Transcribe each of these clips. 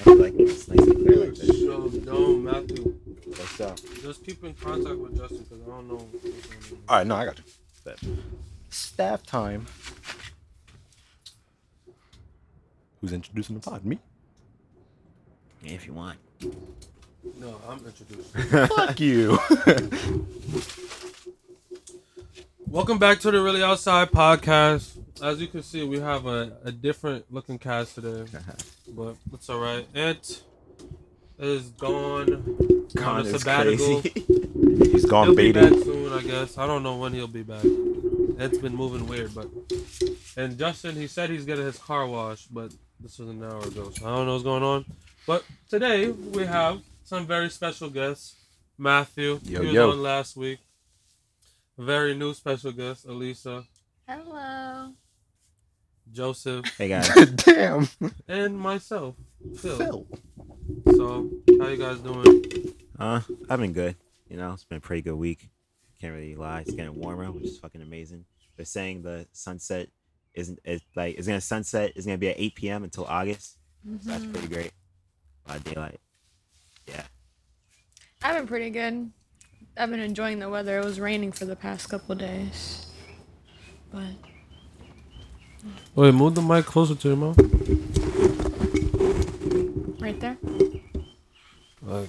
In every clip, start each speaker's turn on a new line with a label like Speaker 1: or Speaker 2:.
Speaker 1: I like it's nice and clear like this.
Speaker 2: Yo, no, Matthew.
Speaker 1: What's up?
Speaker 2: Just keep in contact with Justin because I don't know what's going on.
Speaker 3: All right, no, I got you. Staff time. Who's introducing the pod? Me?
Speaker 1: Yeah, if you want.
Speaker 2: No, I'm introduced.
Speaker 3: Fuck you.
Speaker 2: Welcome back to the Really Outside podcast. As you can see, we have a different looking cast today, but it's all right. Ant is gone.
Speaker 1: Con
Speaker 2: On a
Speaker 1: is
Speaker 2: sabbatical.
Speaker 1: crazy.
Speaker 3: He's gone
Speaker 2: He'll be
Speaker 3: baiting.
Speaker 2: back soon, I guess. I don't know when he'll be back. It's been moving weird, but and Justin, he said he's getting his car washed, but this was an hour ago, so I don't know what's going on. But today we have some very special guests. Matthew, he was on last week. A very new special guest, Elisa.
Speaker 4: Hello.
Speaker 2: Joseph.
Speaker 1: Hey guys.
Speaker 3: Damn.
Speaker 2: And myself, Phil.
Speaker 3: Phil.
Speaker 2: So, how you guys doing?
Speaker 1: I've been good. You know, it's been a pretty good week. Can't really lie. It's getting warmer, which is fucking amazing. They're saying the sunset it's gonna sunset. It's gonna be at 8 p.m. until August. So that's pretty great. A lot of daylight. Yeah.
Speaker 4: I've been pretty good. I've been enjoying the weather. It was raining for the past couple days. But
Speaker 2: Wait, move the mic closer to your mouth.
Speaker 4: right there.
Speaker 2: Like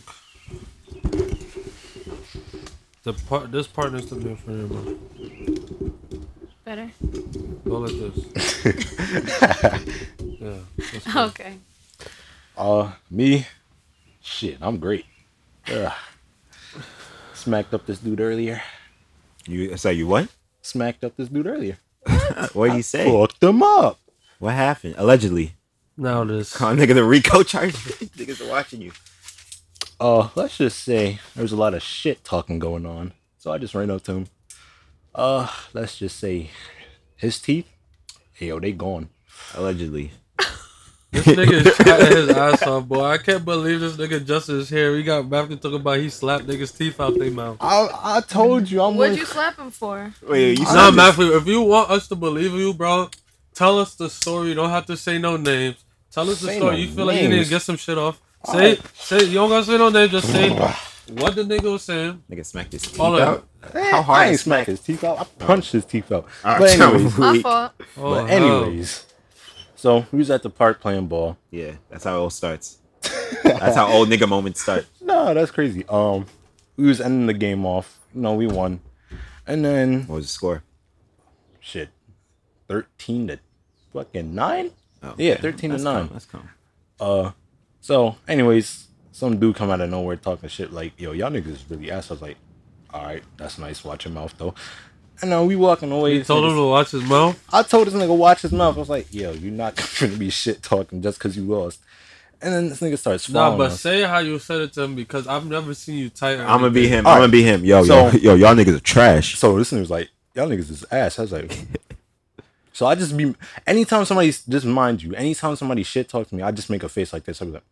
Speaker 2: this part needs to be in front of your mouth.
Speaker 4: Better?
Speaker 2: Go like this. Yeah. That's good.
Speaker 4: Okay.
Speaker 3: Me? Shit, I'm great. Smacked up this dude earlier.
Speaker 1: You what?
Speaker 3: Smacked up this dude earlier.
Speaker 1: What did you say?
Speaker 3: Fucked him up.
Speaker 1: What happened? Allegedly.
Speaker 2: Now this.
Speaker 1: Nigga, the Rico charge. Niggas are watching you.
Speaker 3: Let's just say there was a lot of shit talking going on. So I just ran up to him. Let's just say his teeth, hey, yo, they gone.
Speaker 1: Allegedly.
Speaker 2: This nigga is chatting his ass off, boy. I can't believe this nigga Justin is here. We got Matthew talking about he slapped niggas' teeth out their mouth.
Speaker 3: I told you I'm
Speaker 4: What'd you slap him for?
Speaker 1: Wait, you
Speaker 2: Nah, Matthew, if you want us to believe you, bro, tell us the story. You don't have to say no names. Tell us the
Speaker 3: Say
Speaker 2: story.
Speaker 3: no
Speaker 2: You feel like you
Speaker 3: names.
Speaker 2: need to get some shit off. Say, you don't gotta say no names. Just say what the nigga was saying.
Speaker 1: Nigga smacked his teeth
Speaker 2: All
Speaker 1: out.
Speaker 3: How hard I ain't smack his teeth out. I punched his teeth out.
Speaker 1: Alright,
Speaker 3: But anyways,
Speaker 4: My fault.
Speaker 2: Oh,
Speaker 3: so we was at the park playing ball.
Speaker 1: Yeah, that's how it all starts. That's how old nigga moments start.
Speaker 3: No, that's crazy. We was ending the game off. We won. And then
Speaker 1: What was the score?
Speaker 3: shit, 13 to fucking 9.
Speaker 1: Oh,
Speaker 3: Yeah,
Speaker 1: okay.
Speaker 3: 13 to
Speaker 1: That's
Speaker 3: 9.
Speaker 1: calm, That's calm.
Speaker 3: So, anyways, some dude come out of nowhere talking shit like, yo, y'all niggas really ass. I was like, all right, that's nice. Watch your mouth, though. And then we walking away.
Speaker 2: You told him to watch his mouth?
Speaker 3: I told this nigga watch his mouth. I was like, yo, you're not gonna be shit talking just because you lost. And then this nigga starts
Speaker 2: Nah,
Speaker 3: following
Speaker 2: but
Speaker 3: us.
Speaker 2: say how you said it to him because I've never seen you tight.
Speaker 1: I'm gonna be him.
Speaker 3: All
Speaker 1: I'm
Speaker 3: right.
Speaker 1: gonna be him. Yo,
Speaker 3: So-
Speaker 1: y'all niggas are trash.
Speaker 3: So this nigga was like, y'all niggas is ass. I was like, so I just be, anytime somebody, just mind you, anytime somebody shit talks to me, I just make a face like this. I be like,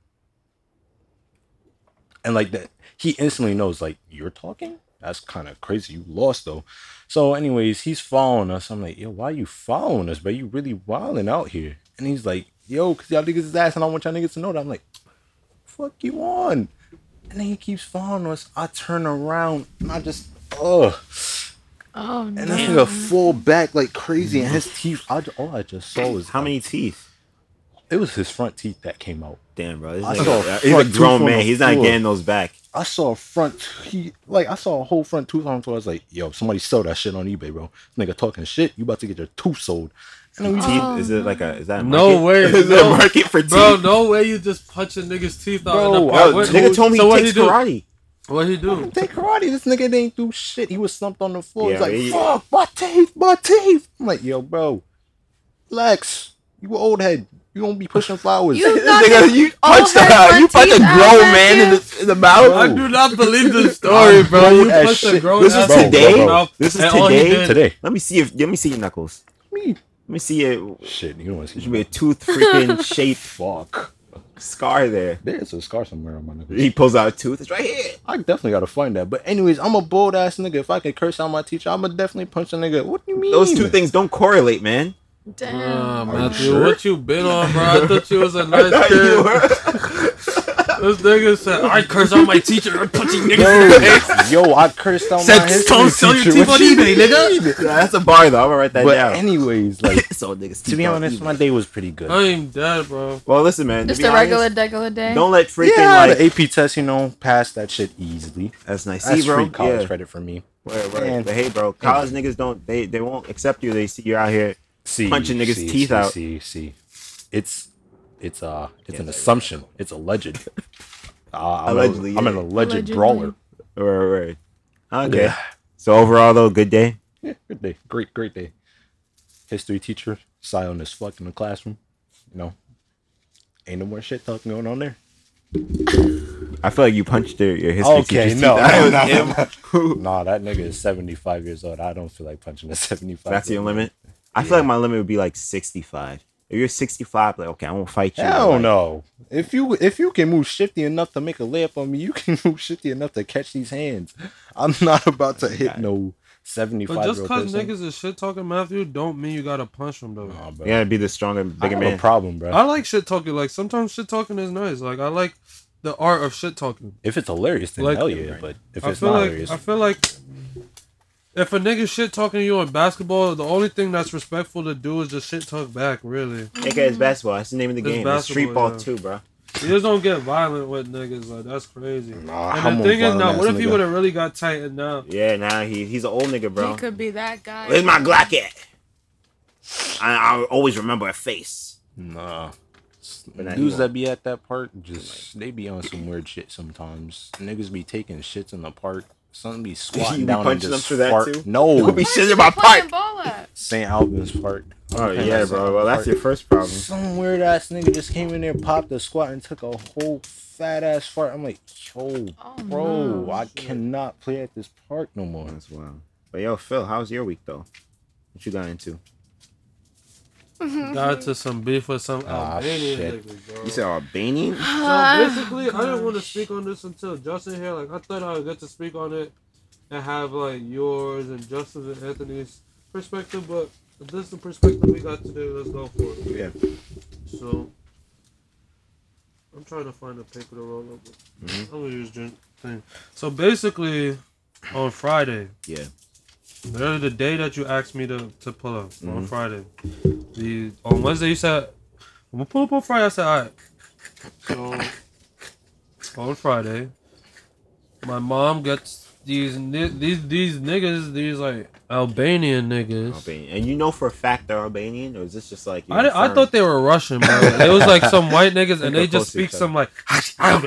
Speaker 3: and like that, he instantly knows, like, you're talking? That's kind of crazy. You lost, though. So, anyways, he's following us. I'm like, yo, why you following us, bro? You really wilding out here. And he's like, yo, because y'all niggas is ass, and I want y'all niggas to know that. I'm like, fuck you on. And then he keeps following us. I turn around, and I just,
Speaker 4: Oh,
Speaker 3: and
Speaker 4: no.
Speaker 3: this nigga fall back like crazy, and his teeth, all I just saw was,
Speaker 1: How many teeth?
Speaker 3: it was his front teeth that came out.
Speaker 1: Damn, bro. This
Speaker 3: I
Speaker 1: nigga,
Speaker 3: saw
Speaker 1: he's a
Speaker 3: front tooth
Speaker 1: grown
Speaker 3: on
Speaker 1: man.
Speaker 3: the
Speaker 1: He's not
Speaker 3: floor.
Speaker 1: getting those back.
Speaker 3: I saw I saw a whole front tooth on him, so I was like, yo, somebody sell that shit on eBay, bro. This nigga talking shit, you about to get your tooth sold. And then we
Speaker 1: Teeth? Is it like a? Is that a
Speaker 2: No
Speaker 1: market?
Speaker 2: way.
Speaker 1: Is there a market for teeth?
Speaker 2: Bro, no way you just punch a nigga's teeth out in the
Speaker 3: Bro,
Speaker 2: park.
Speaker 1: Yo,
Speaker 2: What-
Speaker 1: nigga told me
Speaker 2: so
Speaker 1: he
Speaker 2: what
Speaker 1: takes
Speaker 2: do?
Speaker 1: karate.
Speaker 2: What he do?
Speaker 3: take karate. This nigga didn't do shit. He was slumped on the floor.
Speaker 1: Yeah,
Speaker 3: He's like,
Speaker 1: he-
Speaker 3: fuck, my teeth. I'm like, yo, bro, relax. You an old head. You gonna be pushing flowers.
Speaker 4: You
Speaker 1: This
Speaker 4: not
Speaker 1: nigga,
Speaker 4: the
Speaker 1: you
Speaker 4: old
Speaker 1: punched
Speaker 4: head
Speaker 1: you
Speaker 4: front
Speaker 1: punched a
Speaker 4: teeth out,
Speaker 1: grown man in
Speaker 4: Matthew.
Speaker 1: the mouth.
Speaker 2: I do not believe this story, bro.
Speaker 3: grown
Speaker 2: You
Speaker 3: as
Speaker 2: punched a
Speaker 3: shit.
Speaker 2: grown
Speaker 1: This is
Speaker 2: ass
Speaker 1: today?
Speaker 2: in the mouth,
Speaker 1: This is
Speaker 2: and all he
Speaker 1: today?
Speaker 2: did-
Speaker 3: Today.
Speaker 1: Let me see your knuckles.
Speaker 3: Me.
Speaker 1: Let me see it.
Speaker 3: Shit, you don't want to
Speaker 1: There
Speaker 3: see
Speaker 1: should be a tooth freaking shaped
Speaker 3: fuck.
Speaker 1: scar there.
Speaker 3: There's a scar somewhere on my nigga.
Speaker 1: He pulls out a tooth. It's right here.
Speaker 3: I definitely gotta find that. But anyways, I'm a bold ass nigga. If I can curse out my teacher, I'ma definitely punch a nigga. What do you mean?
Speaker 1: Those two things don't correlate, man.
Speaker 4: Damn.
Speaker 2: Matthew,
Speaker 3: sure?
Speaker 2: what you been on, bro? I thought you was a
Speaker 1: I
Speaker 2: nice
Speaker 1: thought
Speaker 2: kid.
Speaker 1: you were.
Speaker 2: This nigga said, I curse out my teacher. I'm punching niggas in the face.
Speaker 3: Yo, I cursed out
Speaker 2: Said,
Speaker 3: my history
Speaker 2: "Don't sell your
Speaker 3: teacher.
Speaker 2: teeth
Speaker 3: What
Speaker 2: on
Speaker 3: you
Speaker 2: eBay, nigga."
Speaker 3: mean?
Speaker 1: Yeah, that's a bar though. I'm gonna write that
Speaker 3: But
Speaker 1: down.
Speaker 3: anyways, like,
Speaker 1: So niggas
Speaker 3: to be honest, my day was pretty good.
Speaker 2: I ain't dead, bro.
Speaker 1: Well, listen, man.
Speaker 4: Just
Speaker 1: to be
Speaker 4: a regular,
Speaker 1: honest,
Speaker 4: degular day.
Speaker 1: Don't let freaking
Speaker 3: Yeah,
Speaker 1: like.
Speaker 3: the AP test, you know, passed that shit easily.
Speaker 1: That's nice.
Speaker 3: That's
Speaker 1: See, bro.
Speaker 3: free college
Speaker 1: Yeah.
Speaker 3: credit for me.
Speaker 1: Right.
Speaker 3: Man.
Speaker 1: But hey, bro, college niggas don't. They won't accept you. They see you're out here punching niggas' teeth out.
Speaker 3: See, it's an assumption. It's alleged.
Speaker 1: Allegedly,
Speaker 3: I'm an
Speaker 1: yeah.
Speaker 3: alleged
Speaker 4: Allegedly.
Speaker 3: brawler.
Speaker 1: Right. Okay.
Speaker 3: Yeah.
Speaker 1: So overall, though, good day.
Speaker 3: Yeah, good day. Great day. History teacher, silent as fuck in the classroom. You know, ain't no more shit talking going on there.
Speaker 1: I feel like you punched your history
Speaker 3: Okay,
Speaker 1: teacher's
Speaker 3: no,
Speaker 1: teeth out.
Speaker 3: no,
Speaker 1: It was
Speaker 3: no,
Speaker 1: him.
Speaker 3: Nah, that nigga is 75 years old. I don't feel like punching a 75.
Speaker 1: That's your limit. I feel like my limit would be like 65. If you're 65, like okay, I won't fight you.
Speaker 3: Hell
Speaker 1: Like,
Speaker 3: no. If you can move shifty enough to make a layup on me, you can move shifty enough to catch these hands. I'm not about to hit no 75
Speaker 2: But just
Speaker 3: year old
Speaker 2: cause
Speaker 3: person.
Speaker 2: niggas is shit talking Matthew, don't mean you gotta punch them though.
Speaker 3: Nah, bro.
Speaker 1: You gotta be the stronger,
Speaker 3: I
Speaker 1: bigger
Speaker 3: have
Speaker 1: man.
Speaker 3: a problem, bro.
Speaker 2: I like shit talking. Like sometimes shit talking is nice. Like I like the art of shit talking.
Speaker 3: If it's hilarious, then
Speaker 2: Like-
Speaker 3: hell yeah. But if
Speaker 2: I
Speaker 3: it's
Speaker 2: feel
Speaker 3: not
Speaker 2: like
Speaker 3: hilarious,
Speaker 2: I feel like if a nigga shit talking to you in basketball, the only thing that's respectful to do is just shit talk back. Really,
Speaker 1: Okay, it's basketball. That's the name of the
Speaker 2: It's
Speaker 1: game. It's street
Speaker 2: basketball,
Speaker 1: ball
Speaker 2: yeah.
Speaker 1: too, bro.
Speaker 2: you just don't get violent with niggas. Like that's crazy.
Speaker 3: Nah,
Speaker 2: And
Speaker 3: I'm
Speaker 2: the
Speaker 3: a
Speaker 2: thing is, now
Speaker 3: violent
Speaker 2: what
Speaker 3: ass
Speaker 2: if he
Speaker 3: nigga.
Speaker 2: would have really got tightened up?
Speaker 1: Yeah, now he's an old nigga, bro.
Speaker 4: He could be that guy.
Speaker 1: Where's my Glock at? I'll always remember a face.
Speaker 3: nah.
Speaker 1: But now he
Speaker 3: Dudes
Speaker 1: won't.
Speaker 3: that be at that park, just they be on some weird shit sometimes. Niggas be taking shits in the park. Some be squatting
Speaker 1: You be
Speaker 3: down and
Speaker 1: punching
Speaker 3: just
Speaker 1: them for that
Speaker 3: fart.
Speaker 1: too?
Speaker 3: No,
Speaker 1: You'll be shitting in my
Speaker 4: Where's he playing
Speaker 1: park.
Speaker 4: ball at?
Speaker 3: St. Albans Park.
Speaker 1: Oh
Speaker 3: Okay,
Speaker 1: yeah,
Speaker 3: that's
Speaker 1: bro.
Speaker 3: St.
Speaker 1: Well, that's
Speaker 3: Park.
Speaker 1: your first problem.
Speaker 3: Some weird ass nigga just came in there, popped a squat, and took a whole fat ass fart. I'm like, yo,
Speaker 4: Oh,
Speaker 3: bro,
Speaker 4: no.
Speaker 3: I cannot play at this park no more.
Speaker 1: That's wild. But yo, Phil, how's your week though? What you got into?
Speaker 2: Got into some beef with some
Speaker 3: Ah,
Speaker 2: Albanian
Speaker 3: shit.
Speaker 2: niggas, bro.
Speaker 1: You said Albanian?
Speaker 2: So basically, I didn't want to speak on this until Justin here. Like I thought I would get to speak on it and have like yours and Justin's and Anthony's perspective, but if this is the perspective we got today, let's go for it.
Speaker 1: Yeah.
Speaker 2: So I'm trying to find a paper to roll up with.
Speaker 1: Mhm.
Speaker 2: I'm gonna use drink thing. So basically, on Friday,
Speaker 1: Yeah.
Speaker 2: literally the day that you asked me to pull up on
Speaker 1: Mhm.
Speaker 2: Friday. On Wednesday you said I'm gonna pull up on Friday. I said alright. So on Friday, my mom gets these niggas, these like Albanian niggas.
Speaker 1: Albanian. And you know for a fact they're Albanian, or is this just like?
Speaker 2: I thought they were Russian, bro. It was like some white niggas, and
Speaker 1: They're
Speaker 2: they just
Speaker 1: close to each
Speaker 2: speak some like,
Speaker 1: Yeah.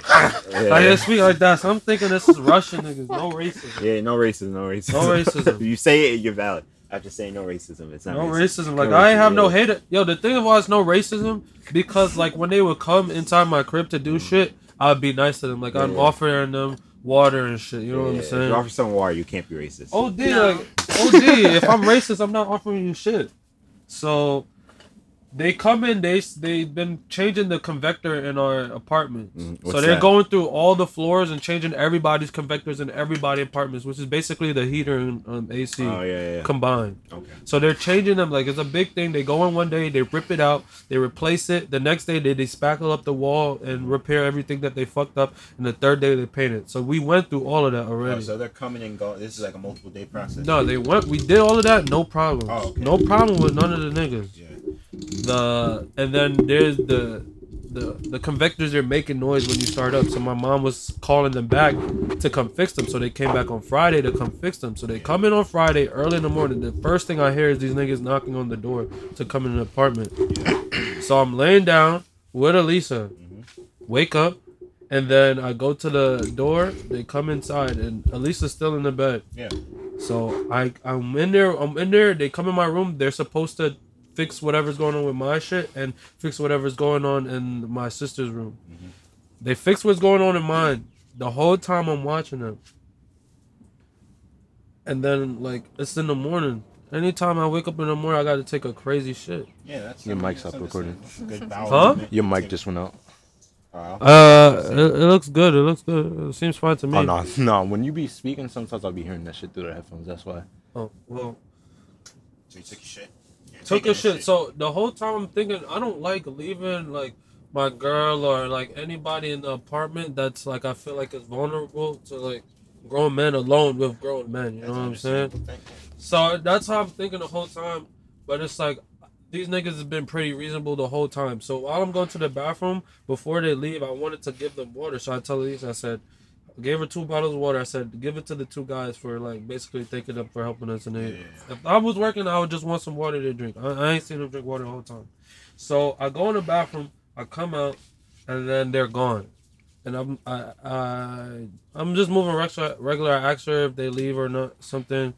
Speaker 2: like they speak like that. So I'm thinking this is Russian niggas, no racism.
Speaker 1: Yeah, no racism, no racism.
Speaker 2: No racism.
Speaker 1: If you say it, you're valid. After saying no racism, it's not
Speaker 2: No
Speaker 1: racist.
Speaker 2: racism. Like
Speaker 1: No
Speaker 2: I ain't have
Speaker 1: racism,
Speaker 2: no
Speaker 1: yeah.
Speaker 2: hate. Yo, the thing was no racism because like when they would come inside my crib to do shit, I'd be nice to them. Like I'm
Speaker 1: Yeah.
Speaker 2: offering them water and shit. You know what
Speaker 1: Yeah,
Speaker 2: I'm
Speaker 1: If
Speaker 2: saying?
Speaker 1: you offer someone water, you can't be racist.
Speaker 2: OD,
Speaker 4: No.
Speaker 2: like OD. If I'm racist, I'm not offering you shit. So they come in. They've been changing the convector in our apartments.
Speaker 1: Mm,
Speaker 2: So
Speaker 1: what's
Speaker 2: they're
Speaker 1: that?
Speaker 2: going through all the floors and changing everybody's convectors in everybody's apartments, which is basically the heater and AC
Speaker 1: Oh yeah.
Speaker 2: combined.
Speaker 1: Okay.
Speaker 2: So they're changing them like it's a big thing. They go in one day, they rip it out, they replace it. The next day they spackle up the wall and repair everything that they fucked up. And the third day they paint it. So we went through all of that
Speaker 1: Oh,
Speaker 2: already.
Speaker 1: so they're coming and going. This is like a multiple day process.
Speaker 2: No, they went. We did all of that. No problem.
Speaker 1: Oh, okay.
Speaker 2: No problem with none of the niggas.
Speaker 1: Yeah.
Speaker 2: And then there's the convectors. They're making noise when you start up. So my mom was calling them back to come fix them. So they came back on Friday to come fix them. So they come in on Friday early in the morning. The first thing I hear is these niggas knocking on the door to come in the apartment. So I'm laying down with Elisa. Wake up. And then I go to the door. They come inside, and Elisa's still in the bed.
Speaker 1: Yeah.
Speaker 2: So I'm in there. They come in my room. They're supposed to fix whatever's going on with my shit and fix whatever's going on in my sister's room.
Speaker 1: Mm-hmm.
Speaker 2: They fix what's going on in mine. The whole time I'm watching them. And then like it's in the morning. Anytime I wake up in the morning, I got to take a crazy shit.
Speaker 1: Yeah, that's
Speaker 3: Your mic's up recording.
Speaker 1: Good bowel
Speaker 2: Huh?
Speaker 1: movement.
Speaker 3: Your mic just went out.
Speaker 2: It looks good. It looks good. It seems fine to me.
Speaker 3: Oh no. When you be speaking, sometimes I'll be hearing that shit through the headphones. That's why.
Speaker 2: Oh well.
Speaker 1: So you took your shit.
Speaker 2: Took a shit. So the whole time I'm thinking, I don't like leaving like my girl or like anybody in the apartment that's like I feel like is vulnerable to like grown men alone with grown men. You know what I'm saying? So that's how I'm thinking the whole time. But it's like these niggas have been pretty reasonable the whole time. So while I'm going to the bathroom, before they leave, I wanted to give them water. So I tell Elise, I said, I gave her 2 bottles of water. I said, give it to the 2 guys for like basically thanking them for helping us. And if I was working, I would just want some water to drink. I ain't seen them drink water the whole time. So I go in the bathroom, I come out, and then they're gone. And I'm just moving regular. I asked her if they leave or not something.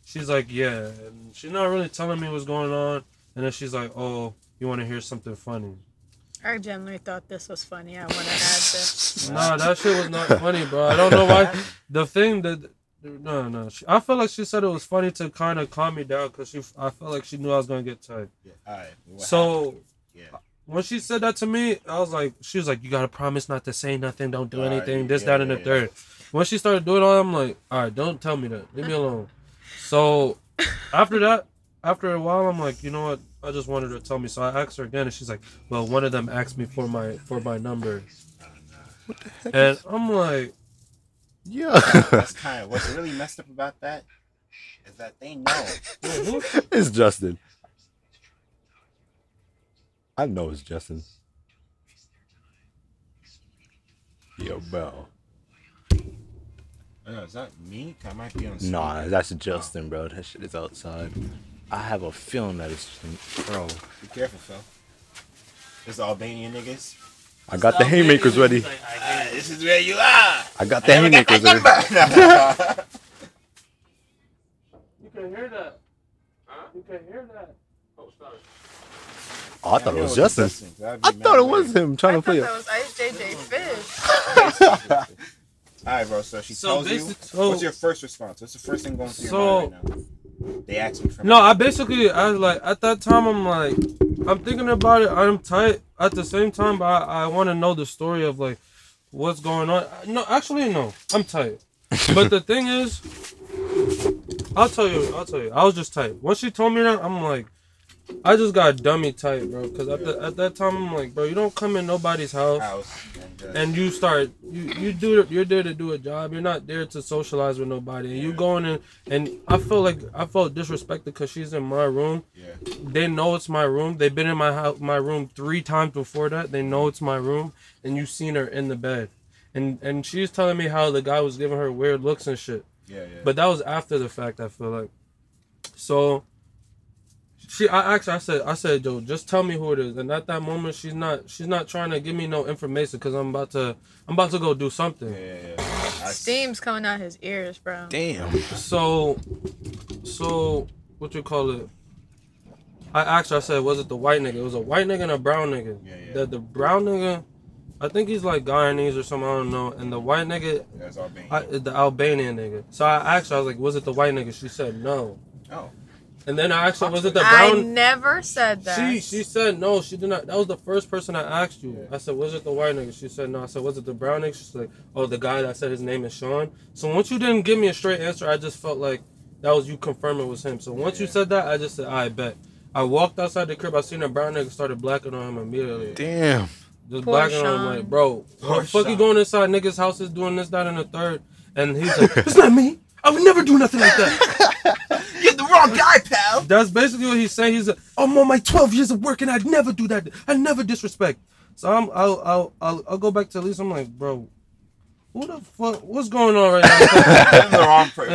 Speaker 2: She's like, yeah. And she's not really telling me what's going on. And then she's like, oh, you want to hear something funny?
Speaker 4: I genuinely thought this was funny. I want to add this.
Speaker 2: Nah, that shit was not funny, bro. I don't know why. The thing that... No. I feel like she said it was funny to kind of calm me down because I felt like she knew I was going to get tight.
Speaker 1: Yeah, all right.
Speaker 2: So... Yeah. When she said that to me, I was like, she was like, you gotta promise not to say nothing, don't do anything, that, and the third. When she started doing all that, I'm like, all right, don't tell me that, leave me alone. So after that, after a while, I'm like, you know what? I just wanted her to tell me. So I asked her again, and she's like, well, one of them asked me for my number.
Speaker 3: What the heck?
Speaker 2: And I'm like,
Speaker 3: yeah.
Speaker 1: That's kind of what's really messed up about that is that they know.
Speaker 3: It's Justin. I know it's Justin. Yo, bro.
Speaker 1: Is that me? I might be on.
Speaker 3: Nah, that's Justin, bro. That shit is outside. I have a feeling that it's bro.
Speaker 1: Be careful, Phil. This Albanian niggas.
Speaker 3: I got the haymakers ready.
Speaker 1: This is where you are.
Speaker 3: I got the haymakers ready.
Speaker 2: you can hear that. Huh? You can hear that. Oh, sorry.
Speaker 3: Oh, I thought it was Justin. I thought it was him trying to play it.
Speaker 4: I thought that was Ice JJ Fish.
Speaker 1: All right, bro. So she tells you. What's your first response? What's the first thing going through your mind right now? They asked me for.
Speaker 2: No, I was like, at that time, I'm thinking about it. I'm tight at the same time, but I want to know the story of like what's going on. No, actually, no, I'm tight. But the thing is, I'll tell you. I was just tight. Once she told me that, I'm like, I just got dummy tight, bro. Because at that time, I'm like, bro, you don't come in nobody's house and you start, you're there to do a job. You're not there to socialize with nobody. And you going in, and I felt disrespected because she's in my room.
Speaker 1: Yeah.
Speaker 2: They know it's my room. They've been in my room 3 times before that. They know it's my room. And you've seen her in the bed. And she's telling me how the guy was giving her weird looks and shit.
Speaker 1: Yeah.
Speaker 2: But that was after the fact, I feel like. So... I said, Joe, just tell me who it is. And at that moment, she's not trying to give me no information because I'm about to go do something.
Speaker 1: Yeah.
Speaker 4: Steam's coming out his ears, bro.
Speaker 3: Damn.
Speaker 2: So, what you call it? I asked her, I said, was it the white nigga? It was a white nigga and a brown nigga.
Speaker 1: Yeah.
Speaker 2: The brown nigga, I think he's like Guyanese or something, I don't know. And the white nigga, the Albanian nigga. So I asked her, I was like, was it the white nigga? She said no.
Speaker 1: Oh.
Speaker 2: And then I asked her, was it the brown?
Speaker 4: I never said that.
Speaker 2: She said no, she did not. That was the first person I asked you. Yeah. I said, was it the white nigga? She said no. I said, was it the brown nigga? She's like, oh, the guy that said his name is Sean. So once you didn't give me a straight answer, I just felt like that was you confirming it was him. So once you said that, I just said, I bet. I walked outside the crib, I seen a brown nigga started blacking on him immediately.
Speaker 3: Damn.
Speaker 2: Just
Speaker 4: Poor
Speaker 2: blacking
Speaker 4: Sean.
Speaker 2: on him like, bro, what the fuck you going inside niggas' houses doing this, that, and the third? And he's like, it's not me. I would never do nothing like that.
Speaker 1: You're the wrong guy, pal.
Speaker 2: That's basically what he's saying. He's like, I'm on my 12 years of work and I'd never do that. I'd never disrespect. So I'll go back to Lisa. I'm like, bro, who the fuck? What's going on right now?
Speaker 1: I'm the wrong person.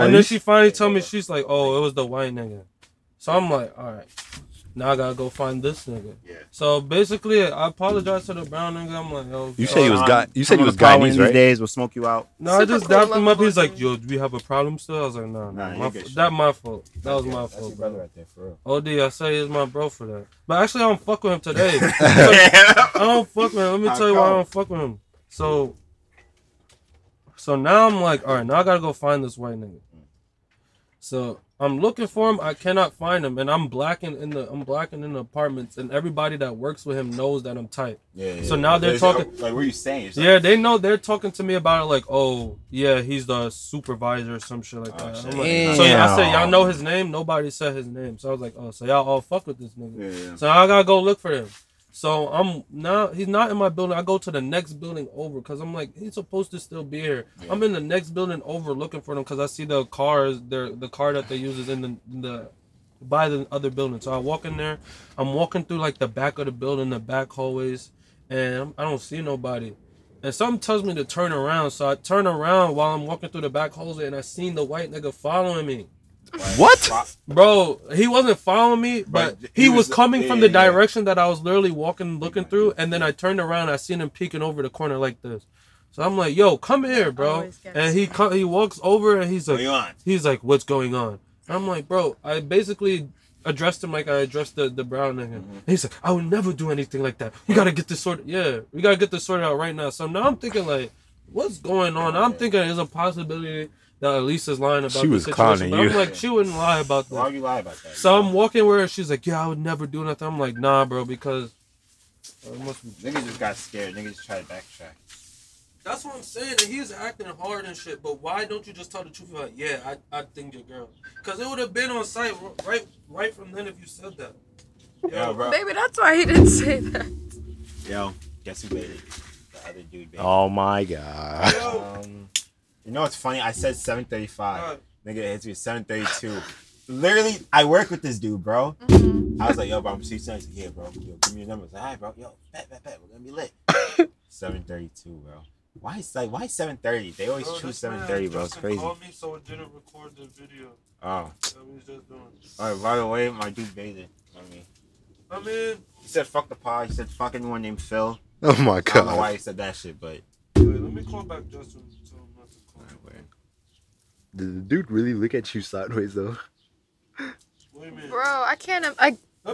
Speaker 2: And then she finally told me, she's like, oh, it was the white nigga. So I'm like, all right. Now I gotta go find this nigga. Yeah. So basically, I apologize to the brown nigga. I'm like, yo.
Speaker 3: You said he was Guyanese, right?
Speaker 1: These days will smoke you out.
Speaker 2: No, I just dapped him up. He's like, yo, do we have a problem still? I was like, nah, that my fault. That was my fault, bro. Right there, for real. OD, I say he's my bro for that. But actually, I don't fuck with him today. I don't fuck with him. Let me tell you why I don't fuck with him. So now I'm like, all right, now I gotta go find this white nigga. So I'm looking for him. I cannot find him, and I'm blacking in the apartments, and everybody that works with him knows that I'm tight. Yeah. So now they're talking.
Speaker 1: Like, what are you saying?
Speaker 2: Yeah, they know. They're talking to me about it. Like, oh, yeah, he's the supervisor or some shit like that. I'm like, so I said, y'all know his name. Nobody said his name. So I was like, oh, so y'all all fuck with this nigga. Yeah. So I gotta go look for him. So he's not in my building. I go to the next building over because I'm like, he's supposed to still be here. Yeah. I'm in the next building over looking for them because I see the cars. The car that they use is in the by the other building. So I walk in there. I'm walking through like the back of the building, the back hallways, and I don't see nobody. And something tells me to turn around. So I turn around while I'm walking through the back hallway, and I seen the white nigga following me.
Speaker 3: What?
Speaker 2: Bro, he wasn't following me, but he was coming from the direction that I was literally looking through, and then I turned around, I seen him peeking over the corner like this. So I'm like, yo, come here, bro. And he walks over and he's like, what's going on? And I'm like, bro, I basically addressed him like I addressed the brown nigga. And he's like, I would never do anything like that. We gotta get this sorted. Yeah, we gotta get this sorted out right now. So now I'm thinking like, what's going on? I'm thinking there's a possibility that Elisa's lying about
Speaker 3: she was
Speaker 2: the situation.
Speaker 3: But
Speaker 2: I'm like, she wouldn't lie about that.
Speaker 1: Why would you lie about that?
Speaker 2: So I'm walking where she's like, yeah, I would never do nothing. I'm like, nah, bro, because
Speaker 1: niggas just got scared. Niggas just tried to backtrack.
Speaker 2: That's what I'm saying. And he's acting hard and shit. But why don't you just tell the truth? Like, yeah, I think your girl. Because it would have been on site right from then if you said that.
Speaker 1: Yo, bro.
Speaker 4: Maybe that's why he didn't say that.
Speaker 1: Yo, guess who made it? The other dude. Baby.
Speaker 3: Oh my god.
Speaker 1: You know what's funny? I said 7:35. Nigga, it hits me at 7:32. Literally, I work with this dude, bro. I was like, yo, bro, I'm see something. Yeah, bro. Yo, give me your number. I was like, all right, bro. Yo, bet. We're gonna be lit. 7:32, bro. Why 7:30? They always choose 7:30, bro. It's crazy.
Speaker 2: Called me so it didn't record the video.
Speaker 1: Oh.
Speaker 2: That was just doing.
Speaker 1: All right. By the way, my dude made it.
Speaker 2: I mean,
Speaker 1: he said fuck the pod. He said fuck anyone named Phil.
Speaker 3: Oh my god.
Speaker 1: I don't know why he said that shit, but.
Speaker 2: Wait, let me call back Justin.
Speaker 3: Did the dude really look at you sideways though?
Speaker 2: What do you mean?
Speaker 4: Bro, I can't.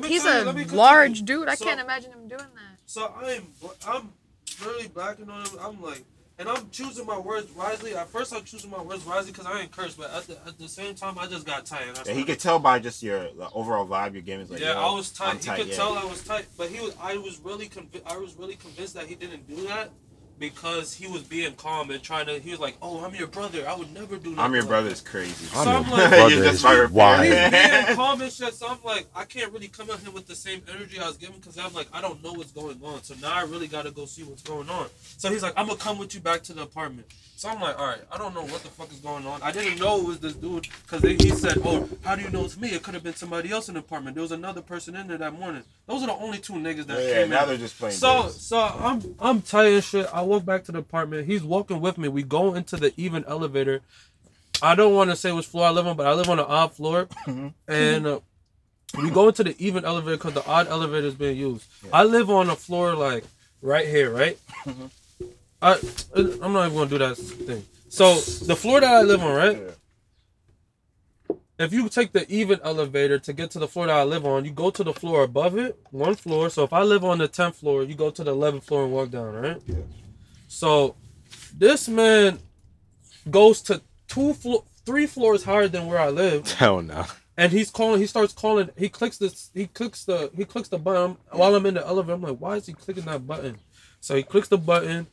Speaker 4: He's a
Speaker 2: large
Speaker 4: dude. I can't imagine him doing that.
Speaker 2: So I'm really blacking on him. I'm like, and I'm choosing my words wisely. At first, I'm choosing my words wisely because I ain't cursed, but at the same time, I just got tight.
Speaker 1: Yeah, he could tell by just the overall vibe your game is like.
Speaker 2: Yeah, I was tight. He could tell I was tight, but I was really convinced that he didn't do that. Because he was being calm and he was like, oh, I'm your brother. I would never do nothing.
Speaker 1: I'm your
Speaker 2: like
Speaker 1: brother
Speaker 2: that.
Speaker 1: is crazy.
Speaker 2: So I'm like,
Speaker 3: why?
Speaker 2: He's being calm and shit. So I'm like, I can't really come at him with the same energy I was giving because I'm like, I don't know what's going on. So now I really got to go see what's going on. So he's like, I'm going to come with you back to the apartment. So I'm like, all right, I don't know what the fuck is going on. I didn't know it was this dude because he said, oh, how do you know it's me? It could have been somebody else in the apartment. There was another person in there that morning. Those are the only two niggas that came in.
Speaker 1: Now they're just playing
Speaker 2: So I'm tired of shit. I walk back to the apartment. He's walking with me. We go into the even elevator. I don't want to say which floor I live on, but I live on an odd floor. And we go into the even elevator because the odd elevator is being used. Yeah. I live on a floor like right here, right? I'm not even gonna do that thing. So the floor that I live on, right? Yeah. If you take the even elevator to get to the floor that I live on, you go to the floor above it, one floor. So if I live on the 10th floor, you go to the 11th floor and walk down, right? Yeah. So this man goes to 3 floors higher than where I live.
Speaker 3: Hell no.
Speaker 2: And he starts calling. He clicks the button while I'm in the elevator. I'm like, why is he clicking that button? So he clicks the button.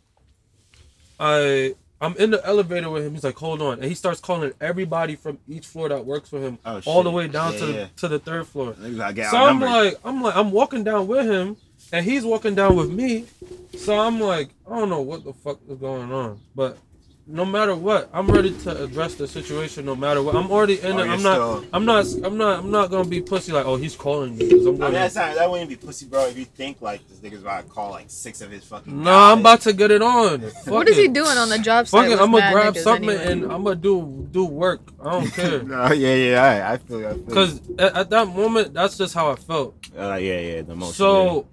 Speaker 2: I'm in the elevator with him. He's like, hold on. And he starts calling everybody from each floor that works for him all the way down to the 3rd floor. So I'm walking down with him and he's walking down with me. So I'm like, I don't know what the fuck is going on. But no matter what, I'm ready to address the situation no matter what. I'm already in it. I'm not gonna be pussy like, oh, he's calling me.
Speaker 1: That wouldn't be pussy, bro. If you think like this nigga's about to call like 6 of his fucking
Speaker 2: I'm about to get it on.
Speaker 4: What is he doing on the job site?
Speaker 2: I'm gonna grab something and I'm gonna do work. I don't care.
Speaker 1: I feel you.
Speaker 2: Because at that moment, that's just how I felt.
Speaker 1: The most.
Speaker 2: So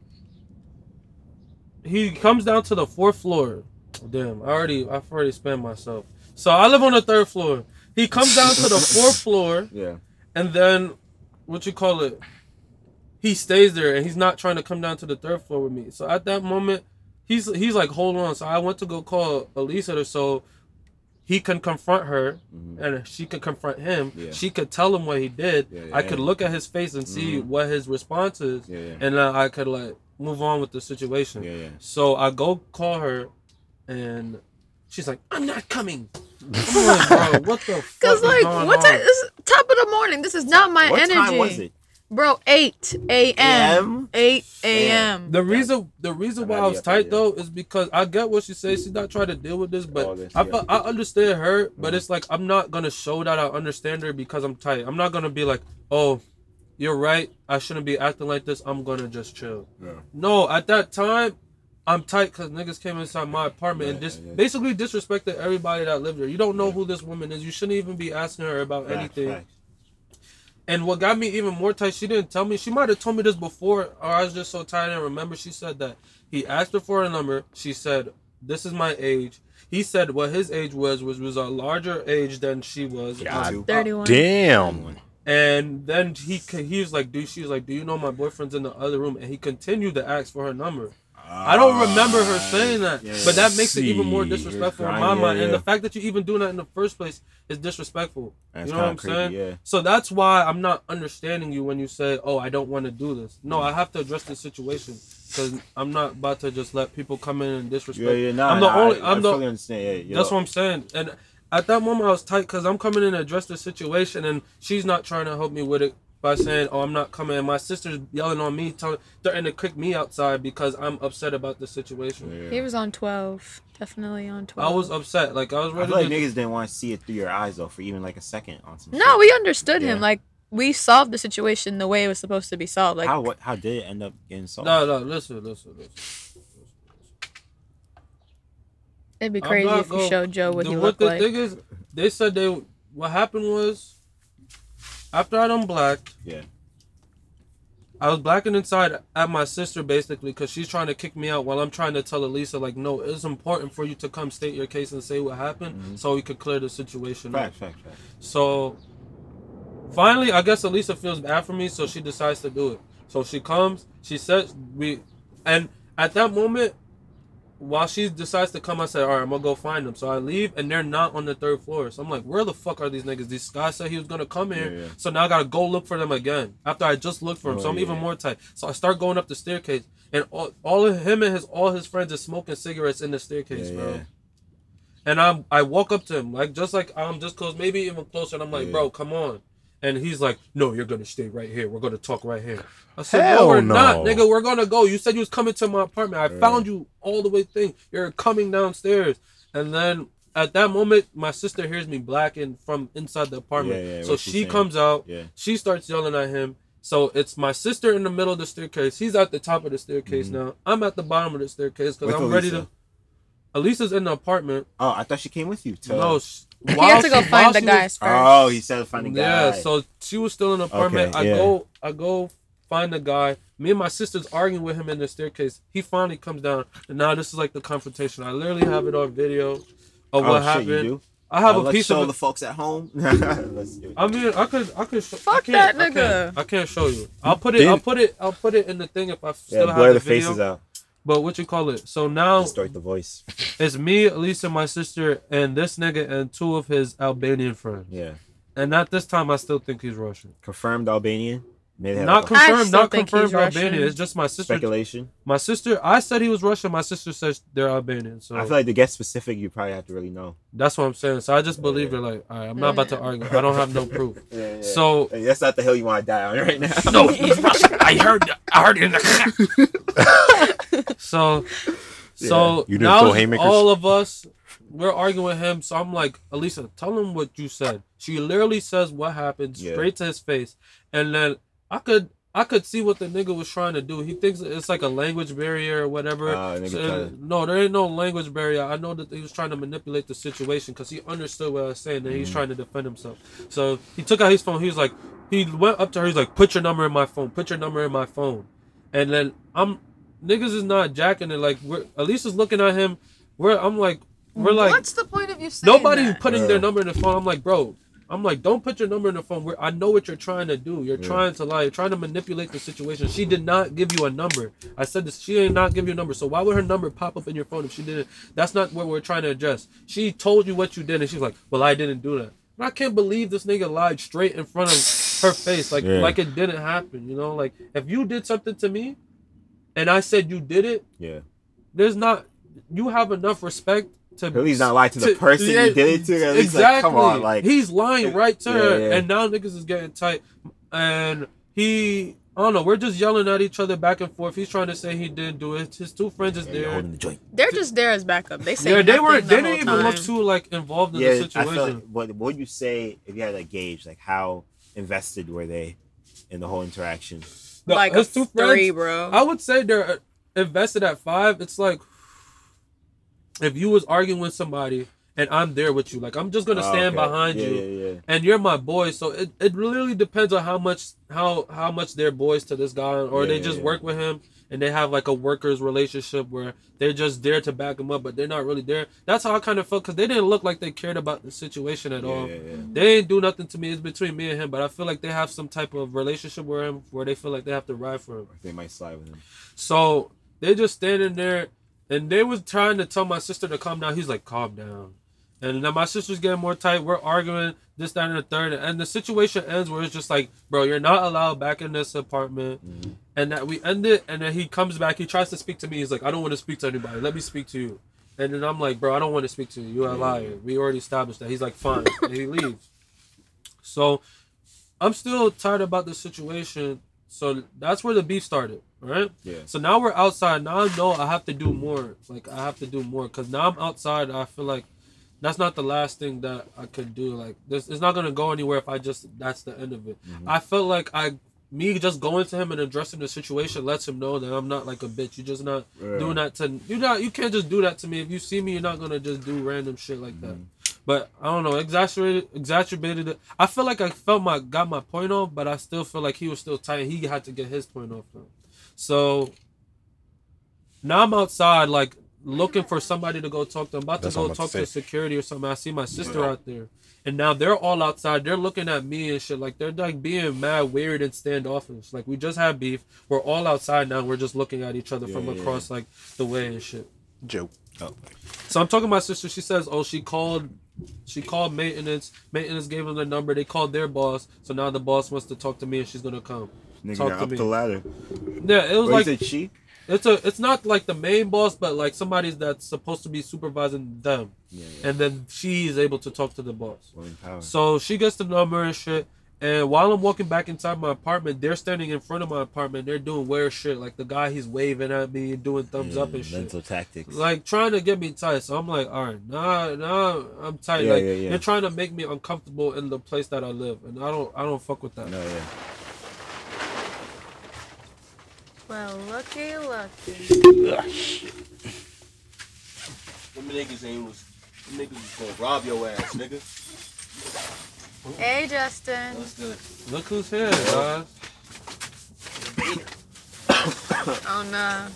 Speaker 2: he comes down to the 4th floor. Damn, I've already spent myself. So I live on the 3rd floor. He comes down to the 4th floor. Yeah. And then, he stays there and he's not trying to come down to the 3rd floor with me. So at that moment, he's like, hold on. So I went to go call Elisa so he can confront her and she could confront him. Yeah. She could tell him what he did. I could look at his face and see what his response is. And I could like move on with the situation. So I go call her. And she's like, I'm not coming. I'm like, bro, what the fuck?
Speaker 4: Because, like, what time? This is top of the morning. This is not my energy.
Speaker 1: What time was it?
Speaker 4: Bro, 8 a.m. 8 a.m.
Speaker 2: The reason why I was tight though is because I get what she says. She's not trying to deal with this, but I understand her. But it's like I'm not gonna show that I understand her because I'm tight. I'm not gonna be like, oh, you're right. I shouldn't be acting like this. I'm gonna just chill. Yeah. No, at that time, I'm tight because niggas came inside my apartment and basically disrespected everybody that lived there. You don't know who this woman is. You shouldn't even be asking her about anything. Right. And what got me even more tight, she didn't tell me. She might have told me this before, or I was just so tired and remember. She said that he asked her for a number. She said, this is my age. He said what his age was a larger age than she was.
Speaker 3: God,
Speaker 4: 31.
Speaker 3: Damn.
Speaker 2: And then he was like, she was like, do you know my boyfriend's in the other room? And he continued to ask for her number. I don't remember her saying that, but that makes it even more disrespectful in my mind. And the fact that you even do that in the first place is disrespectful. You know what I'm saying? Yeah. So that's why I'm not understanding you when you say, oh, I don't want to do this. No, I have to address the situation because I'm not about to just let people come in and disrespect. I fully understand. Yeah, that's what I'm saying. And at that moment, I was tight because I'm coming in and address the situation, and she's not trying to help me with it by saying, oh, I'm not coming. And my sister's yelling on me, threatening to kick me outside because I'm upset about the situation.
Speaker 4: Yeah. He was on 12. Definitely on 12.
Speaker 2: I was upset. Like, I was ready
Speaker 1: I feel like niggas didn't want to see it through your eyes, though, for even, like, a second on some
Speaker 4: shit. We understood him. Like, we solved the situation the way it was supposed to be solved. Like,
Speaker 1: how did it end up getting solved?
Speaker 2: No, listen.
Speaker 4: It'd be crazy if you showed Joe what he looked like.
Speaker 2: The thing is, they said what happened was, after I done blacked, I was blacking inside at my sister basically because she's trying to kick me out while I'm trying to tell Elisa, like, no, it's important for you to come state your case and say what happened so we could clear the situation up. Fact. So finally, I guess Elisa feels bad for me, so she decides to do it. So she comes, she says and at that moment, while she decides to come, I said, all right, I'm going to go find them. So I leave, and they're not on the 3rd floor. So I'm like, where the fuck are these niggas? This guy said he was going to come here. Yeah. So now I got to go look for them again after I just looked for them. So I'm even more tight. So I start going up the staircase, and all of him and all his friends are smoking cigarettes in the staircase, bro. Yeah. And I walk up to him, like, just close, maybe even closer. And I'm like, bro, come on. And he's like, no, you're going to stay right here. We're going to talk right here. I said, no, we're not, nigga. We're going to go. You said you was coming to my apartment. I found you all the way thing. You're coming downstairs. And then at that moment, my sister hears me blacking from inside the apartment. So she comes out. Yeah. She starts yelling at him. So it's my sister in the middle of the staircase. He's at the top of the staircase now. I'm at the bottom of the staircase because I'm ready to... Elisa's in the apartment.
Speaker 1: Oh, I thought she came with you.
Speaker 2: No,
Speaker 4: he had to go find the guys first.
Speaker 1: Oh, he said find the guy.
Speaker 2: Yeah, so she was still in the apartment. Okay, I go find the guy. Me and my sister's arguing with him in the staircase. He finally comes down, and now this is like the confrontation. I literally have it on video of what happened. You do? I have a piece of
Speaker 1: the folks at home.
Speaker 2: Let's do it. I mean, I could.
Speaker 4: Fuck that nigga.
Speaker 2: I can't show you. I'll put it in the thing if I still have
Speaker 1: blur
Speaker 2: the
Speaker 1: video. Faces out.
Speaker 2: But what you call it? So now
Speaker 1: distort the voice.
Speaker 2: It's me, Elisa, my sister, and this nigga and 2 of his Albanian friends. Yeah. And at this time, I still think he's Russian.
Speaker 1: Confirmed Albanian?
Speaker 2: Not confirmed Albanian. It's just my sister.
Speaker 1: Speculation.
Speaker 2: My sister, I said he was Russian. My sister says they're Albanian. So
Speaker 1: I feel like to get specific, you probably have to really know.
Speaker 2: That's what I'm saying. So I just believe it. Like, all right, I'm not about to argue. I don't have no proof. So
Speaker 1: that's not the hill you want to die on right now.
Speaker 2: No, he's Russian. I heard it in the So now all of us, we're arguing with him. So I'm like, Elisa, tell him what you said. She literally says what happened straight to his face, and then I could see what the nigga was trying to do. He thinks it's like a language barrier or whatever. No, there ain't no language barrier. I know that he was trying to manipulate the situation because he understood what I was saying and he's trying to defend himself. So he took out his phone. He went up to her. He's like, put your number in my phone. Put your number in my phone. And then niggas is not jacking it. Like, Elisa's looking at him. We're like,
Speaker 4: what's the point of you saying
Speaker 2: nobody's putting their number in the phone. I'm like, bro. Don't put your number in the phone. I know what you're trying to do. You're trying to lie. You're trying to manipulate the situation. She did not give you a number. I said this. She did not give you a number. So why would her number pop up in your phone if she didn't? That's not what we're trying to address. She told you what you did, and she's like, well, I didn't do that. And I can't believe this nigga lied straight in front of her face, like it didn't happen. You know, like if you did something to me, and I said you did it, you have enough respect. At
Speaker 1: least not lie to the person you did it to. At least,
Speaker 2: exactly.
Speaker 1: Like, come on, like
Speaker 2: he's lying right to her, and now niggas is getting tight, and I don't know. We're just yelling at each other back and forth. He's trying to say he didn't do it. His two friends is there.
Speaker 1: Holding the joint.
Speaker 4: They're just there as backup. They say
Speaker 2: Yeah, they
Speaker 4: nothing the
Speaker 2: didn't
Speaker 4: whole
Speaker 2: even
Speaker 4: time.
Speaker 2: look too like involved in the
Speaker 1: I
Speaker 2: situation.
Speaker 1: feel like, what would you say if you had to gauge like how invested were they in the whole interaction?
Speaker 4: Like
Speaker 2: his
Speaker 4: a
Speaker 2: two
Speaker 4: 3,
Speaker 2: friends,
Speaker 4: bro.
Speaker 2: I would say they're invested at 5. It's like if you was arguing with somebody and I'm there with you, like I'm just gonna stand behind you, and you're my boy. So it really depends on how much they're boys to this guy, or they just work with him and they have like a workers relationship where they're just there to back him up, but they're not really there. That's how I kind of felt, because they didn't look like they cared about the situation at all. They ain't do nothing to me. It's between me and him, but I feel like they have some type of relationship with him where they feel like they have to ride for him.
Speaker 1: They might slide with him.
Speaker 2: So they just standing there, and they was trying to tell my sister to calm down. He's like, calm down. And then my sister's getting more tight. We're arguing, this, that, and the third. And the situation ends where it's just like, bro, you're not allowed back in this apartment. Mm-hmm. And that we end it. And then he comes back. He tries to speak to me. He's like, I don't want to speak to anybody. Let me speak to you. And then I'm like, bro, I don't want to speak to you. You're a liar. We already established that. He's like, fine. And he leaves. So I'm still tired about the situation. So that's where the beef started, right? Yeah. So now we're outside. Now I know I have to do more. Like, I have to do more. Because now I'm outside. I feel like that's not the last thing that I could do. Like, this, it's not going to go anywhere if I just, that's the end of it. Mm-hmm. I felt like me just going to him and addressing the situation lets him know that I'm not like a bitch. You're just not doing that to, you can't just do that to me. If you see me, you're not going to just do random shit like that. But I don't know, exacerbated it. I feel like got my point off, but I still feel like he was still tight. He had to get his point off though. So now I'm outside, like, looking for somebody to go talk to. I'm about to go talk to security or something. I see my sister out there, and now they're all outside. They're looking at me and shit. Like, they're like being mad weird and standoffish. Like, we just had beef. We're all outside now. We're just looking at each other from across like the way and shit.
Speaker 3: Joke. Oh.
Speaker 2: So I'm talking to my sister. She says, oh, she called maintenance. Maintenance gave them the number. They called their boss. So now the boss wants to talk to me, and she's gonna come talk to
Speaker 1: up
Speaker 2: me.
Speaker 1: the ladder.
Speaker 2: Yeah, it was like,
Speaker 1: is it she?
Speaker 2: It's not like the main boss, but like somebody that's supposed to be supervising them. And then she's able to talk to the boss. So she gets the number and shit. And while I'm walking back inside my apartment, they're standing in front of my apartment. They're doing weird shit. Like, the guy, he's waving at me and doing thumbs up and shit.
Speaker 1: Mental tactics.
Speaker 2: Like, trying to get me tight. So I'm like, all right, nah, I'm tight. They're trying to make me uncomfortable in the place that I live, and I don't fuck with that.
Speaker 1: No, yeah.
Speaker 4: Well, lucky.
Speaker 5: Shit. Them niggas was gonna rob your ass, nigga.
Speaker 4: Hey, Justin.
Speaker 5: What's good?
Speaker 2: Look who's here, guys.
Speaker 4: Oh, no.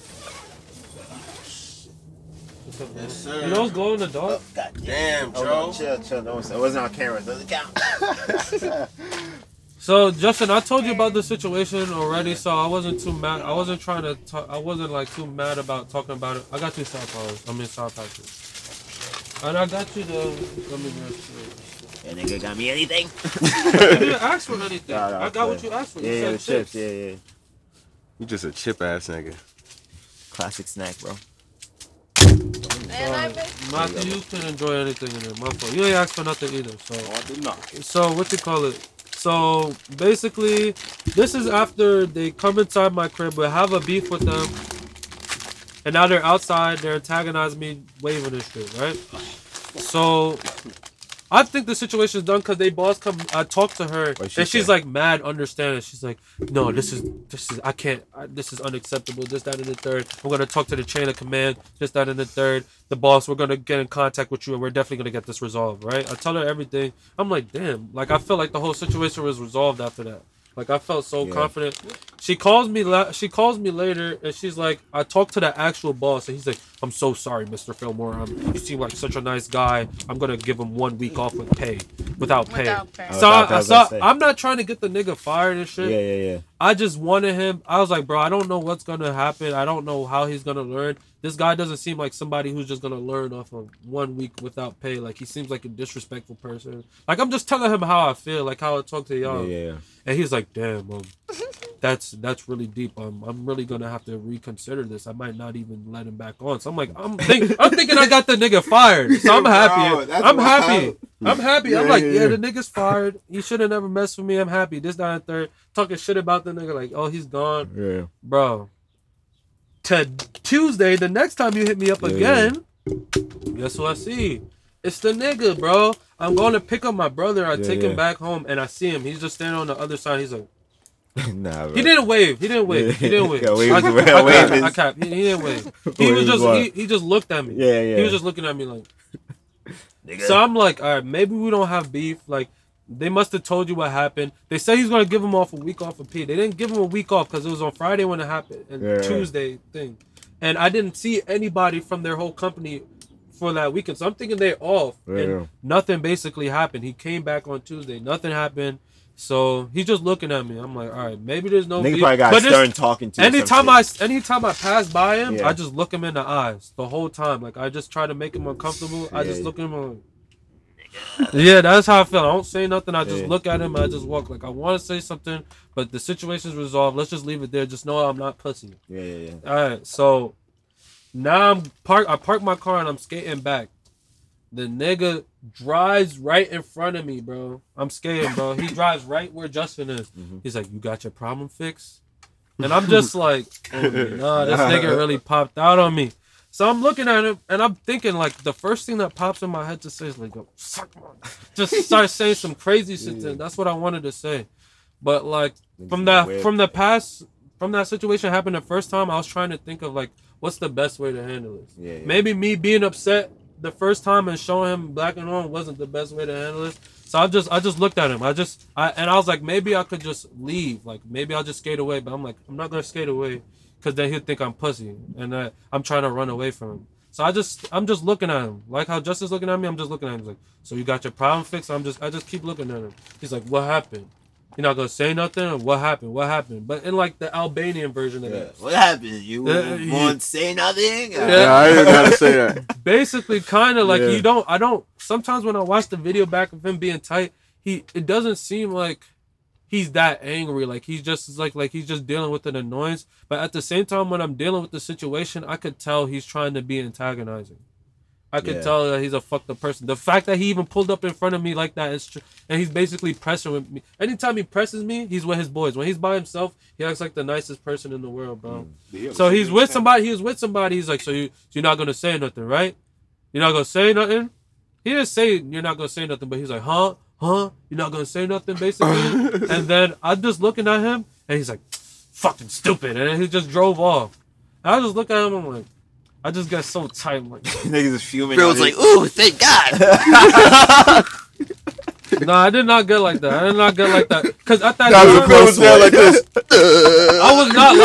Speaker 5: Yes, sir.
Speaker 2: You know what's glowing in the dark?
Speaker 5: Oh, God damn, Joe.
Speaker 1: Chill. No, it wasn't on camera. It doesn't count.
Speaker 2: So, Justin, I told you about the situation already, so I wasn't too mad. I wasn't trying to talk. I wasn't, like, too mad about talking about it. I got you South Powers. South Patches. And I got you the...
Speaker 1: That nigga got me anything?
Speaker 2: You didn't ask for anything.
Speaker 1: No,
Speaker 2: I got what you asked for. You
Speaker 1: Yeah,
Speaker 2: said
Speaker 1: chips. Yeah.
Speaker 5: You just a chip ass nigga.
Speaker 1: Classic snack, bro.
Speaker 4: And I
Speaker 2: Matthew, you can enjoy anything in there. My fault. You ain't asked for nothing either. So.
Speaker 5: Oh, I did not.
Speaker 2: So, what you call it? So, basically, this is after they come inside my crib. We have a beef with them. And now they're outside. They're antagonizing me, waving and shit, right? So, I think the situation is done because they boss come. I talk to her, and she's like mad, understanding. She's like, "No, this is I can't. This is unacceptable. This, that, and the third. I'm gonna talk to the chain of command. This, that, and the third. The boss. We're gonna get in contact with you, and we're definitely gonna get this resolved, right?" I tell her everything. I'm like, damn. Like, I feel like the whole situation was resolved after that. Like, I felt so confident. She calls me later, and she's like, I talked to the actual boss, and he's like, I'm so sorry, Mr. Fillmore. You seem like such a nice guy. I'm going to give him 1 week off with pay. Without pay. So I'm not trying to get the nigga fired and shit.
Speaker 1: Yeah.
Speaker 2: I just wanted him. I was like, bro, I don't know what's going to happen. I don't know how he's going to learn. This guy doesn't seem like somebody who's just going to learn off of 1 week without pay. Like, he seems like a disrespectful person. Like, I'm just telling him how I feel, like how I talk to y'all.
Speaker 1: Yeah.
Speaker 2: And he's like, damn, that's really deep. I'm really gonna have to reconsider this. I might not even let him back on. So I'm like, I'm thinking I got the nigga fired. So I'm happy.
Speaker 5: Bro,
Speaker 2: I'm happy. I'm happy.
Speaker 5: Yeah,
Speaker 2: I'm like,
Speaker 5: yeah.
Speaker 2: the nigga's fired. He should have never messed with me. I'm happy. This, that, and third. Talking shit about the nigga, like, oh, he's gone.
Speaker 3: Yeah.
Speaker 2: Bro. To Tuesday, the next time you hit me up again, guess what I see? It's the nigga, bro. I'm going to pick up my brother. I take him back home, and I see him. He's just standing on the other side. He's like,
Speaker 1: Nah, bro.
Speaker 2: he didn't wave. He didn't wave. He didn't wave.
Speaker 1: Yeah, wave
Speaker 2: I
Speaker 1: is where wave is.
Speaker 2: I capped. He didn't wave. He
Speaker 1: Wave
Speaker 2: was
Speaker 1: is
Speaker 2: just
Speaker 1: what?
Speaker 2: he just looked at me.
Speaker 1: Yeah, yeah.
Speaker 2: He was just looking at me like.
Speaker 1: Nigga.
Speaker 2: So I'm like, all right, maybe we don't have beef. Like, they must have told you what happened. They said he's gonna give him off a week off of P. They didn't give him a week off because it was on Friday when it happened and Tuesday thing, and I didn't see anybody from their whole company for that weekend. So I'm thinking they're off, and nothing basically happened. He came back on Tuesday, nothing happened. So he's just looking at me. I'm like, all right, maybe there's no
Speaker 1: Nigga
Speaker 2: beef.
Speaker 1: probably got
Speaker 2: But
Speaker 1: Stern talking to you.
Speaker 2: anytime I pass by him, I just look him in the eyes the whole time. Like, I just try to make him uncomfortable. I just look at him like, yeah, that's how I feel. I don't say nothing. I just look at him. I just walk. Like, I want to say something, but the situation's resolved. Let's just leave it there. Just know I'm not pussy.
Speaker 1: Yeah.
Speaker 2: All right, so now I park my car and I'm skating back. The nigga drives right in front of me, bro. I'm skating, bro. He drives right where Justin is. He's like, you got your problem fixed? And I'm just like, oh, nah, this nigga really popped out on me. So I'm looking at him, and I'm thinking, like, the first thing that pops in my head to say is, like, suck my... Just start saying some crazy shit to him. That's what I wanted to say. But, like, from that situation happened the first time, I was trying to think of, like, what's the best way to handle this?
Speaker 1: Yeah.
Speaker 2: Maybe me being upset the first time and showing him black and on wasn't the best way to handle it. So I just looked at him. I was like, maybe I could just leave. Like, maybe I'll just skate away. But I'm like, I'm not gonna skate away because then he'll think I'm pussy and I'm trying to run away from him. So I'm just looking at him. Like how Justin's looking at me, I'm just looking at him. He's like, so you got your problem fixed? I just keep looking at him. He's like, what happened? You're not gonna say nothing? Or what happened? What happened? But in like the Albanian version of it.
Speaker 1: What happened? You won't say nothing?
Speaker 5: Yeah, I didn't know how to say that.
Speaker 2: Basically, kind of like I don't. Sometimes when I watch the video back of him being tight, it doesn't seem like he's that angry. Like he's just like he's just dealing with an annoyance. But at the same time, when I'm dealing with the situation, I could tell he's trying to be antagonizing. I could tell that he's a fucked up person. The fact that he even pulled up in front of me like that is true. And he's basically pressing with me. Anytime he presses me, he's with his boys. When he's by himself, he acts like the nicest person in the world, bro. So he's with somebody. He's with somebody. He's like, so you're not going to say nothing, right? You're not going to say nothing? He didn't say you're not going to say nothing, but he's like, huh? You're not going to say nothing, basically? And then I'm just looking at him, and he's like, fucking stupid. And then he just drove off. And I just look at him, I'm like, I just got so tight. I'm like,
Speaker 1: Niggas is fuming.
Speaker 5: Bro was like, ooh, thank God.
Speaker 2: no, I did not get like that. Because at that
Speaker 5: Bro was there like this.
Speaker 2: I was not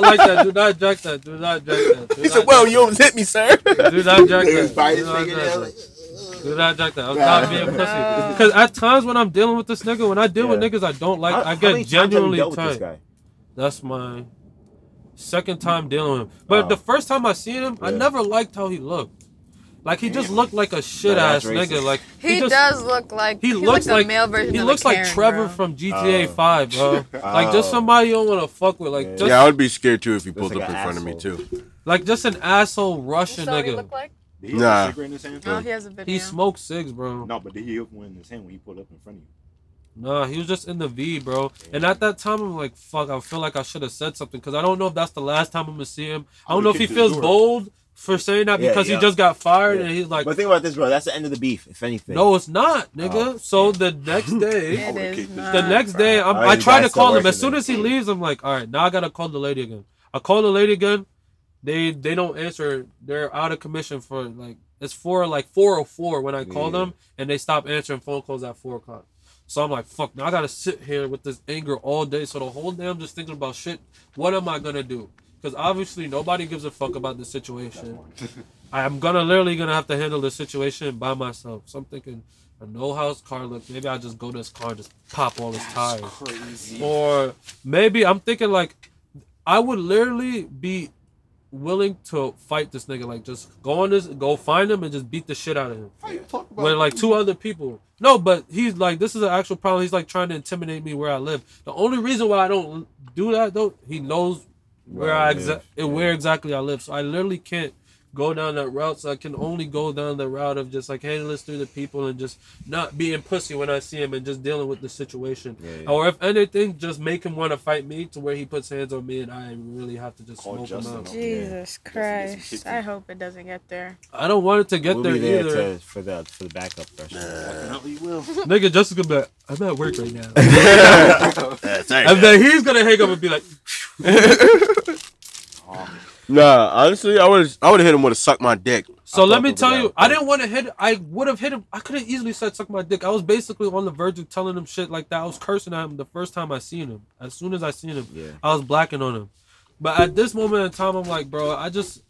Speaker 2: like that. Do not jack that.
Speaker 5: He said, well, you almost hit me, sir.
Speaker 2: Do not jack
Speaker 1: Niggas
Speaker 2: that.
Speaker 1: bite
Speaker 2: Do
Speaker 1: his
Speaker 2: not
Speaker 1: fingernail.
Speaker 2: jack that. Do not jack that. I was not being pussy. Because at times when I'm dealing with this nigga, when I deal with niggas I don't like, I get genuinely tight. That's my second time dealing with him. But the first time I seen him, I never liked how he looked. Like he just looked like a shit ass nigga. Like
Speaker 4: he does look like
Speaker 2: he looks like
Speaker 4: a male version.
Speaker 2: He looks like
Speaker 4: Karen,
Speaker 2: Trevor
Speaker 4: bro.
Speaker 2: from GTA 5, bro. Like just somebody you don't want to fuck with. Like just,
Speaker 5: Yeah, I would be scared too if he pulled
Speaker 1: like
Speaker 5: up in
Speaker 1: an
Speaker 5: front of me
Speaker 1: asshole.
Speaker 5: too.
Speaker 2: like just an asshole Russian
Speaker 4: That's what he
Speaker 2: nigga.
Speaker 4: look like?
Speaker 1: Did he
Speaker 5: Nah.
Speaker 1: have a cigarette in his hand?
Speaker 4: Oh, he has a video.
Speaker 2: He smoked cigs, bro.
Speaker 1: No, but did he open one in his hand when he pulled up in front of you?
Speaker 2: Nah, he was just in the V, bro. And at that time, I'm like, fuck, I feel like I should have said something because I don't know if that's the last time I'm gonna see him. I don't know if he feels bold for saying that because he just got fired and he's like.
Speaker 1: But think about this, bro. That's the end of the beef, if anything.
Speaker 2: No, it's not, nigga. So the next day,
Speaker 4: It is not,
Speaker 2: the next day,
Speaker 1: Alright,
Speaker 2: I
Speaker 1: you
Speaker 2: try
Speaker 1: guys
Speaker 2: to
Speaker 1: still
Speaker 2: call him.
Speaker 1: working
Speaker 2: As soon as he leaves, I'm like, all right, now I gotta call the lady again. I call the lady again. They don't answer. They're out of commission for like it's for like 4:04 when I call them, and they stop answering phone calls at 4:00. So I'm like, fuck, now I gotta sit here with this anger all day. So the whole day I'm just thinking about shit. What am I gonna do? Because obviously nobody gives a fuck about the situation. I'm literally gonna have to handle this situation by myself. So I'm thinking, I know how his car looks. Maybe I just go to his car and just pop all his tires.
Speaker 5: Crazy.
Speaker 2: Or maybe I'm thinking like, I would literally be willing to fight this nigga. Like, just go find him and just beat the shit out of him. With like 2 other people. No, but he's like, this is an actual problem. He's like trying to intimidate me where I live. The only reason why I don't do that though, he knows where where exactly I live. So I literally can't go down that route. So I can only go down the route of just like handling this through the people and just not being pussy when I see him and just dealing with the situation. Or if anything, just make him want to fight me to where he puts hands on me and I really have to just smoke him out.
Speaker 4: Jesus Christ. I hope it doesn't get there.
Speaker 2: I don't want it to get
Speaker 1: We'll
Speaker 2: there
Speaker 1: be there
Speaker 2: either.
Speaker 1: for the backup question.
Speaker 5: Definitely will.
Speaker 2: Nigga, Jessica be like, I'm at work right now.
Speaker 5: Sorry.
Speaker 2: And then he's gonna hang up and be like,
Speaker 5: Nah, honestly, I would have hit him with a suck my dick.
Speaker 2: so let me tell you, I didn't want to hit him. I would have hit him. I could have easily said suck my dick. I was basically on the verge of telling him shit like that. I was cursing at him the first time I seen him. As soon as I seen him, I was blacking on him. But at this moment in time, I'm like, bro, I just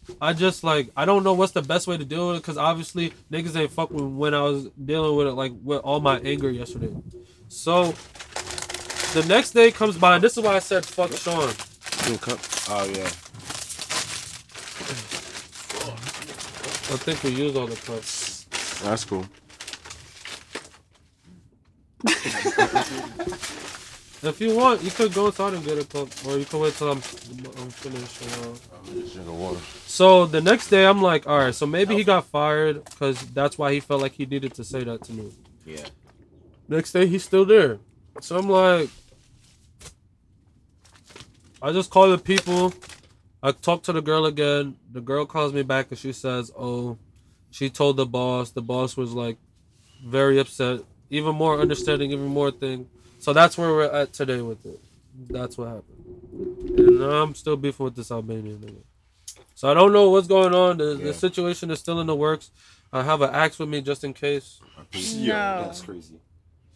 Speaker 2: like, I don't know what's the best way to deal with it, because obviously niggas ain't fuck with when I was dealing with it, like with all my anger yesterday. So the next day comes by, and this is why I said fuck Sean.
Speaker 1: Oh yeah.
Speaker 2: I think we used all the cups.
Speaker 5: That's cool.
Speaker 2: If you want, you could go inside and get a cup, or you can wait till I'm finished. So the next day, I'm like, all right, so maybe he got fired because that's why he felt like he needed to say that to me.
Speaker 1: Yeah.
Speaker 2: Next day, he's still there. So I'm like, I just call the people. I talk to the girl again. The girl calls me back and she says, oh, she told the boss. The boss was like very upset, even more understanding, even more thing. So that's where we're at today with it. That's what happened. And I'm still beefing with this Albanian nigga. So I don't know what's going on. The situation is still in the works. I have an axe with me just in case.
Speaker 6: Yeah, that's crazy.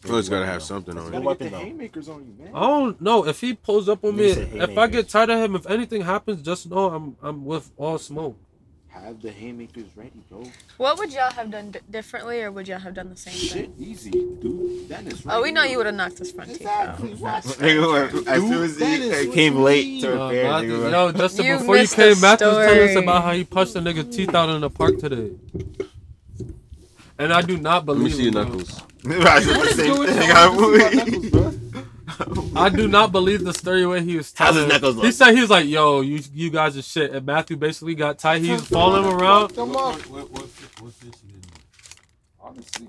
Speaker 5: It's gotta have something on
Speaker 6: Gotta
Speaker 5: it.
Speaker 6: get the haymakers on you, man.
Speaker 2: I don't know if he pulls up on me.
Speaker 1: He said
Speaker 2: If I get tired of him, if anything happens, just know I'm with all smoke.
Speaker 6: Have the haymakers ready, bro.
Speaker 4: What would y'all have done differently, or would y'all have done the same
Speaker 6: Shit,
Speaker 4: thing?
Speaker 6: easy, dude. Dennis, right
Speaker 4: Oh, we know
Speaker 6: here.
Speaker 4: you would have knocked his front teeth out.
Speaker 6: Exactly. What?
Speaker 1: As soon as he came late to repair, nigga,
Speaker 2: No, Justin,
Speaker 4: You
Speaker 2: before you
Speaker 4: missed
Speaker 2: came,
Speaker 4: the
Speaker 2: Matthew was telling us
Speaker 4: story.
Speaker 2: about how he punched the nigga teeth out in the park today. And I do not
Speaker 5: Let me
Speaker 2: believe
Speaker 5: see your
Speaker 2: him, bro.
Speaker 5: knuckles.
Speaker 1: I said the same thing.
Speaker 2: I do not believe the story where he was
Speaker 1: How's his
Speaker 2: telling.
Speaker 1: knuckles
Speaker 2: He
Speaker 1: look?
Speaker 2: said he was like, "Yo, you guys are shit," and Matthew basically got tight. He's following him around.
Speaker 6: Come on.
Speaker 7: What fish you did?
Speaker 6: Honestly,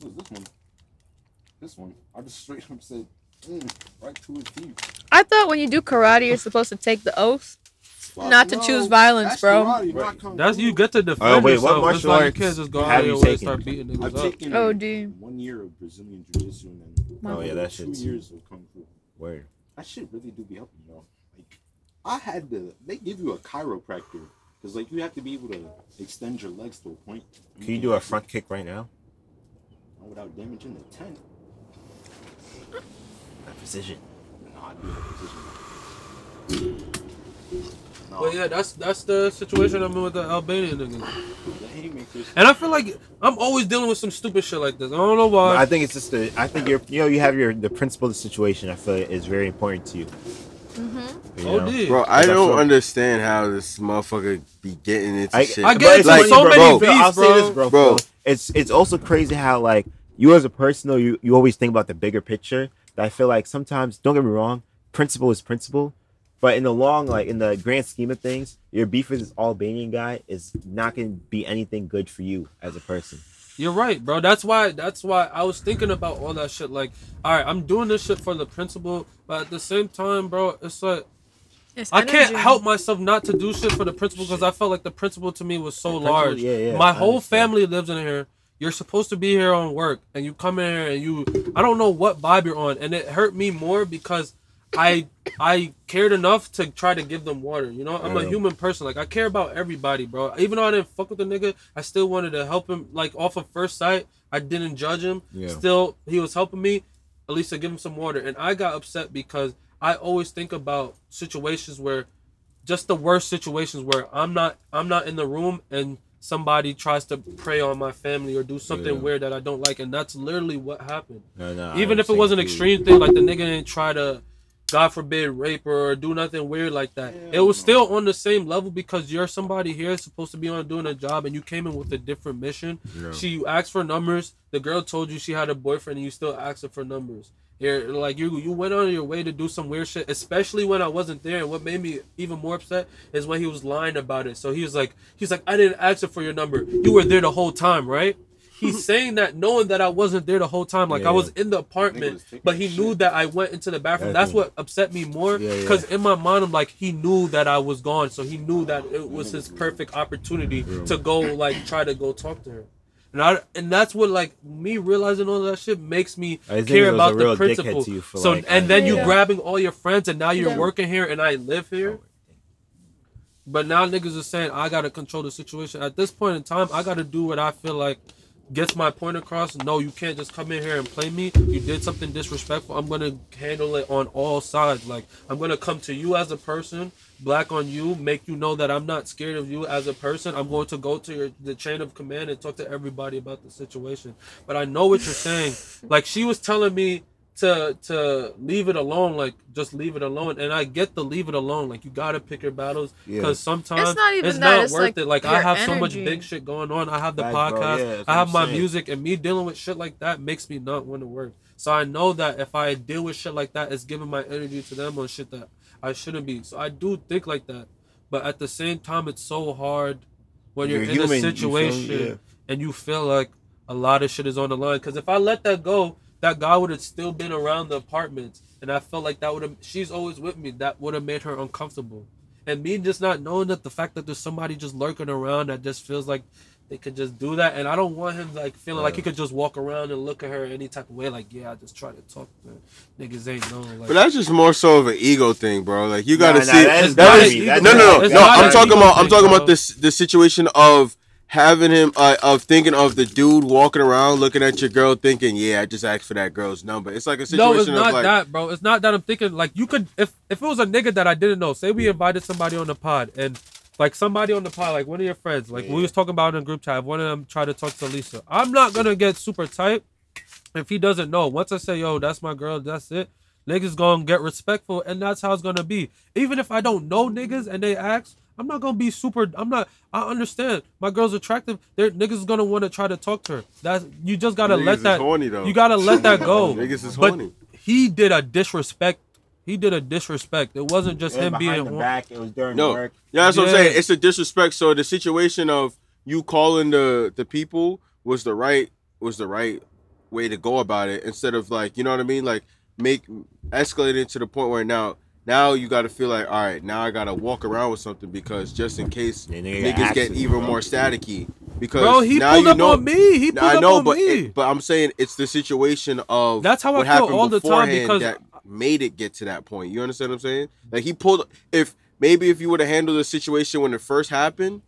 Speaker 6: what was this one? This one. I just straight up said, right to his teeth.
Speaker 4: I thought when you do karate, you're supposed to take the oath not to choose violence,
Speaker 6: That's
Speaker 4: bro.
Speaker 6: karate, not kung
Speaker 2: That's
Speaker 6: fu.
Speaker 2: you get to defend
Speaker 1: Oh, wait, what
Speaker 2: yourself. It's
Speaker 1: martial
Speaker 2: like you
Speaker 1: arts
Speaker 2: can't just go
Speaker 1: have
Speaker 2: out of
Speaker 1: you
Speaker 2: your way and
Speaker 1: taken?
Speaker 2: start beating
Speaker 6: I've
Speaker 2: niggas up.
Speaker 6: taken
Speaker 4: Oh, dude.
Speaker 6: 1 year of Brazilian Jiu-Jitsu and then
Speaker 1: Oh yeah, that
Speaker 6: 2
Speaker 1: shit's
Speaker 6: years of kung fu.
Speaker 1: word.
Speaker 6: That shit really do be helping, you know. Like, I had to. They give you a chiropractor because like you have to be able to extend your legs to a point.
Speaker 1: Can you do a front kick right now?
Speaker 6: without damaging the tent?
Speaker 1: That precision.
Speaker 6: No, I do have precision. No,
Speaker 2: But yeah, that's the situation I'm in with the Albanian niggas.
Speaker 6: the haymakers.
Speaker 2: And I feel like I'm always dealing with some stupid shit like this. I don't know why.
Speaker 1: I think it's just I think you have the principle of the situation. I feel is very important to you.
Speaker 4: Mm-hmm.
Speaker 1: You know?
Speaker 2: OD.
Speaker 5: Bro, I
Speaker 1: That's
Speaker 5: don't
Speaker 1: what-
Speaker 5: understand how this motherfucker be getting into shit.
Speaker 2: I
Speaker 1: but
Speaker 2: get
Speaker 1: it's
Speaker 2: into
Speaker 1: funny,
Speaker 2: so
Speaker 1: bro,
Speaker 2: many
Speaker 1: bro, I'll
Speaker 2: beefs,
Speaker 1: say this, bro.
Speaker 5: Bro.
Speaker 1: It's also crazy how like you as a person, though, you always think about the bigger picture. That I feel like sometimes, don't get me wrong, principle is principle, but in the in the grand scheme of things, your beef with this Albanian guy is not going to be anything good for you as a person.
Speaker 2: You're right, bro. That's why I was thinking about all that shit. Like, all right, I'm doing this shit for the principle, but at the same time, bro, it's like I can't help myself not to do shit for the principle because I felt like the principle to me was so
Speaker 1: The principle,
Speaker 2: large.
Speaker 1: yeah,
Speaker 2: My
Speaker 1: I
Speaker 2: whole
Speaker 1: understand.
Speaker 2: family lives in here. You're supposed to be here on work, and you come in here and I don't know what vibe you're on, and it hurt me more because I cared enough to try to give them water. You know, I'm a
Speaker 1: Yeah.
Speaker 2: human person. Like I care about everybody, bro. Even though I didn't fuck with the nigga, I still wanted to help him. Like off of first sight, I didn't judge him.
Speaker 1: Yeah.
Speaker 2: Still, he was helping me. At least to give him some water, and I got upset because I always think about situations where, just the worst situations where I'm not in the room and somebody tries to prey on my family or do something
Speaker 1: Yeah.
Speaker 2: weird that I don't like, and that's literally what happened.
Speaker 1: No,
Speaker 2: Even if it was an extreme thing, like the nigga didn't try to God forbid, rape her or do nothing weird like that.
Speaker 6: Yeah,
Speaker 2: It was
Speaker 6: no.
Speaker 2: still on the same level because you're somebody here supposed to be on doing a job and you came in with a different mission.
Speaker 1: No.
Speaker 2: You asked for numbers. The girl told you she had a boyfriend and you still asked her for numbers. You're, like you went on your way to do some weird shit, especially when I wasn't there. And what made me even more upset is when he was lying about it. So he's like, I didn't ask her for your number. You were there the whole time, right? He's saying that knowing that I wasn't there the whole time. Like I was in the apartment, but he knew that I went into the bathroom. That's what upset me more. Because in my mind, I'm like, he knew that I was gone. So he knew that it was his perfect opportunity to go, like, try to go talk to her. And that's what, like, me realizing all that shit makes me care about the principle. So, like, and then you grabbing all your friends and now you're working here and I live here. But now niggas are saying I gotta control the situation. At this point in time, I gotta do what I feel like gets my point across. No, you can't just come in here and play me. You did something disrespectful. I'm gonna handle it on all sides. Like, I'm gonna come to you as a person, black on you, make you know that I'm not scared of you as a person. I'm going to go to the chain of command and talk to everybody about the situation. But I know what you're saying. Like, she was telling me to leave it alone, like, just leave it alone. And I get the leave it alone. Like, you gotta pick your battles because sometimes it's not worth it. Like, I have so much big shit going on. I have the podcast, I have my music, and me dealing with shit like that makes me not want to work. So I know that if I deal with shit like that, it's giving my energy to them on shit that I shouldn't be. So I do think like that. But at the same time, it's so hard when you're in a situation and you feel like a lot of shit is on the line. Because if I let that go, that guy would have still been around the apartments, and I felt like that would have. She's always with me. That would have made her uncomfortable, and me just not knowing that the fact that there's somebody just lurking around that just feels like they could just do that, and I don't want him like feeling like he could just walk around and look at her any type of way. Like, yeah, I just try to talk to her. Niggas ain't know. Like,
Speaker 8: but that's just more so of an ego thing, bro. Like, you gotta see.
Speaker 2: No.
Speaker 8: I'm talking about this the situation of having him of thinking of the dude walking around looking at your girl thinking, yeah, I just asked for that girl's number. It's like a situation
Speaker 2: no, it's not
Speaker 8: of like,
Speaker 2: that, bro. It's not that. I'm thinking like you could if it was a nigga that I didn't know. Say we invited somebody on the pod and like somebody on the pod, like one of your friends, like we was talking about in a group chat. One of them tried to talk to Lisa. I'm not gonna get super tight if he doesn't know. Once I say, yo, that's my girl, that's it. Niggas gonna get respectful, and that's how it's gonna be. Even if I don't know niggas and they ask, I'm not gonna be super. I understand. My girl's attractive. Niggas gonna want to try to talk to her. That's you just gotta let that.
Speaker 8: Horny, though.
Speaker 2: You gotta let that go.
Speaker 8: Niggas is
Speaker 2: but
Speaker 8: horny.
Speaker 2: he did a disrespect. He did a disrespect. It wasn't just him being
Speaker 1: the back. It was during
Speaker 8: Yeah,
Speaker 1: work.
Speaker 8: that's what I'm saying. It's a disrespect. So the situation of you calling the people was the right way to go about it, instead of like, you know what I mean, like escalate it to the point where now you got to feel like, all right, now I got to walk around with something because just in case niggas get even more staticky. Because
Speaker 2: bro, he
Speaker 8: now
Speaker 2: pulled up on me. He pulled up on me.
Speaker 8: But I'm saying it's the situation of
Speaker 2: that's how
Speaker 8: what
Speaker 2: I feel
Speaker 8: happened
Speaker 2: all the time because
Speaker 8: that made it get to that point. You understand what I'm saying? Like he pulled. If you would have handled the situation when it first happened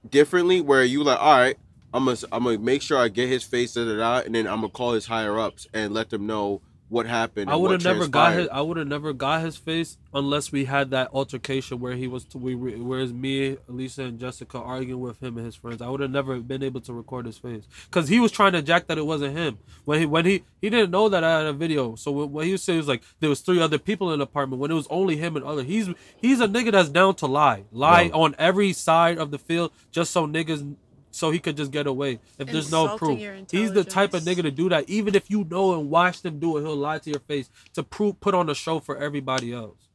Speaker 8: differently, where you like, all right, I'm gonna make sure I get his face, and then I'm gonna call his higher ups and let them know what happened.
Speaker 2: I would have never got his face unless we had that altercation where whereas me, Lisa, and Jessica arguing with him and his friends. I would have never been able to record his face because he was trying to jack that it wasn't him when he didn't know that I had a video. So what he was saying was like there was 3 other people in the apartment when it was only him and other. He's a nigga that's down to lie on every side of the field just so niggas. So he could just get away if there's no proof. He's the type of nigga to do that. Even if you know and watch them do it, he'll lie to your face to put on a show for everybody else.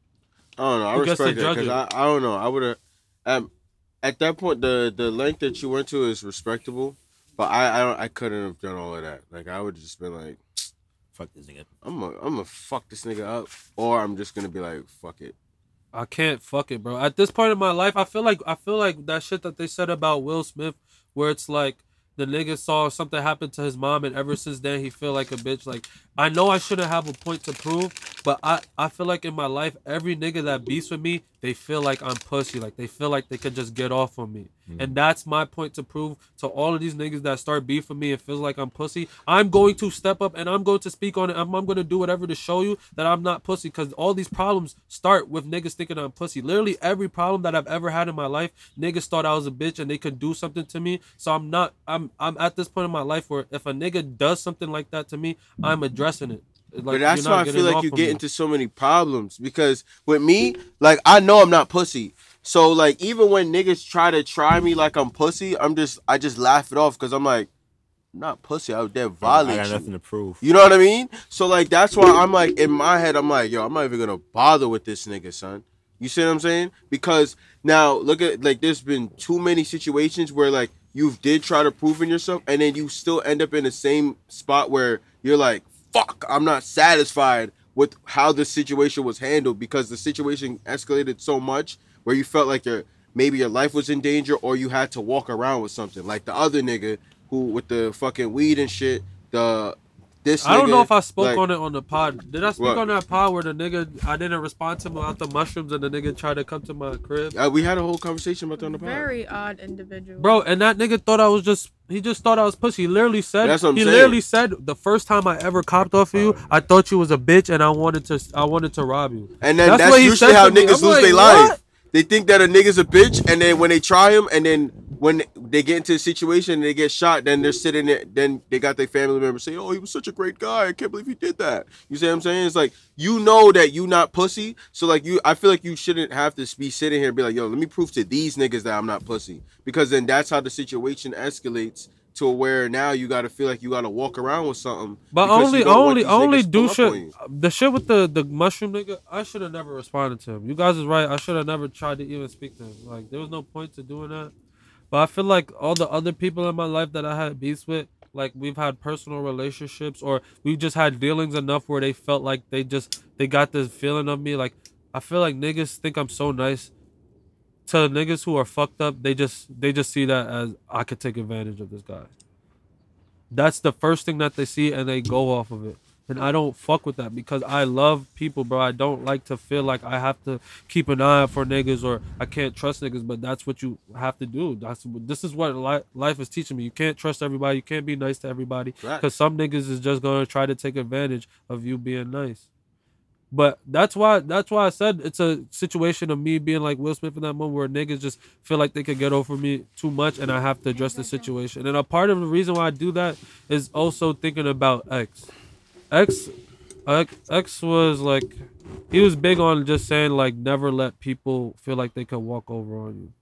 Speaker 8: I don't know. I respect that because I don't know. I would have at that point the length that you went to is respectable, but I couldn't have done all of that. Like I would have just been like,
Speaker 1: fuck this nigga.
Speaker 8: I'm gonna fuck this nigga up, or I'm just gonna be like, fuck it.
Speaker 2: I can't fuck it, bro. At this point in my life, I feel like that shit that they said about Will Smith, where it's like the nigga saw something happen to his mom, and ever since then he feel like a bitch. Like I know I shouldn't have a point to prove, but I feel like in my life, every nigga that beefs with me, they feel like I'm pussy. Like they feel like they could just get off on me. And that's my point to prove to all of these niggas that start beefing me and feels like I'm pussy. I'm going to step up and I'm going to speak on it. I'm going to do whatever to show you that I'm not pussy, because all these problems start with niggas thinking I'm pussy. Literally every problem that I've ever had in my life, niggas thought I was a bitch and they could do something to me. So I'm at this point in my life where if a nigga does something like that to me, I'm addressing it. Like,
Speaker 8: But that's
Speaker 2: you're
Speaker 8: why
Speaker 2: not
Speaker 8: I
Speaker 2: getting
Speaker 8: feel like
Speaker 2: off
Speaker 8: you
Speaker 2: of
Speaker 8: get
Speaker 2: me.
Speaker 8: into so many problems. Because with me, like, I know I'm not pussy. So like, even when niggas try me like I'm pussy, I just laugh it off because I'm like, I'm not pussy. I would dare
Speaker 1: I
Speaker 8: violate
Speaker 1: got
Speaker 8: you.
Speaker 1: nothing to prove.
Speaker 8: You know what I mean? So like, that's why I'm like, in my head, I'm like, yo, I'm not even gonna bother with this nigga, son. You see what I'm saying? Because now look at, like, there's been too many situations where like you did try to prove in yourself, and then you still end up in the same spot where you're like, fuck, I'm not satisfied with how the situation was handled because the situation escalated so much where you felt like maybe your life was in danger or you had to walk around with something. Like the other nigga who with the fucking weed and shit, this
Speaker 2: I don't know
Speaker 8: nigga,
Speaker 2: if I spoke
Speaker 8: like,
Speaker 2: on it on the pod. Did I speak
Speaker 8: what?
Speaker 2: on that pod where the nigga, I didn't respond to him about the mushrooms and the nigga tried to come to my crib?
Speaker 8: We had a whole conversation about that on the pod.
Speaker 4: Very odd individual.
Speaker 2: Bro, and that nigga thought I was just, he just thought I was pussy. He literally said,
Speaker 8: That's what I'm
Speaker 2: he
Speaker 8: saying.
Speaker 2: literally said, the first time I ever copped off of you, I thought you was a bitch and I wanted to rob you.
Speaker 8: And then that's
Speaker 2: what he
Speaker 8: usually
Speaker 2: said
Speaker 8: how
Speaker 2: to me.
Speaker 8: niggas
Speaker 2: I'm
Speaker 8: lose their
Speaker 2: like,
Speaker 8: life.
Speaker 2: what?
Speaker 8: They think that a nigga's a bitch, and then when they try him, and then when they get into a situation and they get shot, then they're sitting there, then they got their family members say, oh, he was such a great guy. I can't believe he did that. You see what I'm saying? It's like, you know that you not pussy. So like I feel like you shouldn't have to be sitting here and be like, yo, let me prove to these niggas that I'm not pussy. Because then that's how the situation escalates to where now you gotta feel like you gotta walk around with something.
Speaker 2: But
Speaker 8: because you don't want these
Speaker 2: only
Speaker 8: niggas to
Speaker 2: do
Speaker 8: pull up
Speaker 2: shit.
Speaker 8: on you.
Speaker 2: The shit with the mushroom nigga, I should have never responded to him. You guys is right. I should have never tried to even speak to him. Like, there was no point to doing that. But I feel like all the other people in my life that I had beefs with, like, we've had personal relationships or we just had dealings enough where they felt like they got this feeling of me. Like, I feel like niggas think I'm so nice. To niggas who are fucked up, they just see that as I could take advantage of this guy. That's the first thing that they see and they go off of it. And I don't fuck with that because I love people, bro. I don't like to feel like I have to keep an eye out for niggas or I can't trust niggas, but that's what you have to do. This is what life is teaching me. You can't trust everybody. You can't be nice to everybody because some niggas is just going to try to take advantage of you being nice. But that's why I said it's a situation of me being like Will Smith in that moment where niggas just feel like they could get over me too much and I have to address the situation. And a part of the reason why I do that is also thinking about X. X was like, he was big on just saying like never let people feel like they could walk over on you,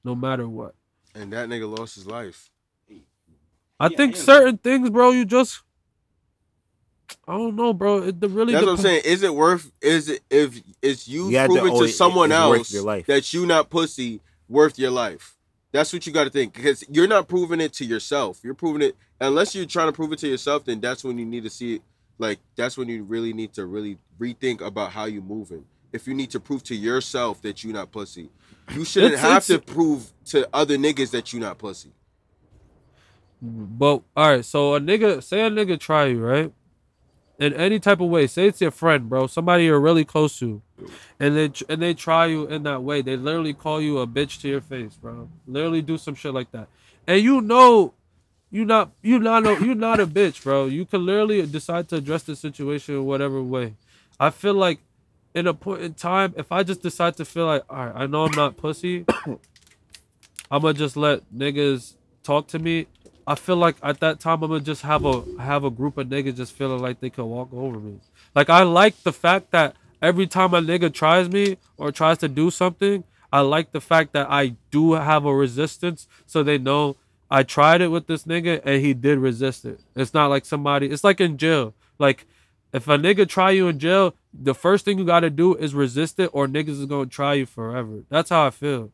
Speaker 2: no matter what.
Speaker 8: And that nigga lost his life.
Speaker 2: I think certain things, bro, you just, I don't know, bro. It really.
Speaker 8: That's what I'm saying. Is it worth? Is it if it's you
Speaker 1: have to
Speaker 8: proving to
Speaker 1: always-
Speaker 8: someone
Speaker 1: it's worth
Speaker 8: else
Speaker 1: your life.
Speaker 8: that you not pussy worth your life? That's what you got to think because you're not proving it to yourself. You're proving it unless you're trying to prove it to yourself. Then that's when you need to see it. Like that's when you really need to really rethink about how you moving. If you need to prove to yourself that you not pussy, you shouldn't have to prove to other niggas that you not pussy.
Speaker 2: But all right, so a nigga try you, right? In any type of way, say it's your friend, bro, somebody you're really close to, and they try you in that way. They literally call you a bitch to your face, bro. Literally do some shit like that, and you know, you're not a bitch, bro. You can literally decide to address the situation in whatever way. I feel like in a point in time, if I just decide to feel like, all right, I know I'm not pussy, I'm gonna just let niggas talk to me. I feel like at that time I'm gonna just have a group of niggas just feeling like they could walk over me. Like I like the fact that every time a nigga tries me or tries to do something, I like the fact that I do have a resistance, so they know I tried it with this nigga and he did resist it. It's not like somebody. It's like in jail. Like if a nigga try you in jail, the first thing you gotta do is resist it, or niggas is gonna try you forever. That's how I feel.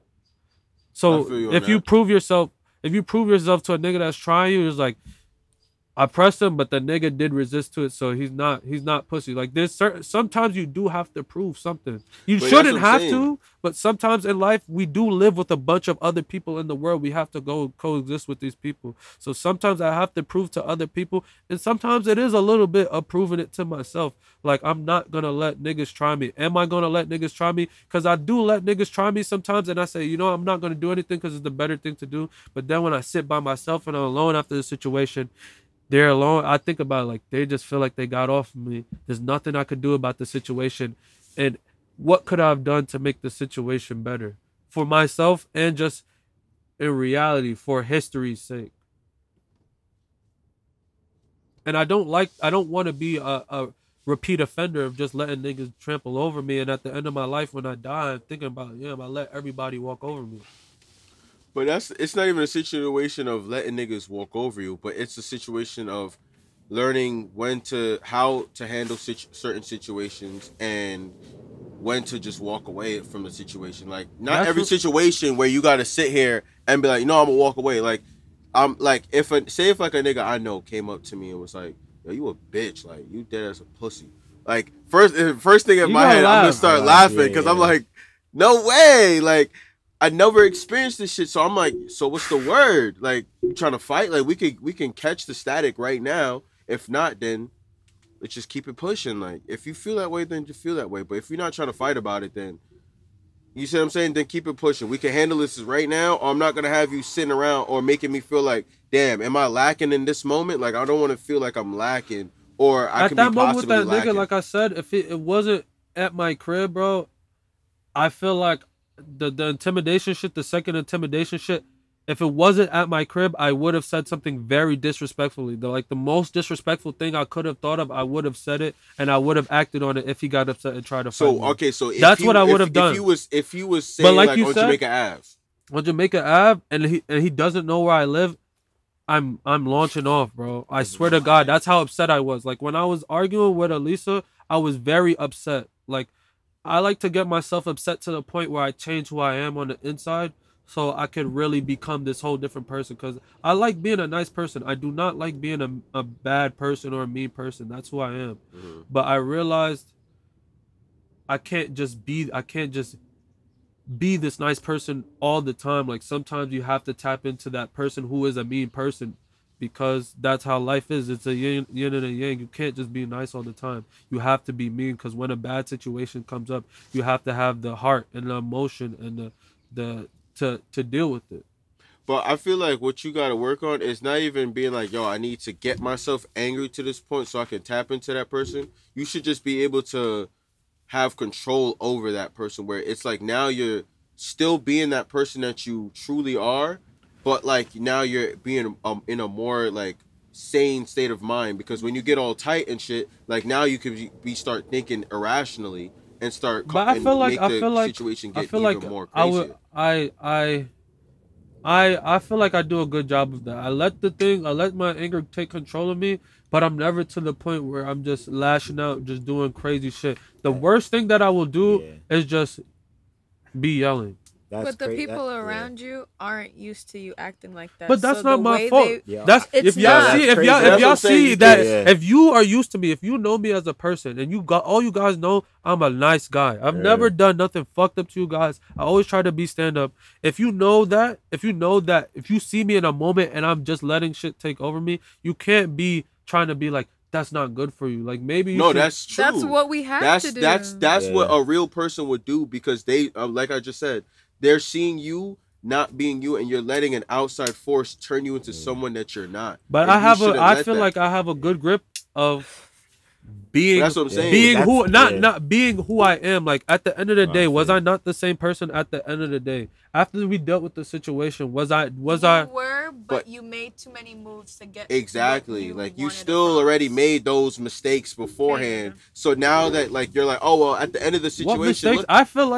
Speaker 2: So if you prove yourself. If you prove yourself to a nigga that's trying you, it's like, I pressed him, but the nigga did resist to it, so he's not pussy. Like there's sometimes you do have to prove something. You shouldn't have to, but sometimes in life we do live with a bunch of other people in the world. We have to go coexist with these people. So sometimes I have to prove to other people, and sometimes it is a little bit of proving it to myself. Like I'm not gonna let niggas try me. Am I gonna let niggas try me? Because I do let niggas try me sometimes, and I say, you know, I'm not gonna do anything because it's the better thing to do. But then when I sit by myself and I'm alone after the situation, they're alone, I think about it, like they just feel like they got off of me. There's nothing I could do about the situation. And what could I have done to make the situation better for myself and just in reality for history's sake? And I don't want to be a repeat offender of just letting niggas trample over me, and at the end of my life when I die, I'm thinking about, I let everybody walk over me.
Speaker 8: But it's not even a situation of letting niggas walk over you, but it's a situation of learning how to handle certain situations and when to just walk away from the situation. Like, not every situation where you gotta sit here and be like, no, I'm gonna walk away. Like, I'm like, if like a nigga I know came up to me and was like, yo, you a bitch, like you dead as a pussy. Like, first thing in my head, I'm gonna start laughing because I'm like, no way, like. I never experienced this shit, so I'm like, so what's the word? Like, you trying to fight? Like, we can catch the static right now. If not, then let's just keep it pushing. Like, if you feel that way, then just feel that way. But if you're not trying to fight about it, then you see what I'm saying? Then keep it pushing. We can handle this right now, or I'm not gonna have you sitting around or making me feel like, damn, am I lacking in this moment? Like, I don't want to feel like I'm lacking, or I can be possibly lacking. At that moment with that nigga,
Speaker 2: like I said, if it wasn't at my crib, bro, I feel like the intimidation shit, the second intimidation shit, if it wasn't at my crib, I would have said something very disrespectfully. The most disrespectful thing I could have thought of, I would have said it, and I would have acted on it if he got upset and tried to fight me.
Speaker 8: Okay, so
Speaker 2: that's what I would have done.
Speaker 8: If you was saying, but like you on said,
Speaker 2: Jamaica Ave, and he doesn't know where I live, I'm launching off, bro. I swear to God, that's how upset I was. Like, when I was arguing with Elisa, I was very upset. Like, I like to get myself upset to the point where I change who I am on the inside so I could really become this whole different person, because I like being a nice person. I do not like being a bad person or a mean person. That's who I am. Mm-hmm. But I realized I can't just be this nice person all the time. Like, sometimes you have to tap into that person who is a mean person, because that's how life is. It's a yin and a yang. You can't just be nice all the time. You have to be mean, because when a bad situation comes up, you have to have the heart and the emotion and to deal with it.
Speaker 8: But I feel like what you got to work on is not even being like, yo, I need to get myself angry to this point so I can tap into that person. You should just be able to have control over that person, where it's like, now you're still being that person that you truly are, but like, now you're being in a more like sane state of mind, because when you get all tight and shit, like, now you could start thinking irrationally and start.
Speaker 2: But I feel like situation get even more crazy. I feel like I do a good job of that. I let my anger take control of me, but I'm never to the point where I'm just lashing out, just doing crazy shit. The worst thing that I will do is just be yelling.
Speaker 4: But the people around you aren't used to you acting like that.
Speaker 2: But that's not my fault. That's if y'all see that if you are used to me, if you know me as a person, and all you guys know, I'm a nice guy. I've never done nothing fucked up to you guys. I always try to be stand up. If you see me in a moment and I'm just letting shit take over me, you can't be trying to be like, that's not good for you. Like, maybe you should.
Speaker 8: That's true.
Speaker 4: That's what we have to do.
Speaker 8: That's what a real person would do, because they, like I just said, they're seeing you not being you, and you're letting an outside force turn you into someone that you're not.
Speaker 2: But I feel like I have a good grip of being.
Speaker 8: That's what I'm saying.
Speaker 2: Not being who I am. Like, at the end of the day, was I not the same person at the end of the day? After we dealt with the situation, was I?
Speaker 4: You were, but you made too many moves to get
Speaker 8: exactly. Like, you still already made those mistakes beforehand. Yeah. So now that, like, you're like, oh well, at the end of the situation,
Speaker 2: what mistakes? I feel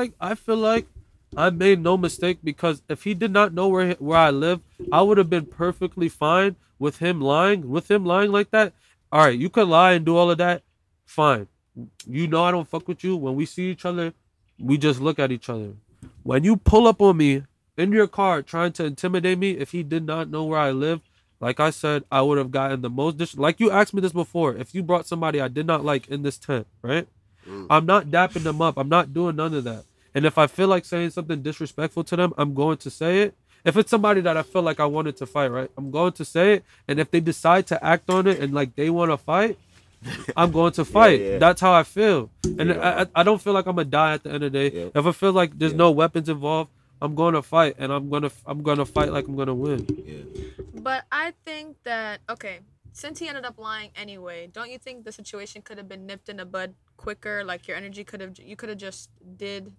Speaker 2: like I made no mistake, because if he did not know where I live, I would have been perfectly fine with him lying. With him lying like that, all right, you could lie and do all of that, fine. You know I don't fuck with you. When we see each other, we just look at each other. When you pull up on me in your car trying to intimidate me, if he did not know where I live, like I said, I would have gotten the most like you asked me this before. If you brought somebody I did not like in this tent, right? I'm not dapping them up. I'm not doing none of that. And if I feel like saying something disrespectful to them, I'm going to say it. If it's somebody that I feel like I wanted to fight, right, I'm going to say it. And if they decide to act on it and like they want to fight, I'm going to fight. That's how I feel. And I don't feel like I'm gonna die at the end of the day. If I feel like there's no weapons involved, I'm going to fight, and I'm gonna fight like I'm gonna win.
Speaker 4: But I think that, okay, since he ended up lying anyway, don't you think the situation could have been nipped in the bud quicker? Like, your energy you could have just did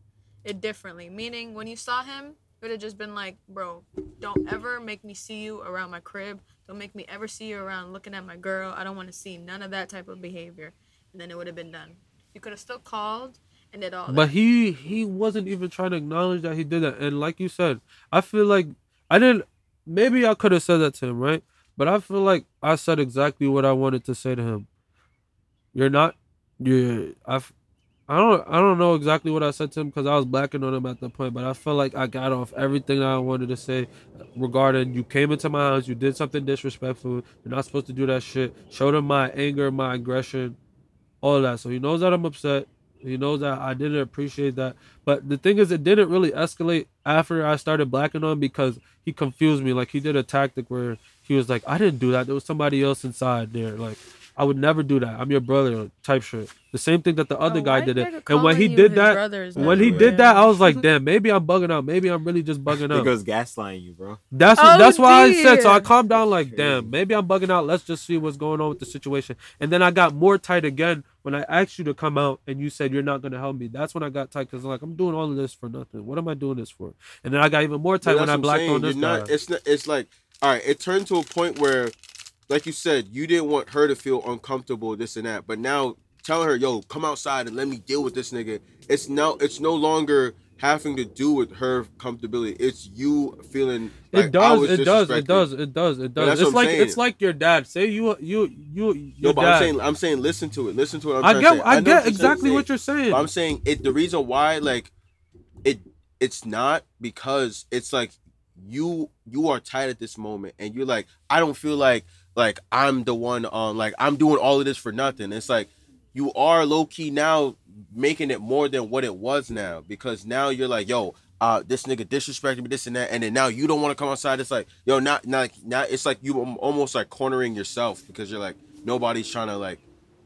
Speaker 4: it differently. Meaning, when you saw him, it would have just been like, bro, don't ever make me see you around my crib. Don't make me ever see you around looking at my girl. I don't want to see none of that type of behavior. and then it would have been done. You could have still called and did all
Speaker 2: But
Speaker 4: that.
Speaker 2: he wasn't even trying to acknowledge that he did that. And like you said, I feel like I didn't. Maybe I could have said that to him, right? But I feel like I said exactly what I wanted to say to him. You're not. You're. I don't know exactly what I said to him because I was blacking on him at the point. But I feel like I got off everything that I wanted to say regarding you came into my house, you did something disrespectful. You're not supposed to do that shit. Showed him my anger, my aggression, all of that. So he knows that I'm upset. He knows that I didn't appreciate that. But the thing is, it didn't really escalate after I started blacking on him because he confused me. Like, he did a tactic where he was like, I didn't do that. There was somebody else inside there. Like, I would never do that. I'm your brother type shit. The same thing that the other guy did it. And when he did that, I was like, damn, maybe I'm bugging out. Maybe I'm really just bugging
Speaker 1: It
Speaker 2: out.
Speaker 1: goes gaslighting you, bro.
Speaker 2: That's why I said. So I
Speaker 4: dear.
Speaker 2: calmed down. Like, damn, maybe I'm bugging out. Let's just see what's going on with the situation. And then I got more tight again when I asked you to come out and you said you're not gonna help me. That's when I got tight because like I'm doing all of this for nothing. What am I doing this for? And then I got even more tight when I blacked on this guy.
Speaker 8: It's like, all right. It turned to a point where, like you said, you didn't want her to feel uncomfortable, this and that. But now telling her, yo, come outside and let me deal with this nigga. It's no longer having to do with her comfortability. It's you feeling like
Speaker 2: It does. It does.
Speaker 8: Saying.
Speaker 2: It's like your dad. Say your
Speaker 8: No, but
Speaker 2: dad.
Speaker 8: I'm saying listen to it. Listen to what I'm
Speaker 2: I
Speaker 8: trying
Speaker 2: get
Speaker 8: to say.
Speaker 2: I
Speaker 8: know
Speaker 2: get
Speaker 8: what
Speaker 2: exactly
Speaker 8: you're
Speaker 2: what you're saying.
Speaker 8: But I'm saying it. The reason why, like, it's not because it's like you are tight at this moment, and you're like, I don't feel like I'm the one like I'm doing all of this for nothing. It's like you are low key now making it more than what it was now, because now you're like, yo, this nigga disrespected me, this and that, and then now you don't want to come outside. It's like, yo, not it's like you almost like cornering yourself because you're like, nobody's trying to like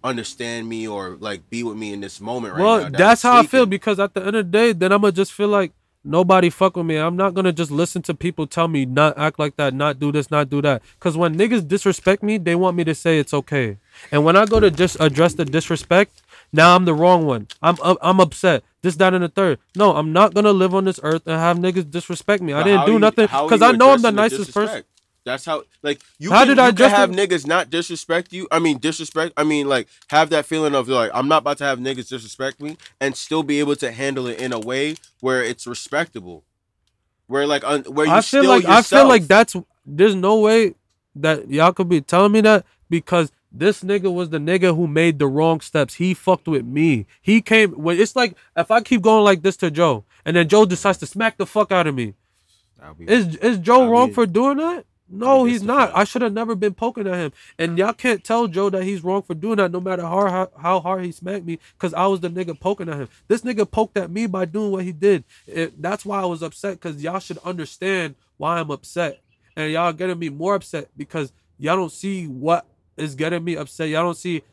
Speaker 8: understand me or like be with me in this moment right now.
Speaker 2: Well, that's how I feel, because at the end of the day, then I'm gonna just feel like nobody fuck with me. I'm not gonna just listen to people tell me not act like that, not do this, not do that. Cause when niggas disrespect me, they want me to say it's okay. And when I go to just address the disrespect, now I'm the wrong one. I'm upset. This, that, and the third. No, I'm not gonna live on this earth and have niggas disrespect me. I didn't do nothing because I know I'm the nicest person.
Speaker 8: That's how, like, you
Speaker 2: How
Speaker 8: can,
Speaker 2: did I
Speaker 8: you can
Speaker 2: just
Speaker 8: have niggas not disrespect you. I mean, like, have that feeling of, like, I'm not about to have niggas disrespect me and still be able to handle it in a way where it's respectable. Where, like, where you still yourself.
Speaker 2: I feel like there's no way that y'all could be telling me that, because this nigga was the nigga who made the wrong steps. He fucked with me. He came, when it's like, if I keep going like this to Joe, and then Joe decides to smack the fuck out of me, is Joe wrong for doing that? No, he's not. I should have never been poking at him. And y'all can't tell Joe that he's wrong for doing that, no matter how hard he smacked me, because I was the nigga poking at him. This nigga poked at me by doing what he did. That's why I was upset, because y'all should understand why I'm upset. And y'all getting me more upset because y'all don't see what is getting me upset. Y'all don't see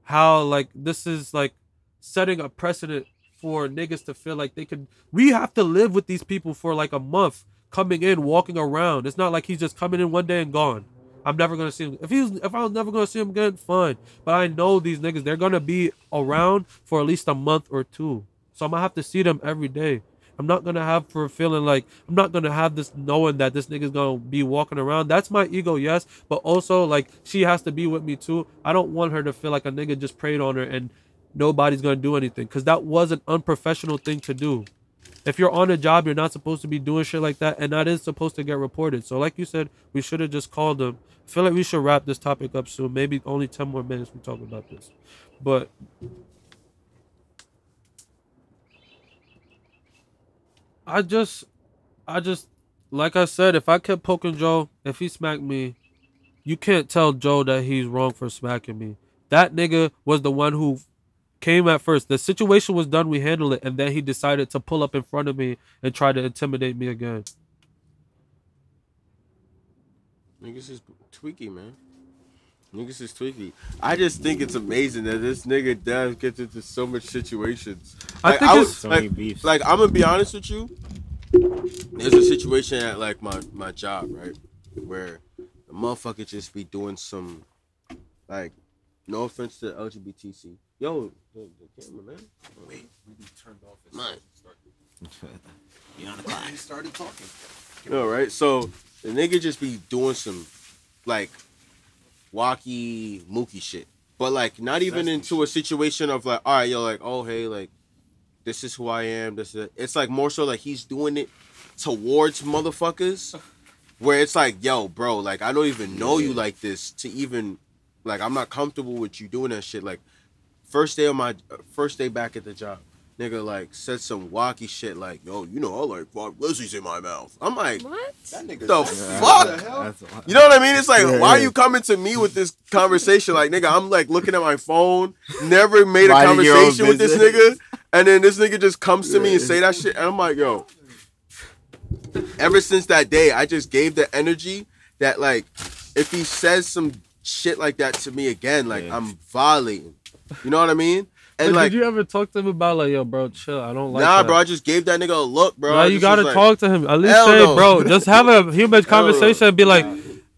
Speaker 2: how, like, this is, like, setting a precedent for niggas to feel like they could. We have to live with these people for, like, a month. Coming in, walking around. It's not like he's just coming in one day and gone. I'm never gonna see him. If I was never gonna see him again, fine. But I know these niggas, they're gonna be around for at least a month or two. So I'm gonna have to see them every day. I'm not gonna have for feeling like I'm not gonna have this knowing that this nigga's gonna be walking around. That's my ego, yes. But also, like, she has to be with me too. I don't want her to feel like a nigga just preyed on her and nobody's gonna do anything. Cause that was an unprofessional thing to do. If you're on a job, you're not supposed to be doing shit like that, and that is supposed to get reported. So like you said, we should have just called them. I feel like we should wrap this topic up soon. Maybe only 10 more minutes we talk about this. But I just, like I said, if I kept poking Joe, if he smacked me, you can't tell Joe that he's wrong for smacking me. That nigga was the one who came at first. The situation was done, we handled it, and then he decided to pull up in front of me and try to intimidate me again.
Speaker 8: Niggas is tweaky, man. Niggas is tweaky. I just think it's amazing that this nigga does get into so much situations.
Speaker 2: I think it's
Speaker 1: so many beefs.
Speaker 8: Like, I'm gonna be honest with you. There's a situation at, like, my job, right, where the motherfucker just be doing some, like, no offense to LGBTC. Yo, the camera, man.
Speaker 6: Wait, we be turned off as
Speaker 8: Man.
Speaker 1: You on the clock.
Speaker 6: he started talking.
Speaker 8: All right, so the nigga just be doing some, like, wacky mookie shit. but like not even into a situation of like, all right, yo, like, oh hey, like this is who I am. This is. It's like more so like he's doing it towards motherfuckers, where it's like, yo, bro, like I don't even know you like this to even, like I'm not comfortable with you doing that shit. Like first day back at the job. Nigga, like, said some wacky shit like, yo, you know, I like fuck Lizzie's in my mouth. I'm like,
Speaker 4: What?
Speaker 6: That nigga
Speaker 8: the
Speaker 6: said-
Speaker 8: fuck? You know what I mean? It's like, why are you coming to me with this conversation? Like, nigga, I'm like looking at my phone, never made a
Speaker 1: Minding your own
Speaker 8: conversation with this
Speaker 1: business.
Speaker 8: nigga, and then this nigga just comes to me and say that shit, and I'm like, yo. Ever since that day, I just gave the energy that, like, if he says some shit like that to me again, like, I'm violating. You know what I mean? And
Speaker 2: But
Speaker 8: like,
Speaker 2: did you ever talk to him about like, yo, bro, chill? I don't like
Speaker 8: nah,
Speaker 2: that.
Speaker 8: bro, I just gave that nigga a look, bro.
Speaker 2: Nah,
Speaker 8: I
Speaker 2: you
Speaker 8: just
Speaker 2: gotta
Speaker 8: was like,
Speaker 2: talk to him. At least
Speaker 8: hell
Speaker 2: say,
Speaker 8: no.
Speaker 2: bro, just have a human conversation and be like,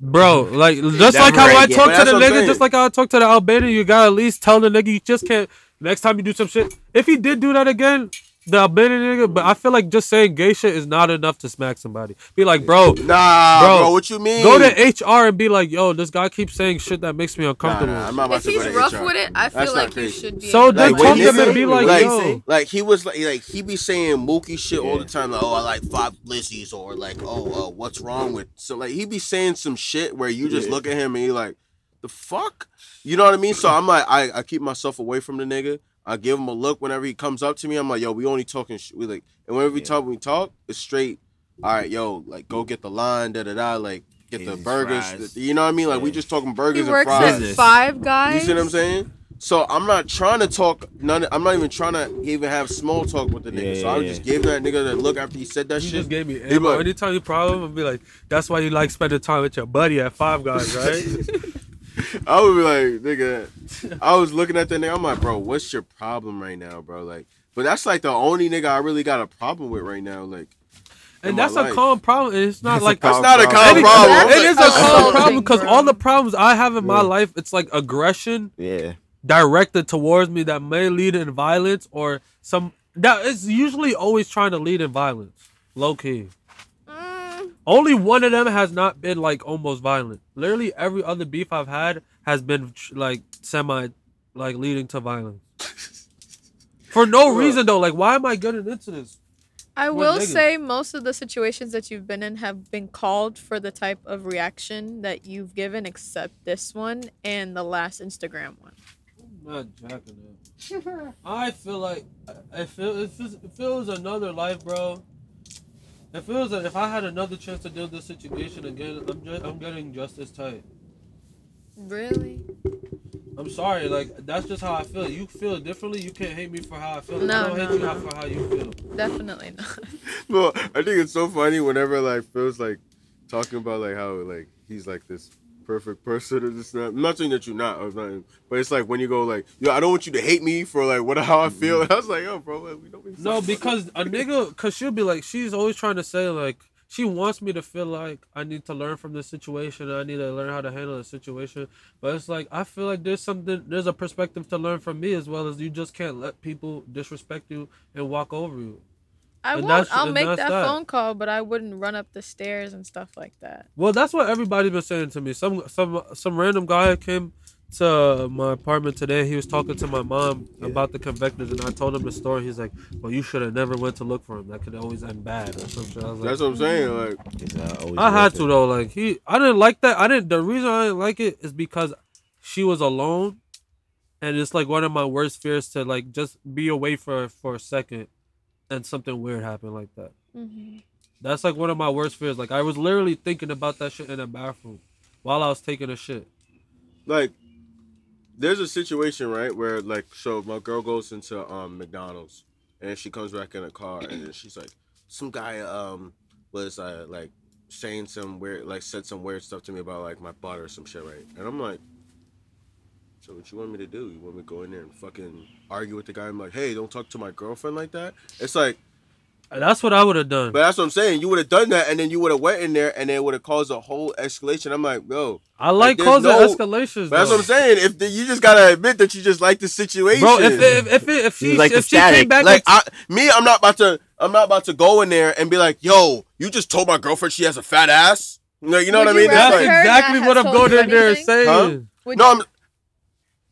Speaker 2: bro, like just like how I
Speaker 1: Never
Speaker 2: talk
Speaker 8: again.
Speaker 2: to the
Speaker 8: That's what I'm
Speaker 2: nigga,
Speaker 8: saying.
Speaker 2: just like how I talk to the Albanian, you gotta at least tell the nigga you just can't. Next time you do some shit, if he did do that again, the Albanian nigga, but I feel like just saying gay shit is not enough to smack somebody. Be like, bro,
Speaker 8: Nah,
Speaker 2: Bro,
Speaker 8: bro, what you mean?
Speaker 2: go to HR and be like, yo, this guy keeps saying shit that makes me uncomfortable.
Speaker 8: Nah, I'm not about
Speaker 4: If
Speaker 8: to go
Speaker 4: he's
Speaker 8: to
Speaker 4: rough
Speaker 8: HR.
Speaker 4: with it, I
Speaker 8: That's
Speaker 4: feel
Speaker 8: not
Speaker 4: like you
Speaker 8: crazy.
Speaker 4: should be.
Speaker 2: So
Speaker 4: able to-
Speaker 2: then
Speaker 8: Like,
Speaker 2: talk
Speaker 8: when
Speaker 2: to him
Speaker 8: nigga-
Speaker 2: and be like,
Speaker 8: like,
Speaker 2: yo.
Speaker 8: Like he was like he be saying mookie shit all the time, like, oh, I like 5 Lissies, or like, oh, what's wrong with, so like he be saying some shit where you just look at him and you like, the fuck, you know what I mean? So I'm like, I keep myself away from the nigga. I give him a look whenever he comes up to me. I'm like, yo, we only talking shit. We like, and whenever we talk, it's straight. All right, yo, like go get the line, like get the
Speaker 1: These
Speaker 8: burgers.
Speaker 1: fries.
Speaker 8: You know what I mean? Like we
Speaker 1: Yeah.
Speaker 8: just talking
Speaker 4: He
Speaker 8: burgers and
Speaker 4: works
Speaker 8: fries.
Speaker 4: at Five Guys.
Speaker 8: You see what I'm saying? So I'm not trying to talk. I'm not even trying to even have small talk with the nigga.
Speaker 1: Yeah,
Speaker 8: so I
Speaker 1: yeah,
Speaker 8: just gave that nigga that look after he said that
Speaker 2: You
Speaker 8: shit.
Speaker 2: just gave me
Speaker 8: He
Speaker 2: ammo.
Speaker 8: like-
Speaker 2: Anytime you problem, I'll be like, that's why you like spending time with your buddy at Five Guys, right?
Speaker 8: I would be like, nigga. I was looking at that nigga. I'm like, bro, what's your problem right now, bro? Like, but that's like the only nigga I really got a problem with right now. Like, in
Speaker 2: And
Speaker 8: my
Speaker 2: that's a
Speaker 8: life.
Speaker 2: common problem. It's not like
Speaker 8: That's not a
Speaker 1: problem.
Speaker 8: common problem.
Speaker 2: It is a common
Speaker 4: Assaulting,
Speaker 2: problem because
Speaker 4: bro.
Speaker 2: all the problems I have in my life, it's like aggression
Speaker 1: Yeah.
Speaker 2: directed towards me that may lead in violence or some that is usually always trying to lead in violence. Low key. Only one of them has not been like almost violent. Literally every other beef I've had has been like semi like leading to violence. For no reason though. Like why am I getting into this?
Speaker 4: I
Speaker 2: What
Speaker 4: will
Speaker 2: niggas?
Speaker 4: say most of the situations that you've been in have been called for the type of reaction that you've given, except this one and the last Instagram one.
Speaker 2: I'm not jacking it. I feel like if it was another life, bro. If I had another chance to deal with this situation again, I'm getting just as tight.
Speaker 4: Really?
Speaker 2: I'm sorry, like that's just how I feel. You feel it differently. You can't hate me for how I feel.
Speaker 4: No,
Speaker 2: I don't hate
Speaker 4: no,
Speaker 2: you
Speaker 4: no.
Speaker 2: for how you feel.
Speaker 4: Definitely not.
Speaker 8: Well, I think it's so funny whenever like Phil's like talking about like how like he's like this perfect person or this. I'm not saying that you're not, or nothing, but it's like when you go like, yo, I don't want you to hate me for like how I feel. And I was like, yo, bro, like, we don't be
Speaker 2: No, because a nigga, cause she'll be like, she's always trying to say like, she wants me to feel like I need to learn from this situation. I need to learn how to handle the situation. But it's like, I feel like there's a perspective to learn from me as well as you just can't let people disrespect you and walk over you.
Speaker 4: I
Speaker 2: And
Speaker 4: won't.
Speaker 2: that's-
Speaker 4: I'll
Speaker 2: and
Speaker 4: make
Speaker 2: that's
Speaker 4: that
Speaker 2: that.
Speaker 4: phone call, but I wouldn't run up the stairs and stuff like that.
Speaker 2: Well, that's what everybody's been saying to me. Some random guy came to my apartment today. He was talking to my mom about the convictors, and I told him the story. He's like, "Well, you should have never went to look for him. That could always end bad or something." I was like,
Speaker 8: That's what I'm saying. Like,
Speaker 1: It's, always
Speaker 2: I had
Speaker 1: worth
Speaker 2: to
Speaker 1: it.
Speaker 2: though. Like I didn't like that. The reason I didn't like it is because she was alone, and it's like one of my worst fears to like just be away for a second, and something weird happened like that.
Speaker 4: Mm-hmm.
Speaker 2: That's like one of my worst fears. Like I was literally thinking about that shit in the bathroom while I was taking a shit.
Speaker 8: like there's a situation right where like so my girl goes into McDonald's and she comes back in a car and then she's like some guy was like saying some weird like said some weird stuff to me about like my butt or some shit, right? And I'm like, so what you want me to do? You want me to go in there and fucking argue with the guy? I'm like, hey, don't talk to my girlfriend like that. It's like,
Speaker 2: That's what I would have done.
Speaker 8: but that's what I'm saying. You would have done that and then you would have went in there and it would have caused a whole escalation. I'm like, yo,
Speaker 2: I like
Speaker 8: there's
Speaker 2: causing
Speaker 8: no-
Speaker 2: escalations.
Speaker 8: but that's
Speaker 2: though.
Speaker 8: what I'm saying. You just gotta admit that you just like the situation,
Speaker 2: Bro, if she
Speaker 1: like the
Speaker 2: if she came
Speaker 1: static.
Speaker 2: back
Speaker 8: like
Speaker 2: and,
Speaker 8: I'm not about to go in there and be like, yo, you just told my girlfriend she has a fat ass. No, you know
Speaker 4: Would
Speaker 8: what I
Speaker 4: you
Speaker 8: mean?
Speaker 4: rather
Speaker 8: It's
Speaker 2: that's
Speaker 8: like,
Speaker 4: her
Speaker 2: exactly
Speaker 4: that
Speaker 2: what
Speaker 4: has
Speaker 2: I'm
Speaker 4: told
Speaker 2: going
Speaker 4: you
Speaker 2: in there and
Speaker 4: anything?
Speaker 2: saying.
Speaker 8: Huh?
Speaker 4: Would
Speaker 8: no,
Speaker 4: you,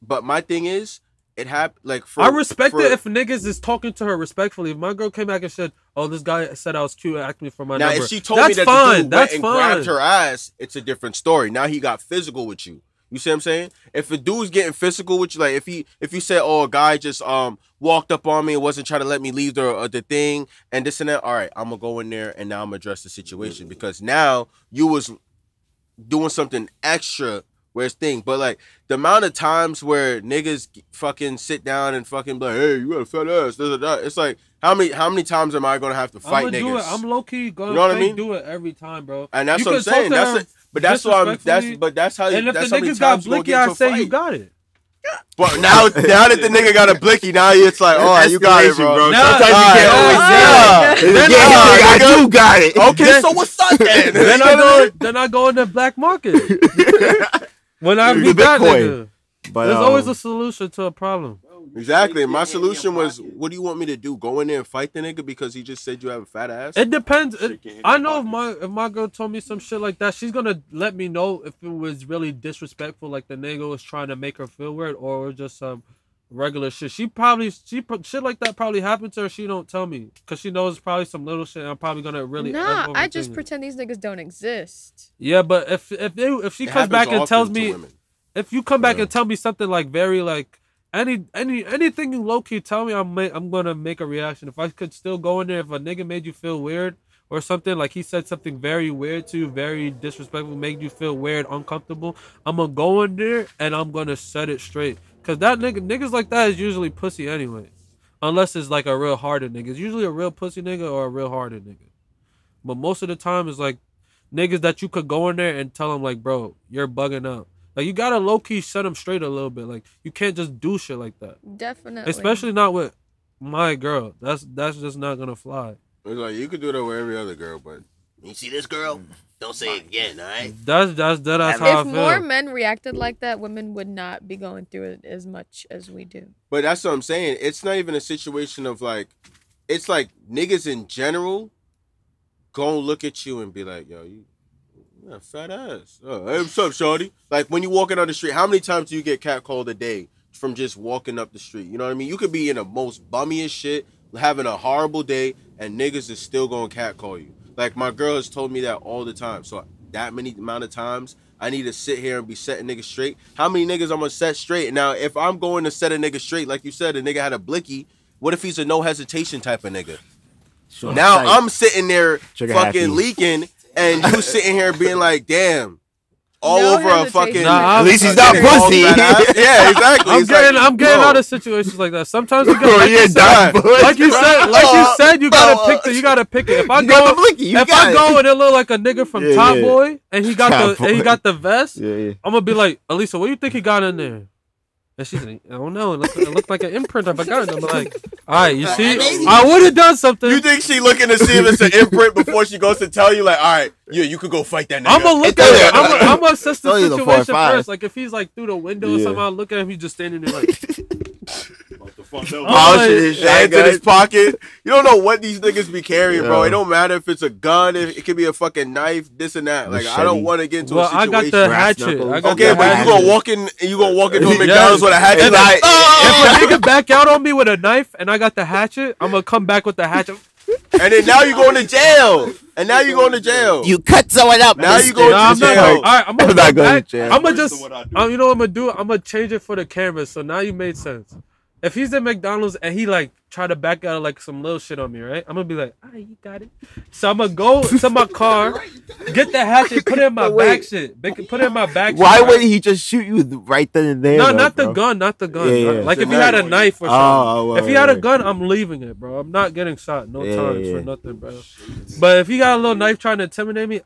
Speaker 8: But my thing is, it happened. Like
Speaker 2: I respect it if niggas is talking to her respectfully. If my girl came back and said, "Oh, this guy said I was cute and asked me for my number,"
Speaker 8: if she told me that
Speaker 2: fine.
Speaker 8: the dude
Speaker 2: That's
Speaker 8: went and
Speaker 2: fine.
Speaker 8: grabbed her ass, it's a different story. Now he got physical with you. You see what I'm saying? If a dude's getting physical with you, like if you said, "Oh, a guy just walked up on me and wasn't trying to let me leave the thing and this and that," all right, I'm gonna go in there and now I'm gonna address the situation because now you was doing something extra. Where's thing, but like the amount of times where niggas fucking sit down and fucking be like, "Hey, you got a fat ass," it's like how many times am I gonna have to fight niggas?
Speaker 2: Do it. I'm low key gonna do it every time, bro.
Speaker 8: And that's what I'm saying. That's how.
Speaker 2: And if
Speaker 8: that's
Speaker 2: the
Speaker 8: how many
Speaker 2: niggas got
Speaker 8: times
Speaker 2: blicky, I say you got it.
Speaker 8: But now that the nigga got a blicky, now it's like, oh, you got it, bro.
Speaker 1: Sometimes you can't always say it. I do got it.
Speaker 8: Okay, so what's up then?
Speaker 2: Then I go in the black market. When I beat that nigga. But there's always a solution to a problem.
Speaker 8: Exactly. My solution was, what do you want me to do? Go in there and fight the nigga because he just said you have a fat ass?
Speaker 2: It depends. I know if my girl told me some shit like that, she's gonna let me know if it was really disrespectful, like the nigga was trying to make her feel weird, or it was just some regular shit. Shit like that probably happened to her. She don't tell me because she knows probably some little shit. And I'm probably gonna really.
Speaker 4: Nah, I just pretend these niggas don't exist.
Speaker 2: Yeah, but if she comes back and tells me, if you come back and tell me something like very like. Anything you low key tell me, I'm gonna make a reaction. If I could still go in there, if a nigga made you feel weird or something, like he said something very weird to you, very disrespectful, made you feel weird, uncomfortable, I'm gonna go in there and I'm gonna set it straight. Cause that niggas like that is usually pussy anyway, unless it's like a real hearted nigga. It's usually a real pussy nigga or a real hearted nigga. But most of the time, it's like niggas that you could go in there and tell them like, bro, you're bugging out. Like, you gotta low-key set them straight a little bit. Like, you can't just do shit like that.
Speaker 4: Definitely.
Speaker 2: Especially not with my girl. That's just not gonna fly.
Speaker 8: It's like, you could do that with every other girl, but you see this girl? Don't say it again, all right?
Speaker 2: That's how I feel.
Speaker 4: If more men reacted like that, women would not be going through it as much as we do.
Speaker 8: But that's what I'm saying. It's not even a situation of, like, it's like niggas in general gonna look at you and be like, yo, you got a fat ass. Oh, hey, what's up, shorty? Like, when you walking on the street, how many times do you get catcalled a day from just walking up the street? You know what I mean? You could be in the most bummiest shit, having a horrible day, and niggas is still gonna catcall you. Like, my girl has told me that all the time. So that many amount of times, I need to sit here and be setting niggas straight. How many niggas I'm gonna set straight? Now, if I'm going to set a nigga straight, like you said, a nigga had a blicky, what if he's a no hesitation type of nigga? Sure. Now I'm sitting there fucking leaking, and you sitting here being like, damn, all
Speaker 4: no
Speaker 8: over a fucking.
Speaker 1: At least he's not pussy.
Speaker 8: Yeah, exactly.
Speaker 2: I'm getting out of situations like that. Sometimes you gotta, like you said, you gotta pick it. If I go and it look like a nigga from Top Boy, and he got the vest, I'm gonna be like, Elisa, what do you think he got in there? And she's like, I don't know. It looked like an imprint of a gun. I'm like, all right, you see? I would have done something.
Speaker 8: You think she looking to see if it's an imprint before she goes to tell you, like, all right, yeah, you could go fight that nigga.
Speaker 2: I'm going to look at it. I'm going to assess the situation first. Like, if he's, like, through the window or something, I'll look at him. He's just standing there, like...
Speaker 8: Hands in his pocket. You don't know what these niggas be carrying, bro. It don't matter if it's a gun, it could be a fucking knife, this and that. Like, I don't want to get into a situation.
Speaker 2: I got the hatchet.
Speaker 8: Okay, but you gonna walk into a McDonald's with a hatchet.
Speaker 2: If a nigga back out on me with a knife and I got the hatchet, I'm gonna come back with the hatchet.
Speaker 8: And then now you going to jail.
Speaker 1: You cut someone up.
Speaker 8: Now you going to jail.
Speaker 2: All right, I'm
Speaker 1: not going to jail.
Speaker 2: I'm gonna just, you know what I'm gonna do? I'm gonna change it for the camera. So now you made sense. If he's at McDonald's and he like try to back out of like some little shit on me, right? I'm gonna be like, you got it. So I'm gonna go to my car, get the hatchet, put it in my back shit. Put it in my back.
Speaker 1: Why wouldn't he just shoot you right then and there?
Speaker 2: No, not the gun. Yeah. Like if he had a knife or something. If he had a gun, I'm leaving it, bro. I'm not getting shot. No time for nothing, bro. But if he got a little knife trying to intimidate me,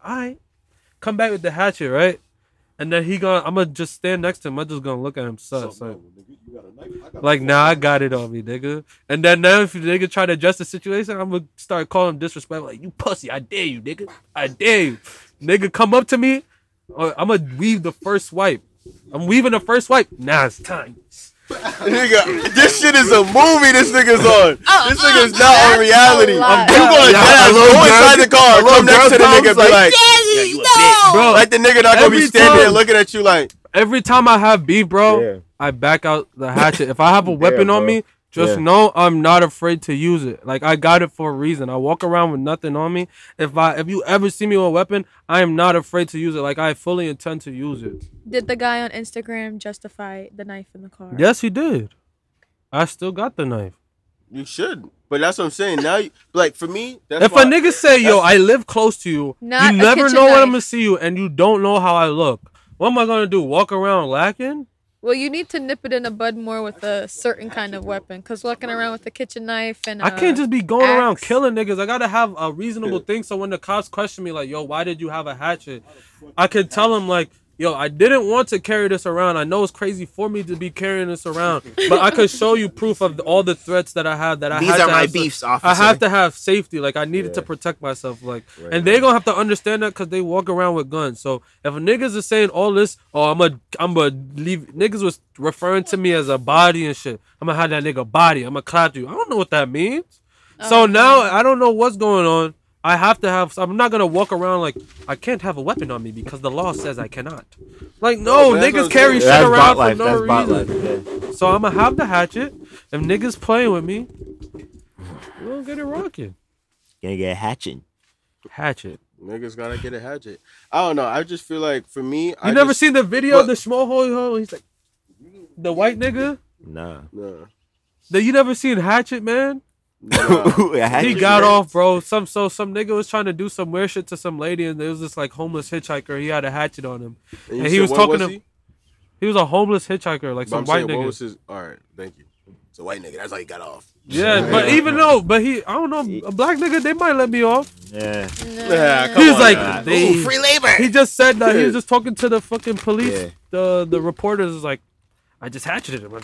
Speaker 2: come back with the hatchet, right? And then I'm gonna just stand next to him. I'm just gonna look at him sus. Like, nah, I got it on me, nigga. And then now if the nigga try to adjust the situation, I'm gonna start calling him disrespectful. Like, you pussy, I dare you, nigga. I dare you. Nigga, come up to me. I'm gonna weave the first swipe. I'm weaving the first swipe. Now it's time.
Speaker 8: Nigga, this shit is a movie this nigga's on. This nigga's not on reality. You gonna go inside the car, come next to the nigga, be like, yeah, you a bitch. Bro, like the nigga not gonna be standing there looking at you like,
Speaker 2: every time I have beef, bro,
Speaker 1: Yeah.
Speaker 2: I back out the hatchet. If I have a weapon on
Speaker 1: bro.
Speaker 2: me, just
Speaker 1: Yeah.
Speaker 2: know I'm not afraid to use it. Like I got it for a reason. I walk around with nothing on me. If you ever see me with a weapon, I am not afraid to use it. Like I fully intend to use it.
Speaker 4: Did the guy on Instagram justify the knife in the car?
Speaker 2: Yes, he did. I still got the knife.
Speaker 8: You should. But that's what I'm saying. Now, like for me, that's
Speaker 2: If a nigga say, "Yo, I live close to you,"
Speaker 4: Not
Speaker 2: you
Speaker 4: a
Speaker 2: never
Speaker 4: kitchen
Speaker 2: know when
Speaker 4: knife.
Speaker 2: I'm gonna see you, and you don't know how I look. What am I gonna do? Walk around lacking?
Speaker 4: Well, you need to nip it in the bud more with a certain kind of weapon. Cause walking around with a kitchen knife and
Speaker 2: I can't just be going around
Speaker 4: axe.
Speaker 2: killing niggas. I gotta have a reasonable thing. So when the cops question me, like, "Yo, why did you have a hatchet?" I could tell them, like, "Yo, I didn't want to carry this around. I know it's crazy for me to be carrying this around, but I could show you proof of all the threats that I had. That I
Speaker 1: These
Speaker 2: had
Speaker 1: are
Speaker 2: to
Speaker 1: my
Speaker 2: have
Speaker 1: beefs,
Speaker 2: I
Speaker 1: officer.
Speaker 2: have to have safety. Like I needed to
Speaker 1: Yeah.
Speaker 2: protect myself. Like,
Speaker 1: Right,
Speaker 2: and they gonna have to understand that because they walk around with guns. So if a niggas is saying all this, oh, I'm a leave. Niggas was referring to me as a body and shit. I'm gonna have that nigga body. I'm gonna clap you. I don't know what that means. So now I don't know what's going on. I have to have. I'm not gonna walk around like I can't have a weapon on me because the law says I cannot. Like no,
Speaker 8: but that's what
Speaker 2: niggas
Speaker 8: I'm
Speaker 2: carry
Speaker 8: saying.
Speaker 2: shit
Speaker 1: That's
Speaker 2: around
Speaker 1: bot
Speaker 2: for
Speaker 1: life.
Speaker 2: no
Speaker 1: That's bot
Speaker 2: reason.
Speaker 1: life. Yeah.
Speaker 2: So I'm gonna have the hatchet. If niggas playing with me, we gonna get it rocking.
Speaker 1: Gonna get hatching.
Speaker 2: Hatchet.
Speaker 8: niggas gotta get a hatchet. I don't know. I just feel like for me,
Speaker 2: You
Speaker 8: I
Speaker 2: never
Speaker 8: just,
Speaker 2: seen the video
Speaker 8: What?
Speaker 2: of the small hole? He's like the white nigga.
Speaker 1: Nah.
Speaker 8: Nah.
Speaker 2: That you never seen Hatchet, man?
Speaker 8: Nah.
Speaker 1: A hatchet,
Speaker 2: He got
Speaker 1: man.
Speaker 2: off, bro. Some nigga was trying to do some weird shit to some lady, and there was this like homeless hitchhiker. He had a hatchet on him,
Speaker 8: you
Speaker 2: and he
Speaker 8: said
Speaker 2: was
Speaker 8: what
Speaker 2: talking
Speaker 8: was
Speaker 2: to.
Speaker 8: he?
Speaker 2: He was a homeless hitchhiker, like
Speaker 8: But
Speaker 2: some
Speaker 8: I'm
Speaker 2: white
Speaker 8: saying, what was
Speaker 2: nigga.
Speaker 8: his? All right, thank you. It's a white nigga. That's how he got off.
Speaker 2: Yeah, but even though, but he, I don't know, a black nigga, they might let me off.
Speaker 1: Yeah.
Speaker 8: Yeah, come
Speaker 2: He's
Speaker 8: on,
Speaker 2: like,
Speaker 8: man.
Speaker 2: they,
Speaker 1: Ooh, free labor.
Speaker 2: he just said that he was just talking to the fucking police.
Speaker 1: Yeah.
Speaker 2: The reporters was like, I just hatcheted him.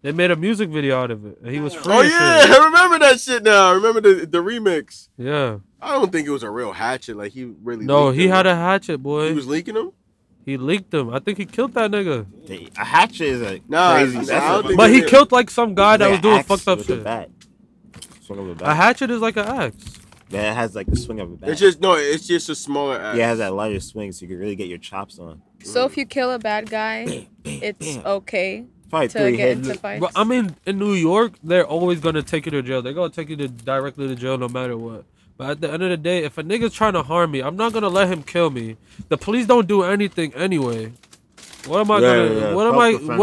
Speaker 2: They made a music video out of it, and he was free.
Speaker 8: Oh
Speaker 2: and
Speaker 8: yeah,
Speaker 2: shit.
Speaker 8: I remember that shit now. I remember the remix.
Speaker 2: Yeah.
Speaker 8: I don't think it was a real hatchet. Like he really.
Speaker 2: No,
Speaker 8: leaked
Speaker 2: he
Speaker 8: him.
Speaker 2: had a hatchet, boy.
Speaker 8: He was leaking them.
Speaker 2: He leaked him. I think he killed that nigga.
Speaker 1: A hatchet is a
Speaker 8: Nah,
Speaker 1: crazy.
Speaker 8: I
Speaker 1: That's
Speaker 8: don't
Speaker 1: a,
Speaker 8: think
Speaker 2: But he
Speaker 8: Yeah.
Speaker 2: killed like some guy that
Speaker 1: like
Speaker 2: was
Speaker 1: an
Speaker 2: doing
Speaker 1: axe
Speaker 2: fucked up
Speaker 1: with a
Speaker 2: shit.
Speaker 1: bat. Swing of a
Speaker 2: A
Speaker 1: bat.
Speaker 2: hatchet is like an axe.
Speaker 1: Yeah, it has like the swing of a bat.
Speaker 8: It's just no. It's just a smaller axe.
Speaker 1: Yeah, it has that lighter swing, so you can really get your chops on.
Speaker 4: So if you kill a bad guy, it's okay
Speaker 1: Probably
Speaker 4: to
Speaker 1: 3
Speaker 4: get
Speaker 1: hits.
Speaker 4: into fights.
Speaker 2: But I mean, in New York, they're always gonna take you to jail. They're gonna take you directly to jail no matter what. But at the end of the day, if a nigga's trying to harm me, I'm not gonna let him kill me. The police don't do anything anyway. What am I
Speaker 1: Yeah,
Speaker 2: gonna?
Speaker 1: yeah,
Speaker 2: What am
Speaker 1: self-defense.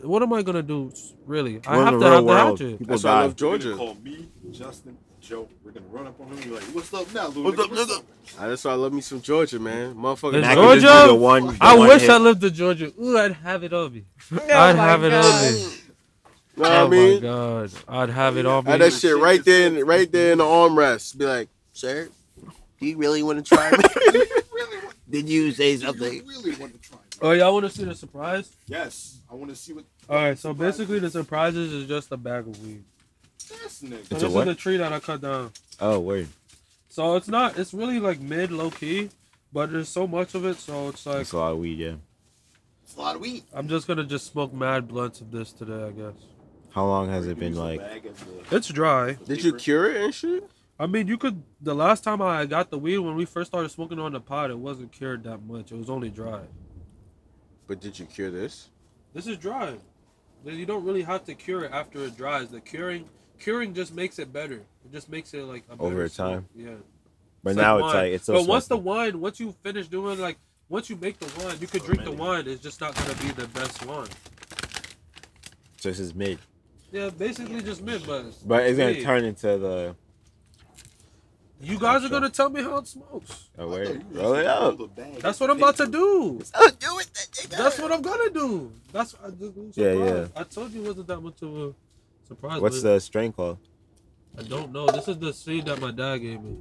Speaker 2: What am I gonna do? Really, I
Speaker 1: We're in
Speaker 2: have
Speaker 1: the
Speaker 2: to
Speaker 1: real
Speaker 2: have the
Speaker 1: world.
Speaker 2: hatchet.
Speaker 1: People
Speaker 8: That's why I
Speaker 1: die.
Speaker 8: love Georgia.
Speaker 6: Call me, Justin, Joe. We're gonna run up on him. You're like, "What's up now, little
Speaker 1: What's
Speaker 6: nigga?
Speaker 1: up,
Speaker 6: What's
Speaker 1: nigga?"
Speaker 6: up?"
Speaker 8: That's why I love me some Georgia, man. Motherfucker.
Speaker 2: In
Speaker 1: And I
Speaker 8: Nah,
Speaker 1: can just
Speaker 2: Georgia?
Speaker 1: do the
Speaker 2: I
Speaker 1: one
Speaker 2: wish
Speaker 1: hit.
Speaker 2: I lived in Georgia. Ooh, I'd have it on me.
Speaker 4: Oh
Speaker 2: I'd
Speaker 4: my
Speaker 2: have it on
Speaker 4: God.
Speaker 2: me.
Speaker 8: know what I
Speaker 2: Oh my
Speaker 8: mean?
Speaker 2: god, I'd have it on me.
Speaker 8: Had that shit right there, right there in the armrest. Be like, sir, do you really want to try me?
Speaker 1: Did you say
Speaker 6: You
Speaker 1: something?
Speaker 6: really want to try? Me?
Speaker 2: Oh, y'all want to see the surprise?
Speaker 6: Yes, I want to see what.
Speaker 2: All right, so basically the surprises is just a bag of weed.
Speaker 6: This nigga.
Speaker 2: So
Speaker 1: It's a
Speaker 2: this
Speaker 1: what?
Speaker 2: is the tree that I cut down.
Speaker 1: Oh, word.
Speaker 2: So it's not. It's really like mid low key, but there's so much of it. So it's like
Speaker 1: That's a lot of weed, yeah.
Speaker 6: It's a lot of weed.
Speaker 2: I'm just gonna just smoke mad blunts of this today, I guess.
Speaker 1: How long has it been like?
Speaker 2: It's dry.
Speaker 8: Did you cure it and shit?
Speaker 2: I mean, you could. The last time I got the weed when we first started smoking on the pod, it wasn't cured that much. It was only dry.
Speaker 8: But did you cure this?
Speaker 2: This is dry. You don't really have to cure it after it dries. The curing just makes it better. It just makes it like a better
Speaker 1: Over
Speaker 2: smoke.
Speaker 1: time?
Speaker 2: Yeah.
Speaker 1: But
Speaker 2: It's
Speaker 1: now
Speaker 2: like
Speaker 1: it's
Speaker 2: wine.
Speaker 1: like it's so.
Speaker 2: But once the
Speaker 1: smoky.
Speaker 2: wine, once you finish doing like, once you make the wine, you could drink the wine. It's just not gonna be the best wine.
Speaker 1: So this is mid,
Speaker 2: Yeah, basically just mid, but
Speaker 1: but it's gonna
Speaker 2: weed.
Speaker 1: turn into the.
Speaker 2: You guys are gonna tell me how it smokes.
Speaker 1: Oh, word. Roll it up.
Speaker 2: That's what I'm about to do.
Speaker 1: Oh, do it.
Speaker 2: That's what I'm gonna do. That's
Speaker 1: Yeah, yeah.
Speaker 2: I told you it wasn't that much of a surprise.
Speaker 1: What's
Speaker 2: but
Speaker 1: the strain called?
Speaker 2: I don't know. This is the seed that my dad gave me.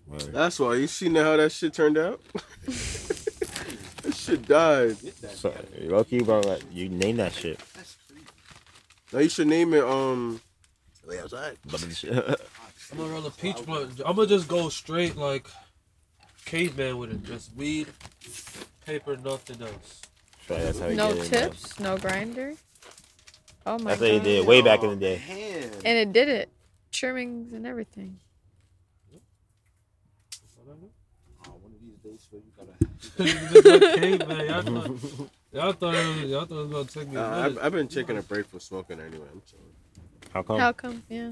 Speaker 1: Word.
Speaker 8: That's why. You seen how that shit turned out? That shit died.
Speaker 1: So, Loki, bro, like, you name that shit.
Speaker 8: Now you should name it. Lay outside.
Speaker 2: I'm gonna roll a peach blunt. I'm gonna just go straight like caveman with it. Just weed, paper, nothing else.
Speaker 1: That's how you
Speaker 4: No
Speaker 1: get it, man.
Speaker 4: tips, no grinder. Oh my
Speaker 1: That's how you
Speaker 4: God.
Speaker 1: did it way back in the day.
Speaker 4: And it did it. Trimmings and everything.
Speaker 6: Oh, one of these days for you gotta.
Speaker 2: Just like caveman. Y'all thought it was gonna take me a minute.
Speaker 8: I've been taking a break from smoking anyway. I'm chilling.
Speaker 1: How come?
Speaker 4: How come? Yeah.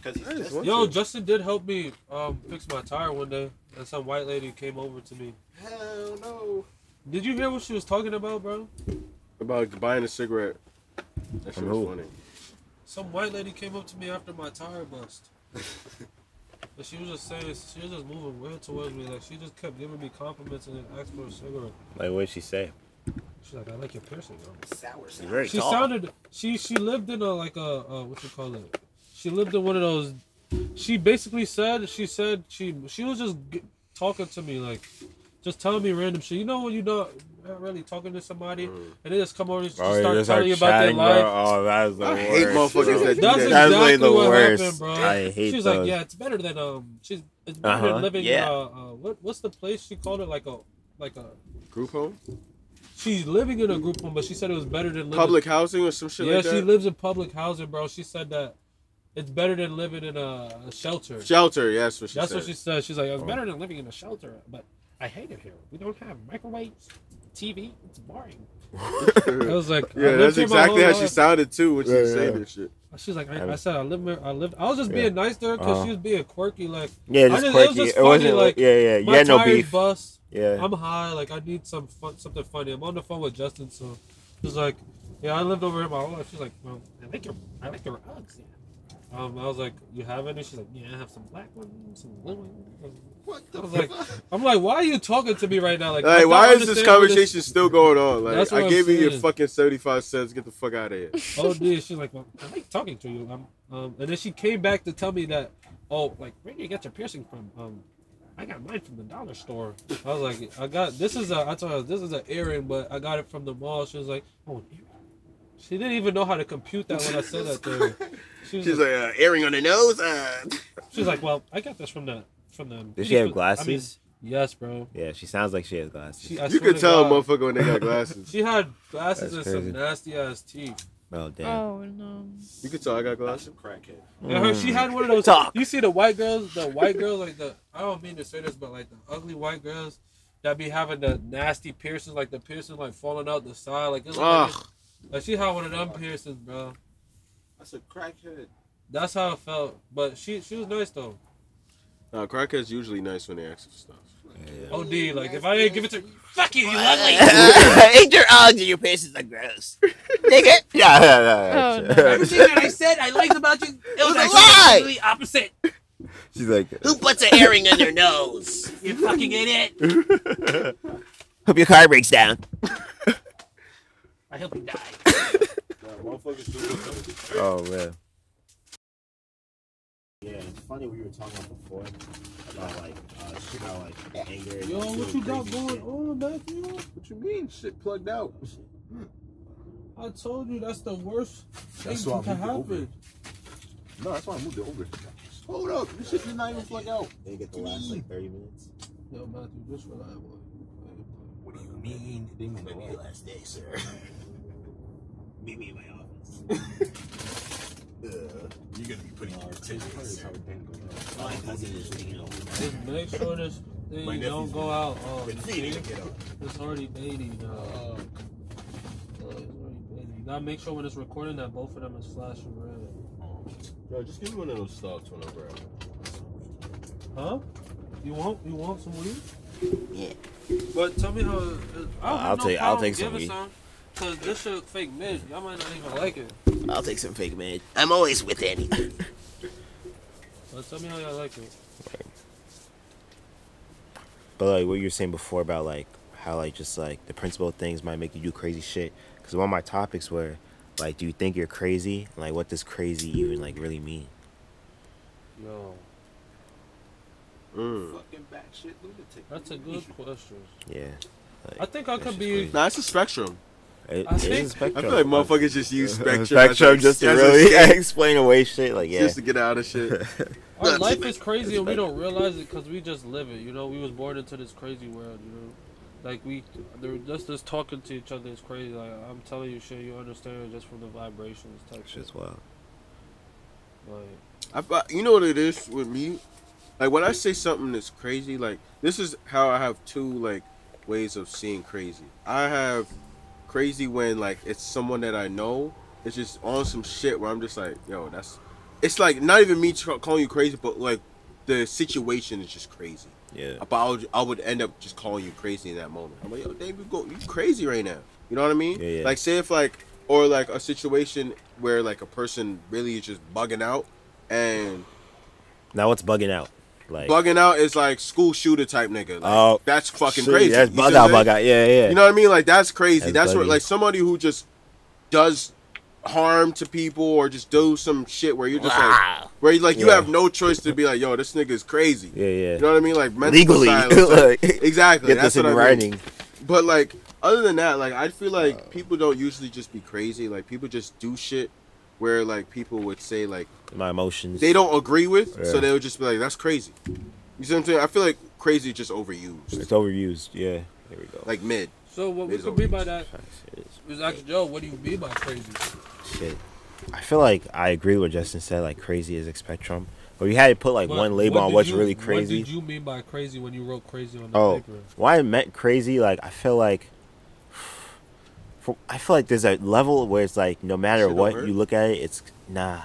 Speaker 6: Because he's just
Speaker 2: Yo, Justin did help me fix my tire one day, and some white lady came over to me.
Speaker 6: hell no.
Speaker 2: Did you hear what she was talking about, bro?
Speaker 8: About buying a cigarette. That shit was
Speaker 1: who?
Speaker 8: funny.
Speaker 2: Some white lady came up to me after my tire bust. But she was just saying, she was just moving weird towards me. Like, she just kept giving me compliments and then asked for a cigarette.
Speaker 1: Like, what did she say?
Speaker 2: She's like, I like your piercing, yo.
Speaker 6: Sour.
Speaker 1: She's very
Speaker 2: She
Speaker 1: tall.
Speaker 2: sounded, she lived in a, like a, what you call it? She lived in one of those, she basically said, she was just talking to me, like, just telling me random shit. You know when you're not really talking to somebody, and they just come over and just start telling you about their life?
Speaker 1: Oh, that's the
Speaker 8: I
Speaker 1: worst.
Speaker 8: hate motherfuckers that do
Speaker 2: That's
Speaker 8: that.
Speaker 1: That's
Speaker 2: exactly
Speaker 1: like the
Speaker 2: what
Speaker 1: worst.
Speaker 2: happened, bro.
Speaker 1: I hate
Speaker 2: She's
Speaker 1: those.
Speaker 2: like, yeah, it's better than it's better than living
Speaker 1: yeah.
Speaker 2: what's the place she called it, like a
Speaker 8: Group home?
Speaker 2: she's living in a group home, but she said it was better than living
Speaker 8: Public housing or some shit
Speaker 2: yeah,
Speaker 8: like that?
Speaker 2: she lives in public housing, bro. She said that it's better than living in a shelter.
Speaker 8: Shelter, yeah, that's what she
Speaker 2: That's
Speaker 8: said.
Speaker 2: what she said. She's like, it's better than living in a shelter, but I hate it here. We don't have microwaves, TV. It's boring. I was like,
Speaker 8: Yeah,
Speaker 2: I lived
Speaker 8: that's
Speaker 2: here my
Speaker 8: exactly
Speaker 2: whole
Speaker 8: how she
Speaker 2: life.
Speaker 8: sounded too when she was saying
Speaker 1: yeah.
Speaker 8: this shit.
Speaker 2: She's like, I said, I was just being nice to her because she was being quirky. Like,
Speaker 1: Yeah, just quirky.
Speaker 2: It was just
Speaker 1: It wasn't
Speaker 2: funny,
Speaker 1: like, yeah. You
Speaker 2: my
Speaker 1: had no
Speaker 2: tire's
Speaker 1: beef.
Speaker 2: bust.
Speaker 1: Yeah.
Speaker 2: I'm high. Like, I need something funny. I'm on the phone with Justin, so she's like, yeah, I lived over here my whole life. She's like, well, I like your Uggs. Yeah. I was like, you have any? She's like, yeah, I have some black ones, some blue ones.
Speaker 6: What
Speaker 2: I
Speaker 6: the
Speaker 2: was like, I'm like, why are you talking to me right now? Like,
Speaker 8: Like,
Speaker 2: I
Speaker 8: why
Speaker 2: don't
Speaker 8: is this
Speaker 2: understand where
Speaker 8: conversation still going on?
Speaker 2: That's
Speaker 8: Like,
Speaker 2: what
Speaker 8: I
Speaker 2: I'm
Speaker 8: gave you your
Speaker 2: saying.
Speaker 8: fucking 75 cents. Get the fuck out of here.
Speaker 2: Oh, dude, she's like, well, I like talking to you. And then she came back to tell me that, oh, like, where do you get your piercing from? I got mine from the dollar store. I was like, I told her, this is an earring, but I got it from the mall. She was like, oh, an earring. She didn't even know how to compute that when I said that to her.
Speaker 8: She's like, earring on the nose?
Speaker 2: She's like, well, I got this from the.
Speaker 1: Does she have glasses?
Speaker 2: Yes, bro.
Speaker 1: Yeah, she sounds like she has glasses.
Speaker 8: You can tell a motherfucker when they got glasses.
Speaker 2: She had glasses
Speaker 1: That's
Speaker 2: and
Speaker 1: crazy.
Speaker 2: some nasty ass teeth.
Speaker 1: Oh, damn.
Speaker 4: Oh no.
Speaker 8: You can tell I got
Speaker 6: That's
Speaker 8: glasses.
Speaker 6: a crackhead.
Speaker 2: Yeah, she had one of those.
Speaker 1: Talk.
Speaker 2: You see the white girls, like I don't mean to say this, but like the ugly white girls that be having the nasty piercings, like the piercing like falling out the side, like it's like she had one of them piercings, bro.
Speaker 6: That's a crackhead.
Speaker 2: That's how it felt. But she was nice though.
Speaker 8: Crackheads usually nice when they ask for stuff.
Speaker 1: Yeah.
Speaker 2: OD, like if I didn't give it to her, fuck you, you ugly.
Speaker 1: Eat your Uggs and your piercings are gross. Dig it? Yeah.
Speaker 4: Oh, no.
Speaker 2: Everything that I said I liked about you, it was
Speaker 1: a
Speaker 2: actually
Speaker 1: lie.
Speaker 2: completely opposite.
Speaker 1: She's like,
Speaker 9: Who puts a herring in their nose?
Speaker 2: You fucking idiot.
Speaker 9: Hope your car breaks down.
Speaker 2: I hope you die.
Speaker 1: oh, man.
Speaker 5: Yeah, it's funny what you were talking about before about like shit about like anger. and
Speaker 2: Yo, what
Speaker 5: doing
Speaker 2: you got
Speaker 5: crazy
Speaker 2: going
Speaker 5: shit.
Speaker 2: on, Matthew?
Speaker 6: What you mean? Shit plugged out.
Speaker 2: I told you that's the worst thing
Speaker 6: That's why
Speaker 2: that can
Speaker 6: I moved it over.
Speaker 2: happen.
Speaker 6: No, that's why I moved it over. Hold up, this shit did not even plug out.
Speaker 5: They get the last like 30 minutes.
Speaker 2: Yo, Matthew, just reliable.
Speaker 6: What do you mean? It didn't
Speaker 5: Might
Speaker 6: go
Speaker 5: be
Speaker 6: out.
Speaker 5: the last day, sir. Meet me in my office.
Speaker 6: You're gonna be putting your attention how it didn't go out.
Speaker 5: My cousin is taking over.
Speaker 2: Just make sure this thing
Speaker 6: My
Speaker 2: don't
Speaker 6: nephew's
Speaker 2: go out. Oh,
Speaker 5: But he didn't get up.
Speaker 2: it's already dating. It's already dating. You gotta make sure when it's recording that both of them is flashing red.
Speaker 8: Yo, just give me one of those stocks whenever.
Speaker 2: Huh? You want some weed?
Speaker 9: Yeah.
Speaker 2: But tell me how.
Speaker 1: I'll take some weed.
Speaker 2: Cause this shit fake mid. Y'all might not even like it.
Speaker 9: I'll take some fake man. I'm always with Annie.
Speaker 2: But tell me how y'all like it.
Speaker 1: But like what you were saying before about like how like just like the principle of things might make you do crazy shit. Because one of my topics were like, do you think you're crazy? Like, what does crazy even like really mean?
Speaker 2: Yo,
Speaker 6: Fucking batshit lunatic.
Speaker 2: that's a good question.
Speaker 1: Yeah. Like,
Speaker 2: I think I
Speaker 1: that
Speaker 2: could
Speaker 1: shit's
Speaker 2: be.
Speaker 1: crazy.
Speaker 8: Nah, it's a spectrum.
Speaker 1: It
Speaker 2: I
Speaker 1: is
Speaker 2: think-
Speaker 1: a spectrum.
Speaker 8: I feel like motherfuckers just use spectrum.
Speaker 1: Spectrum
Speaker 8: as
Speaker 1: just to
Speaker 8: as a
Speaker 1: really
Speaker 8: escape,
Speaker 1: explain away shit. Like, yeah.
Speaker 8: just to get out of shit.
Speaker 2: Our life is crazy and we don't realize it because we just live it. You know, we was born into this crazy world. You know, like they're just talking to each other is crazy. Like I'm telling you shit, you understand it just from the vibrations type shit.
Speaker 1: Shit's wild.
Speaker 2: Like
Speaker 8: You know what it is with me? like when I say something that's crazy, like this is how I have two like ways of seeing crazy. I have crazy when like it's someone that I know. It's just on some shit where I'm just like, yo, that's. It's like not even me calling you crazy, but like the situation is just crazy.
Speaker 1: Yeah.
Speaker 8: But I would end up just calling you crazy in that moment. I'm like, yo, Dave, you crazy right now. You know what I mean?
Speaker 1: Yeah, yeah.
Speaker 8: Like say if like or like a situation where like a person really is just bugging out and
Speaker 1: Now what's bugging out? Like
Speaker 8: bugging out is like school shooter type nigga. Like,
Speaker 1: oh,
Speaker 8: that's fucking
Speaker 1: shit,
Speaker 8: crazy.
Speaker 1: That's
Speaker 8: You
Speaker 1: bug
Speaker 8: see what
Speaker 1: out,
Speaker 8: I'm saying?
Speaker 1: bug out. Yeah, yeah.
Speaker 8: You know what I mean? Like that's crazy. That's what
Speaker 1: buggy.
Speaker 8: like somebody who just does harm to people or just do some shit where you're just like where you like you
Speaker 1: Yeah.
Speaker 8: have no choice to be like, yo, this nigga is crazy.
Speaker 1: Yeah, yeah.
Speaker 8: You know what I mean? Like mental
Speaker 1: Legally,
Speaker 8: asylum,
Speaker 1: like,
Speaker 8: exactly.
Speaker 1: get
Speaker 8: That's
Speaker 1: this in
Speaker 8: what I mean.
Speaker 1: writing.
Speaker 8: But like other than that, like I feel like people don't usually just be crazy. Like people just do shit where like people would say like
Speaker 1: My emotions.
Speaker 8: they don't agree with,
Speaker 1: Yeah.
Speaker 8: so they would just be like, that's crazy. You see what I'm saying? I feel like crazy is just overused.
Speaker 1: It's overused. Yeah. Here we go.
Speaker 8: Like mid.
Speaker 2: So what we
Speaker 8: It's
Speaker 2: could be by
Speaker 8: overused.
Speaker 2: that is ask Joe, what do you mean by crazy?
Speaker 1: Shit. I feel like I agree with what Justin said. Like crazy is a spectrum, but you had to put like one label on what's really crazy.
Speaker 2: What did you mean by crazy when you wrote crazy on the
Speaker 1: Oh,
Speaker 2: paper?
Speaker 1: why I meant crazy? Like I feel like, there's a level where it's like no matter
Speaker 8: Shit
Speaker 1: what
Speaker 8: don't hurt.
Speaker 1: you look at it, it's nah.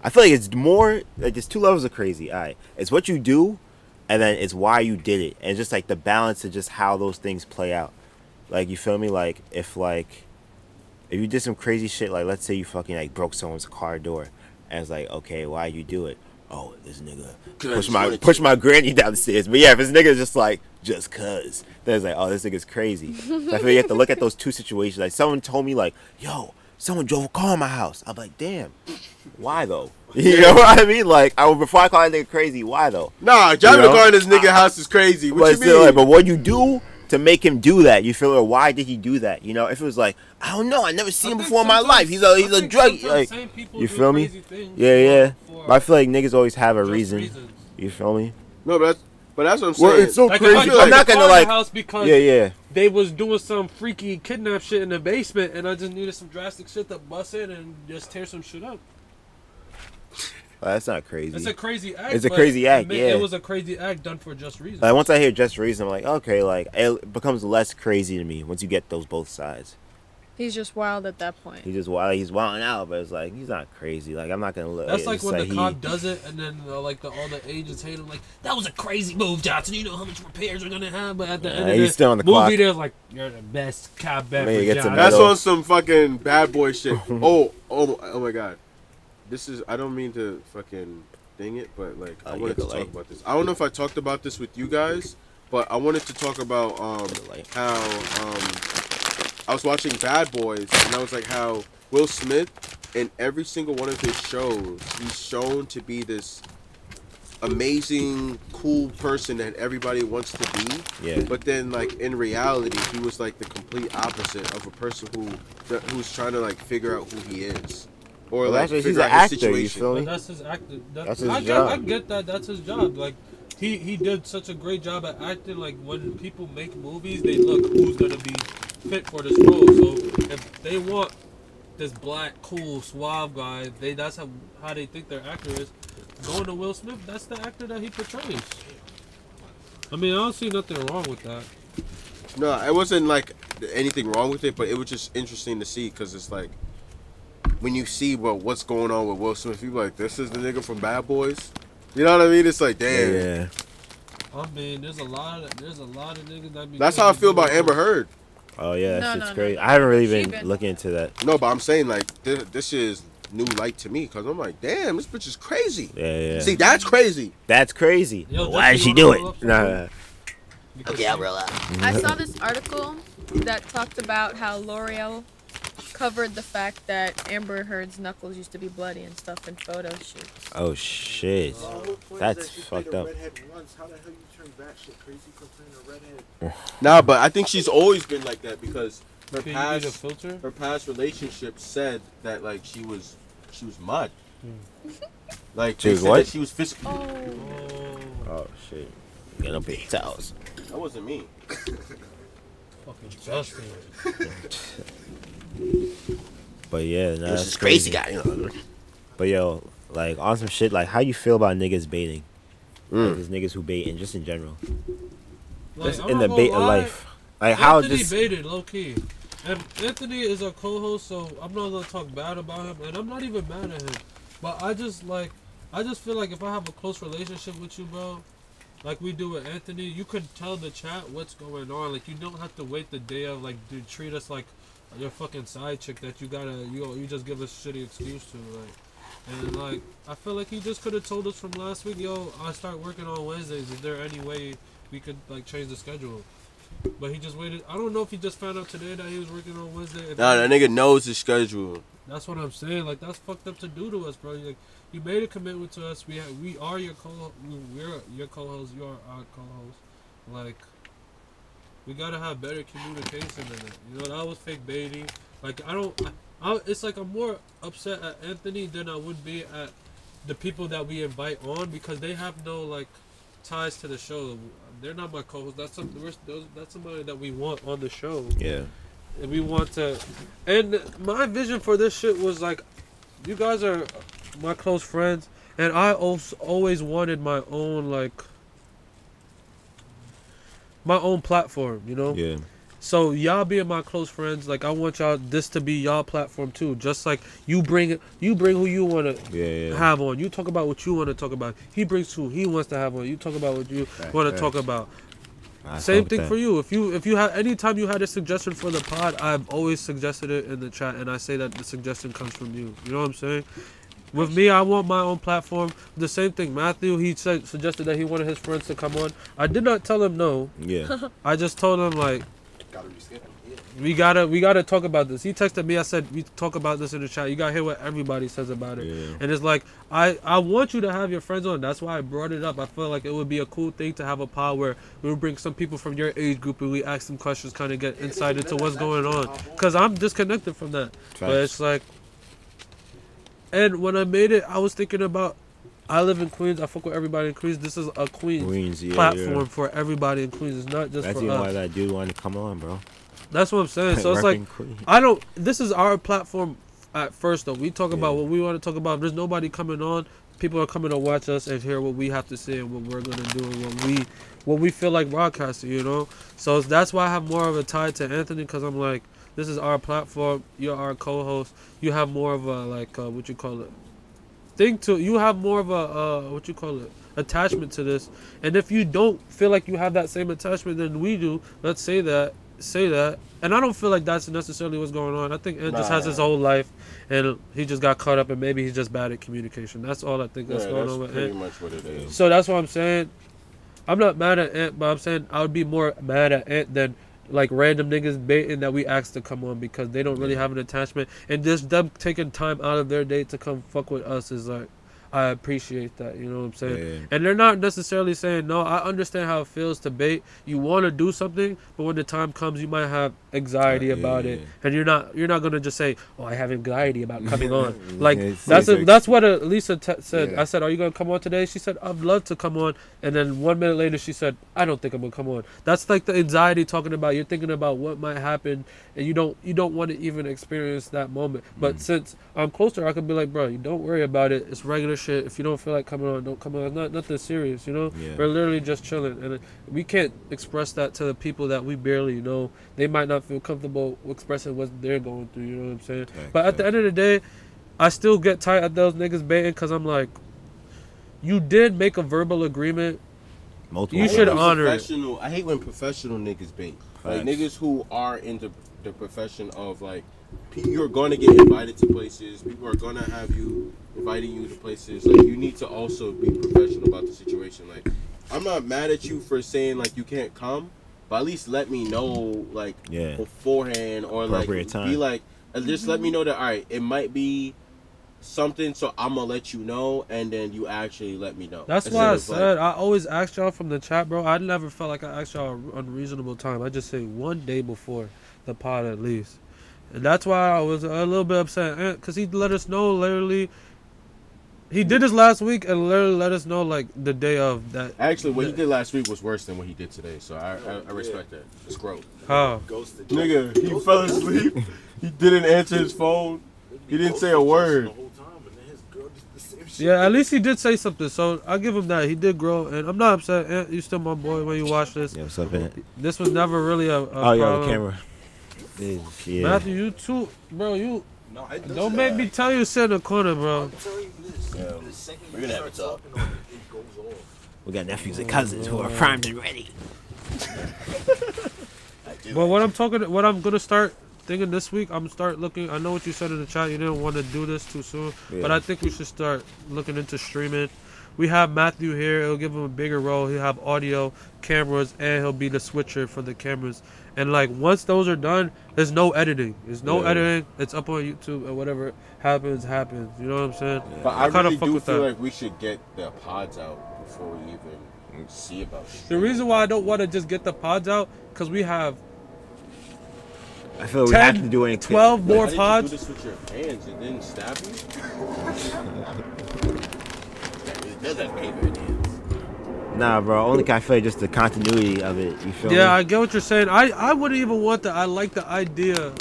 Speaker 1: I feel like it's more like there's two levels of crazy. All right, it's what you do, and then it's why you did it, and just like the balance of just how those things play out. Like you feel me? Like if you did some crazy shit, like let's say you fucking like broke someone's car door, and it's like, okay, why you do it? Oh, this nigga push my granny down the stairs. But yeah, if this nigga just like just cuz, then it's like, oh, this nigga's crazy. So I feel you have to look at those two situations. Like someone told me like, yo, someone drove a car in my house. I'm like, damn, why though? You know what I mean? Like before I call that nigga crazy, why though?
Speaker 8: Nah, driving
Speaker 1: You
Speaker 8: a
Speaker 1: know?
Speaker 8: car in this nigga house is crazy. What
Speaker 1: But
Speaker 8: you
Speaker 1: still,
Speaker 8: mean?
Speaker 1: like, but what you do to make him do that, you feel, or why did he do that? You know, if it was like, I don't know, I never seen him before in my life. He's a drug. Like, you feel me? Yeah, yeah. But I feel like niggas always have a reason. You feel me?
Speaker 8: No, but that's what I'm saying.
Speaker 1: Well, it's so
Speaker 2: Like
Speaker 1: crazy.
Speaker 2: if I
Speaker 1: I'm
Speaker 2: drove
Speaker 1: not
Speaker 2: the
Speaker 1: gonna
Speaker 2: car in
Speaker 1: like.
Speaker 2: the house because
Speaker 1: Yeah, yeah.
Speaker 2: they was doing some freaky kidnap shit in the basement, and I just needed some drastic shit to bust in and just tear some shit up.
Speaker 1: Well, that's not crazy.
Speaker 2: It's a crazy act.
Speaker 1: It's a
Speaker 2: but
Speaker 1: crazy act, yeah.
Speaker 2: It was a crazy act done for just reasons.
Speaker 1: Like once I hear just reason, I'm like, okay, like it becomes less crazy to me once you get those both sides.
Speaker 4: He's just wild at that point.
Speaker 1: He's just wild. He's wilding out, but it's like he's not crazy. Like I'm not gonna look.
Speaker 2: That's like
Speaker 1: it's
Speaker 2: when the cop does it, and then like all the agents hate him. Like that was a crazy move, Johnson. You know how much repairs we're gonna have, but at the end of
Speaker 1: he's
Speaker 2: the
Speaker 1: still on the
Speaker 2: movie,
Speaker 1: clock.
Speaker 2: they're like, "You're the best cop ever."
Speaker 1: Man, he gets a
Speaker 2: Johnson."
Speaker 8: That's
Speaker 1: medal.
Speaker 8: on some fucking bad boy shit. Oh my god. This is, I don't mean to fucking ding it, but like I
Speaker 1: you
Speaker 8: wanted
Speaker 1: get
Speaker 8: to
Speaker 1: the
Speaker 8: talk
Speaker 1: light.
Speaker 8: about this. I don't know if I talked about this with you guys, but I wanted to talk about
Speaker 1: light.
Speaker 8: how I was watching Bad Boys, and I was like how Will Smith in every single one of his shows, he's shown to be this amazing, cool person that everybody wants to be.
Speaker 1: Yeah.
Speaker 8: But then, like in reality, he was like the complete opposite of a person who's trying to like figure out who he is, or
Speaker 1: Well,
Speaker 8: like
Speaker 1: that's- he's
Speaker 8: figure
Speaker 1: an
Speaker 8: out his
Speaker 1: actor, you
Speaker 8: situation.
Speaker 1: feel me?
Speaker 2: But that's his acting.
Speaker 1: That's his
Speaker 2: I
Speaker 1: job.
Speaker 2: get that. That's his job. Like he did such a great job at acting. Like when people make movies, they look who's gonna be fit for this role. So if they want this black, cool, suave guy, that's how they think their actor is. Going to Will Smith, that's the actor that he portrays. I mean, I don't see nothing wrong with that.
Speaker 8: No, it wasn't like anything wrong with it, but it was just interesting to see because it's like when you see what's going on with Will Smith, you're like, this is the nigga from Bad Boys. You know what I mean? It's like, damn.
Speaker 1: Yeah.
Speaker 2: I mean, there's a lot of niggas that be.
Speaker 8: That's how I feel about Amber Heard.
Speaker 1: Oh yeah,
Speaker 4: No,
Speaker 1: that shit's
Speaker 4: no,
Speaker 1: crazy.
Speaker 4: no.
Speaker 1: I haven't really
Speaker 4: She
Speaker 1: been
Speaker 4: been-
Speaker 1: looking into that.
Speaker 8: No, but I'm saying like this shit is new light to me because I'm like, damn, this bitch is crazy.
Speaker 1: Yeah, yeah.
Speaker 8: See, that's crazy.
Speaker 1: That's crazy.
Speaker 2: Yo,
Speaker 1: Why did
Speaker 2: Justin,
Speaker 1: she
Speaker 2: you
Speaker 1: do
Speaker 2: wanna roll
Speaker 1: it?
Speaker 2: up
Speaker 1: Nah.
Speaker 9: Okay, I'll roll out.
Speaker 4: I saw this article that talked about how L'Oreal covered the fact that Amber Heard's knuckles used to be bloody and stuff in photo shoots.
Speaker 1: Oh shit. That's fucked up.
Speaker 6: How the hell you turn batshit crazy from playing a redhead?
Speaker 8: Nah, but I think she's always been like that because her
Speaker 2: Can you need a
Speaker 8: past
Speaker 2: filter?
Speaker 8: her past relationship said that like she was mud. Like
Speaker 1: She
Speaker 8: they
Speaker 1: was
Speaker 8: said
Speaker 1: what?
Speaker 8: that she was physically.
Speaker 2: Oh,
Speaker 1: Oh shit. Get up paper towels.
Speaker 8: That wasn't me.
Speaker 2: fucking Justin.
Speaker 1: But yeah, nah,
Speaker 9: This
Speaker 1: that's
Speaker 9: is crazy guy. You know.
Speaker 1: But yo, like on some shit, like how you feel about niggas baiting? Like, there's niggas who bait, and just in general,
Speaker 2: Like,
Speaker 1: just
Speaker 2: I'm
Speaker 1: in
Speaker 2: not
Speaker 1: the
Speaker 2: gonna
Speaker 1: bait of
Speaker 2: lie,
Speaker 1: life. Like how
Speaker 2: Anthony
Speaker 1: just
Speaker 2: baited low key, and Anthony is a co-host, so I'm not gonna talk bad about him, and I'm not even mad at him. But I just feel like if I have a close relationship with you, bro, like we do with Anthony, you could tell the chat what's going on. Like you don't have to wait the day of like to treat us like your fucking side chick that you just give us shitty excuse to, like. And like I feel like he just could have told us from last week, yo, I start working on Wednesdays. Is there any way we could like change the schedule? But he just waited. I don't know if he just found out today that he was working on Wednesday.
Speaker 8: Nah, that nigga knows his schedule.
Speaker 2: That's what I'm saying. Like that's fucked up to do to us, bro. Like you made a commitment to us. We are your we're your co-host. You are our co-host. Like we gotta have better communication than that. You know that was fake baiting. Like it's like I'm more upset at Anthony than I would be at the people that we invite on because they have no like ties to the show. They're not my co-host. That's somebody that we want on the show.
Speaker 1: yeah.
Speaker 2: And we want to. And my vision for this shit was like, you guys are my close friends, and I also always wanted my own platform. You know.
Speaker 1: Yeah.
Speaker 2: So y'all being my close friends, like I want this to be y'all platform too. Just like you bring who you want to have on. You talk about what you want to talk about. He brings who he wants to have on. You talk about what you want to talk about. Same thing for you. If you have anytime you had a suggestion for the pod, I've always suggested it in the chat, and I say that the suggestion comes from you. You know what I'm saying? With me, I want my own platform. The same thing. Matthew, he suggested that he wanted his friends to come on. I did not tell him no.
Speaker 1: Yeah.
Speaker 2: I just told him like.
Speaker 6: Gotta reschedule.
Speaker 2: We gotta talk about this. He texted me. I said we talk about this in the chat. You gotta hear what everybody says about it.
Speaker 1: Yeah.
Speaker 2: And it's like I want you to have your friends on. That's why I brought it up. I feel like it would be a cool thing to have a pod where we would bring some people from your age group and we ask them questions, kind of get insight into what's going on. Cause I'm disconnected from that. But it's like, and when I made it, I was thinking about. I live in Queens. I fuck with everybody in Queens. This is a Queens platform for everybody in Queens. It's not just
Speaker 1: That's
Speaker 2: for
Speaker 1: even
Speaker 2: us.
Speaker 1: why that dude wanted to come on, bro.
Speaker 2: That's what I'm saying. So it's like, this is our platform at first though. We talk about what we want to talk about. There's nobody coming on. People are coming to watch us and hear what we have to say and what we're going to do and what we feel like broadcasting, you know? So that's why I have more of a tie to Anthony because I'm like, this is our platform. You're our co-host. You have more of a, like, you have more of a, attachment to this. And if you don't feel like you have that same attachment than we do, let's say that. And I don't feel like that's necessarily what's going on. I think Ed just has his whole life and he just got caught up and maybe he's just bad at communication. That's all I think that's going on with Ed.
Speaker 8: Pretty much what it is.
Speaker 2: So that's what I'm saying. I'm not mad at Ant, but I'm saying I would be more mad at Ant than like random niggas baiting that we asked to come on because they don't really have an attachment. And just them taking time out of their day to come fuck with us is like, I appreciate that, you know what I'm saying?
Speaker 1: Yeah.
Speaker 2: And they're not necessarily saying no. I understand how it feels to bait. You want to do something, but when the time comes, you might have anxiety about it, and you're not gonna just say, "Oh, I have anxiety about coming on." Like that's what Lisa said.
Speaker 1: Yeah.
Speaker 2: I said, "Are you gonna come on today?" She said, "I'd love to come on," and then 1 minute later, she said, "I don't think I'm gonna come on." That's like the anxiety talking about. You're thinking about what might happen, and you don't want to even experience that moment. But since I'm closer, I could be like, "Bro, you don't worry about it. It's regular shit. If you don't feel like coming on, don't come on. It's not nothing serious, you know.
Speaker 1: Yeah.
Speaker 2: We're literally just chilling, and we can't express that to the people that we barely know. They might not feel comfortable expressing what they're going through. You know what I'm saying? But at the end of the day, I still get tired of those niggas baiting because I'm like, you did make a verbal agreement.
Speaker 1: Multiple.
Speaker 2: You should honor it.
Speaker 8: I hate when professional niggas bait. Like niggas who are into the profession of like, you're going to get invited to places. People are going to have you inviting you to places. Like you need to also be professional about the situation. Like I'm not mad at you for saying like you can't come, but at least let me know like beforehand or like
Speaker 1: time.
Speaker 8: Be like just let me know that all right, it might be something, so I'm gonna let you know, and then you actually let me know.
Speaker 2: That's why I said I always ask y'all from the chat, bro. I never felt like I asked y'all an unreasonable time. I just say one day before the pod at least. And that's why I was a little bit upset because he let us know literally. He did this last week and literally let us know like the day of that.
Speaker 8: Actually, what he did last week was worse than what he did today, so I respect that. It's growth.
Speaker 2: How?
Speaker 8: Nigga, he fell asleep. He didn't answer his phone. He didn't say a word.
Speaker 7: the same shit.
Speaker 2: Yeah, at least he did say something, so I'll give him that. He did grow, and I'm not upset. Ant, you still my boy when you watch this.
Speaker 1: Yeah, what's up in it?
Speaker 2: This was never really a
Speaker 1: Oh,
Speaker 2: problem.
Speaker 1: yeah, the camera. Yeah.
Speaker 2: Matthew, you too, bro. You
Speaker 7: No, I
Speaker 2: don't make me tell you to sit in the corner, bro.
Speaker 7: I'm telling you this.
Speaker 8: Yeah.
Speaker 7: The second
Speaker 8: We're
Speaker 7: you
Speaker 8: gonna have
Speaker 7: start
Speaker 8: a talk.
Speaker 7: talking on it, it goes off.
Speaker 1: We got nephews and cousins who are primed and ready.
Speaker 2: But what I'm gonna start thinking this week, I'm start looking. I know what you said in the chat. You didn't want to do this too soon, but I think we should start looking into streaming. We have Matthew here. It'll give him a bigger role. He'll have audio, cameras, and he'll be the switcher for the cameras. And like once those are done, there's no editing. There's no editing. It's up on YouTube and whatever happens, happens. You know what I'm saying?
Speaker 8: But I
Speaker 2: kinda
Speaker 8: really
Speaker 2: fuck
Speaker 8: do
Speaker 2: with
Speaker 8: feel
Speaker 2: that.
Speaker 8: like we should get the pods out before we even see about it.
Speaker 2: The reason why I don't want to just get the pods out, because we have
Speaker 1: I feel we
Speaker 2: 10,
Speaker 1: have to do anything.
Speaker 2: 12 more
Speaker 8: How
Speaker 2: pods.
Speaker 8: did you do this with your hands? It didn't stab you? It does have paper in hands.
Speaker 1: Nah, bro. Only I feel like just the continuity of it. You feel me?
Speaker 2: Yeah, I get what you're saying. I wouldn't even want that. I like the idea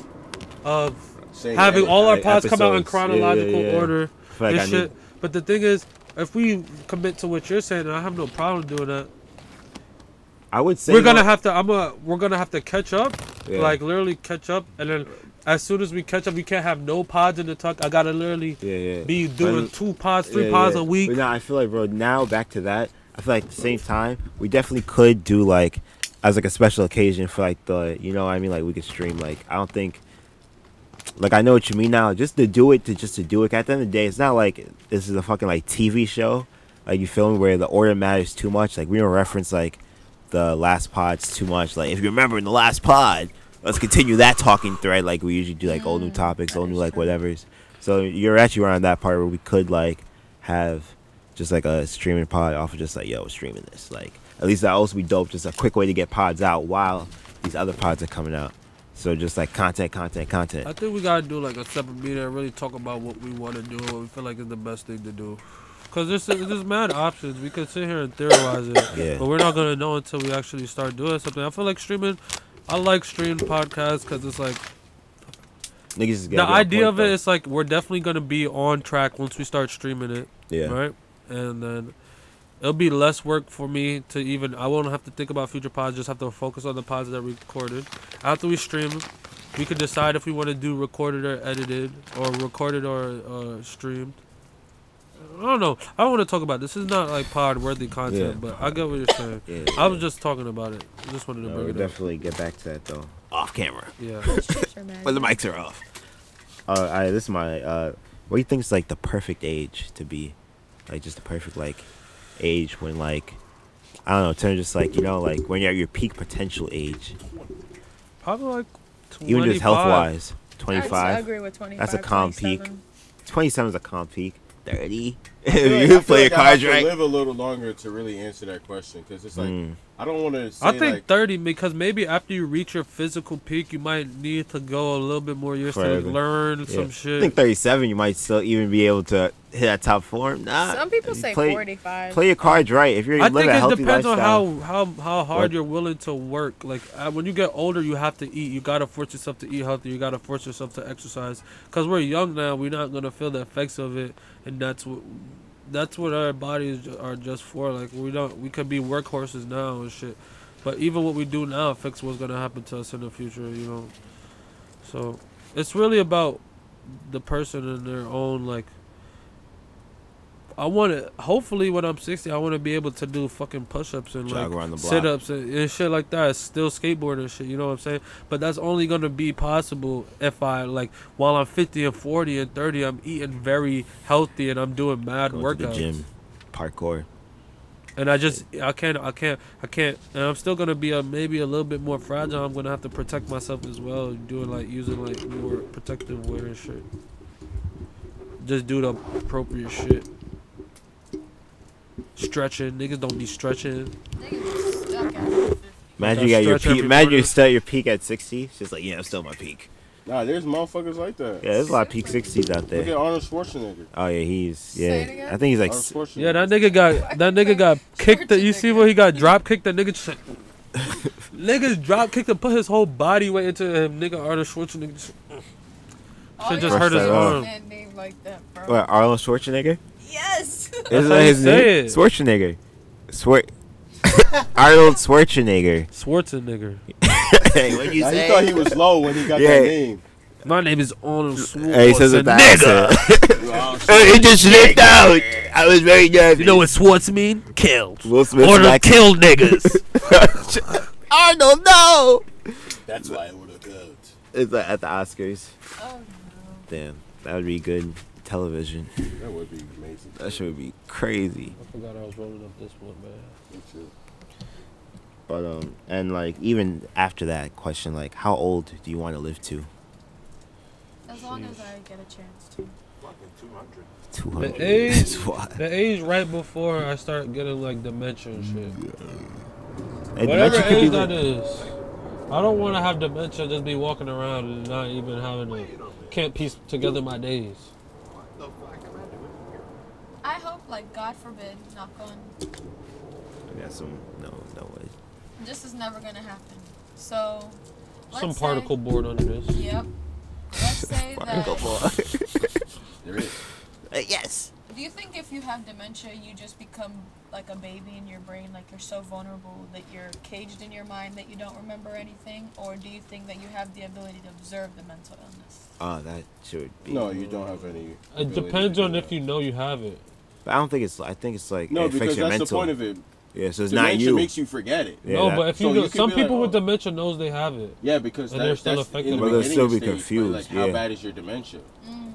Speaker 2: of
Speaker 8: Saying
Speaker 2: having
Speaker 8: that-
Speaker 2: all our pods come out in
Speaker 1: episodes.
Speaker 2: chronological
Speaker 1: Yeah.
Speaker 2: order
Speaker 1: I feel like
Speaker 2: and
Speaker 1: I
Speaker 2: shit.
Speaker 1: need-
Speaker 2: But the thing is, if we commit to what you're saying, I have no problem doing that.
Speaker 1: I would say
Speaker 2: We're gonna
Speaker 1: though-
Speaker 2: have to. We're gonna have to catch up,
Speaker 1: Yeah.
Speaker 2: like literally catch up, and then as soon as we catch up, we can't have no pods in the tuck. I gotta literally be doing
Speaker 1: But-
Speaker 2: 2 pods, 3 pods a week.
Speaker 1: But nah, I feel like, bro, now back to that, I feel like at the same time, we definitely could do, like, as, like, a special occasion for, like, the, you know what I mean? Like, we could stream, like, I don't think, like, I know what you mean now. Just to do it. At the end of the day, it's not like this is a fucking, like, TV show. Like, you feel me? Where the order matters too much. Like, we don't reference, like, the last pods too much. Like, if you remember in the last pod, let's continue that talking thread. Like, we usually do, like, old new topics, old new, like, whatevers. So you're actually around that part where we could, like, have just, like, a streaming pod off of just, like, yo, streaming this. Like, at least that also be dope. Just a quick way to get pods out while these other pods are coming out. So just, like, content.
Speaker 2: I think we gotta do like a separate meeting and really talk about what we want to do, what we feel like is the best thing to do. Cause there's mad options. We could sit here and theorize it, but we're not gonna know until we actually start doing something. I feel like streaming. I like streaming podcasts because it's like
Speaker 1: niggas is
Speaker 2: the idea of it is like we're definitely gonna be on track once we start streaming it.
Speaker 1: Yeah.
Speaker 2: Right. And then it'll be less work for me to even. I won't have to think about future pods. Just have to focus on the pods that we recorded. After we stream, we could decide if we want to do recorded or edited, or recorded or streamed. I don't know. I don't want to talk about this. This is not like pod worthy content, but I get what you're saying. I was just talking about it. I just wanted to bring it up.
Speaker 1: Definitely get back to that though. Off camera.
Speaker 2: Yeah.
Speaker 1: When the mics are off. This is my. What do you think is like the perfect age to be, like just the perfect like age when like, I don't know, turn just like you know like when you're at your peak potential age.
Speaker 2: Probably like 25.
Speaker 1: Even just health wise,
Speaker 4: I
Speaker 1: 25.
Speaker 4: agree with 25.
Speaker 1: That's a calm
Speaker 4: 27.
Speaker 1: peak. 27 is a calm peak. 30.
Speaker 8: I feel like-
Speaker 1: You
Speaker 8: I feel
Speaker 1: play your
Speaker 8: like I have
Speaker 1: cards
Speaker 8: to
Speaker 1: right.
Speaker 8: live a little longer to really answer that question because it's like I don't want to say
Speaker 2: I think
Speaker 8: like
Speaker 2: 30 because maybe after you reach your physical peak, you might need to go a little bit more years
Speaker 1: Forever.
Speaker 2: to learn
Speaker 1: Yeah.
Speaker 2: some
Speaker 1: I
Speaker 2: shit.
Speaker 1: think 37 you might still even be able to hit that top form. Nah.
Speaker 4: Some people
Speaker 1: you
Speaker 4: say
Speaker 1: play,
Speaker 4: 45.
Speaker 1: Play your cards right. If you're
Speaker 2: I
Speaker 1: living
Speaker 2: think
Speaker 1: a
Speaker 2: it
Speaker 1: healthy
Speaker 2: depends
Speaker 1: lifestyle.
Speaker 2: on how hard
Speaker 1: What?
Speaker 2: you're willing to work. Like when you get older, you have to eat. You gotta force yourself to eat healthy. You gotta force yourself to exercise. Cause we're young now, we're not gonna feel the effects of it, and that's what our bodies are just for. Like we could be workhorses now and shit, but even what we do now affects what's gonna happen to us in the future. You know, so it's really about the person and their own like. I want to, hopefully when I'm 60, I want to be able to do fucking push-ups and
Speaker 1: Jog around the
Speaker 2: like
Speaker 1: block.
Speaker 2: sit-ups and shit like that. Still skateboard and shit, you know what I'm saying? But that's only going to be possible if I, like, while I'm 50 and 40 and 30, I'm eating very healthy and I'm doing mad
Speaker 1: Going
Speaker 2: workouts.
Speaker 1: to the gym, parkour.
Speaker 2: And I can't, and I'm still going to be maybe a little bit more fragile. I'm going to have to protect myself as well, using like more protective wear and shit. Just do the appropriate shit. Stretching, niggas don't be stretching.
Speaker 4: Niggas stuck at 50.
Speaker 1: Imagine you got your
Speaker 2: Stretch
Speaker 1: peak.
Speaker 2: every
Speaker 1: Imagine you
Speaker 2: morning.
Speaker 1: start your peak at 60. It's just like, yeah, I'm still my peak.
Speaker 8: nah, there's motherfuckers like that.
Speaker 1: Yeah, there's a lot of peak 60s out
Speaker 8: Look
Speaker 1: there.
Speaker 8: at Arnold Schwarzenegger.
Speaker 1: Oh yeah, he's
Speaker 4: Say it again?
Speaker 1: I think he's like
Speaker 8: Arnold Schwarzenegger.
Speaker 2: Yeah, that nigga got kicked. You see where he got drop kicked? That nigga just niggas drop kicked and put his whole body weight into him. Nigga Arnold Schwarzenegger.
Speaker 4: All
Speaker 2: Shit
Speaker 4: your
Speaker 2: just hurt his
Speaker 1: Brush that off.
Speaker 2: arm.
Speaker 4: man name like that, bro.
Speaker 1: What, Arnold Schwarzenegger?
Speaker 4: Yes.
Speaker 1: Isn't
Speaker 2: how
Speaker 1: that
Speaker 2: you
Speaker 1: his
Speaker 2: say
Speaker 1: name?
Speaker 2: it.
Speaker 1: Schwarzenegger. Arnold Schwarzenegger.
Speaker 2: Schwarzenegger.
Speaker 1: Hey, what you
Speaker 8: Nah, he
Speaker 1: say?
Speaker 8: thought he was low when he got
Speaker 1: Yeah.
Speaker 8: that name.
Speaker 2: My name is Arnold Schwarzenegger.
Speaker 1: Hey, he says it that
Speaker 8: Wow,
Speaker 1: It just slipped out. I was very nervous.
Speaker 2: You know what Schwartz mean? Killed.
Speaker 1: Will Smith
Speaker 2: Or
Speaker 1: back-
Speaker 2: killed niggas.
Speaker 1: Arnold, no.
Speaker 7: That's why I would have good.
Speaker 1: It's like at the Oscars.
Speaker 4: Oh no.
Speaker 1: Damn, that would be good television.
Speaker 8: That would be amazing.
Speaker 1: That shit would be crazy.
Speaker 2: I forgot I was rolling up this one, man.
Speaker 8: Me too.
Speaker 1: But and like even after that question, like how old do you want to live to?
Speaker 4: As long as I get a chance to.
Speaker 7: Fucking 200.
Speaker 1: 200.
Speaker 2: The age-
Speaker 1: That's why.
Speaker 2: The age right before I start getting like dementia and shit.
Speaker 1: And
Speaker 2: Whatever
Speaker 1: dementia could be
Speaker 2: age
Speaker 1: like-
Speaker 2: that is. I don't want to have dementia, just be walking around and not even having to, can't piece together my days.
Speaker 7: What the fuck am I doing here?
Speaker 4: I hope, like, God forbid, knock on,
Speaker 1: Yeah, some no way.
Speaker 4: this is never gonna happen. So, let's
Speaker 2: Some
Speaker 4: say-
Speaker 2: particle board under this.
Speaker 4: Yep. Let's say
Speaker 1: Particle
Speaker 4: that.
Speaker 8: There is.
Speaker 1: Yes.
Speaker 4: Do you think if you have dementia, you just become like a baby in your brain, like you're so vulnerable that you're caged in your mind that you don't remember anything, or do you think that you have the ability to observe the mental illness?
Speaker 1: Oh, that should be.
Speaker 8: No, you don't have any.
Speaker 2: It
Speaker 8: ability
Speaker 2: depends
Speaker 8: to do
Speaker 2: on if
Speaker 8: that.
Speaker 2: you know you have it.
Speaker 1: But I don't think it's. I think it's like
Speaker 8: No,
Speaker 1: it affects
Speaker 8: because
Speaker 1: your
Speaker 8: that's
Speaker 1: mental.
Speaker 8: the point of it.
Speaker 1: Yeah, so it's not
Speaker 8: Dementia
Speaker 1: you.
Speaker 8: makes you forget it.
Speaker 1: Yeah,
Speaker 2: no,
Speaker 1: that-
Speaker 2: but if
Speaker 8: so
Speaker 2: you,
Speaker 8: you
Speaker 2: do,
Speaker 8: could
Speaker 2: some
Speaker 8: be
Speaker 2: people
Speaker 8: like,
Speaker 2: with
Speaker 8: oh.
Speaker 2: dementia knows they have it.
Speaker 8: Yeah, because
Speaker 2: And they're still
Speaker 8: that's
Speaker 2: affected
Speaker 8: in the
Speaker 2: by it.
Speaker 1: But they'll
Speaker 8: beginning
Speaker 1: still be
Speaker 8: stage, but, like,
Speaker 1: confused,
Speaker 8: how
Speaker 1: yeah.
Speaker 8: bad is your dementia?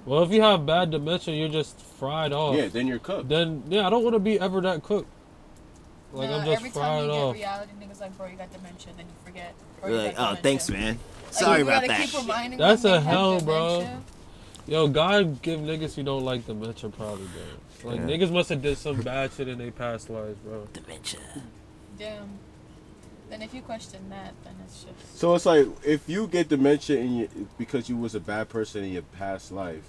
Speaker 2: Well, if you have bad dementia, you're just fried off.
Speaker 8: Yeah, then you're cooked.
Speaker 2: Then yeah, I don't want to be ever that cooked. Like
Speaker 4: Nah,
Speaker 2: I'm just
Speaker 4: every time
Speaker 2: fried
Speaker 4: you
Speaker 2: off.
Speaker 4: get reality, niggas like, bro, you got dementia, then you forget. Or
Speaker 1: You're
Speaker 4: you
Speaker 1: like,
Speaker 4: got
Speaker 1: oh,
Speaker 4: dementia.
Speaker 1: thanks, man.
Speaker 4: Like,
Speaker 1: Sorry
Speaker 4: you
Speaker 1: about
Speaker 4: gotta
Speaker 1: that.
Speaker 4: keep reminding
Speaker 2: That's
Speaker 4: them
Speaker 2: a
Speaker 4: they have
Speaker 2: hell, bro.
Speaker 4: dementia.
Speaker 2: Yo, God give niggas who don't like dementia probably, bro. Like
Speaker 1: Yeah.
Speaker 2: niggas must have did some bad shit in their past lives, bro.
Speaker 1: Dementia.
Speaker 4: Damn. Then if you question that, then it's just.
Speaker 8: So it's like if you get dementia in your, because you was a bad person in your past life,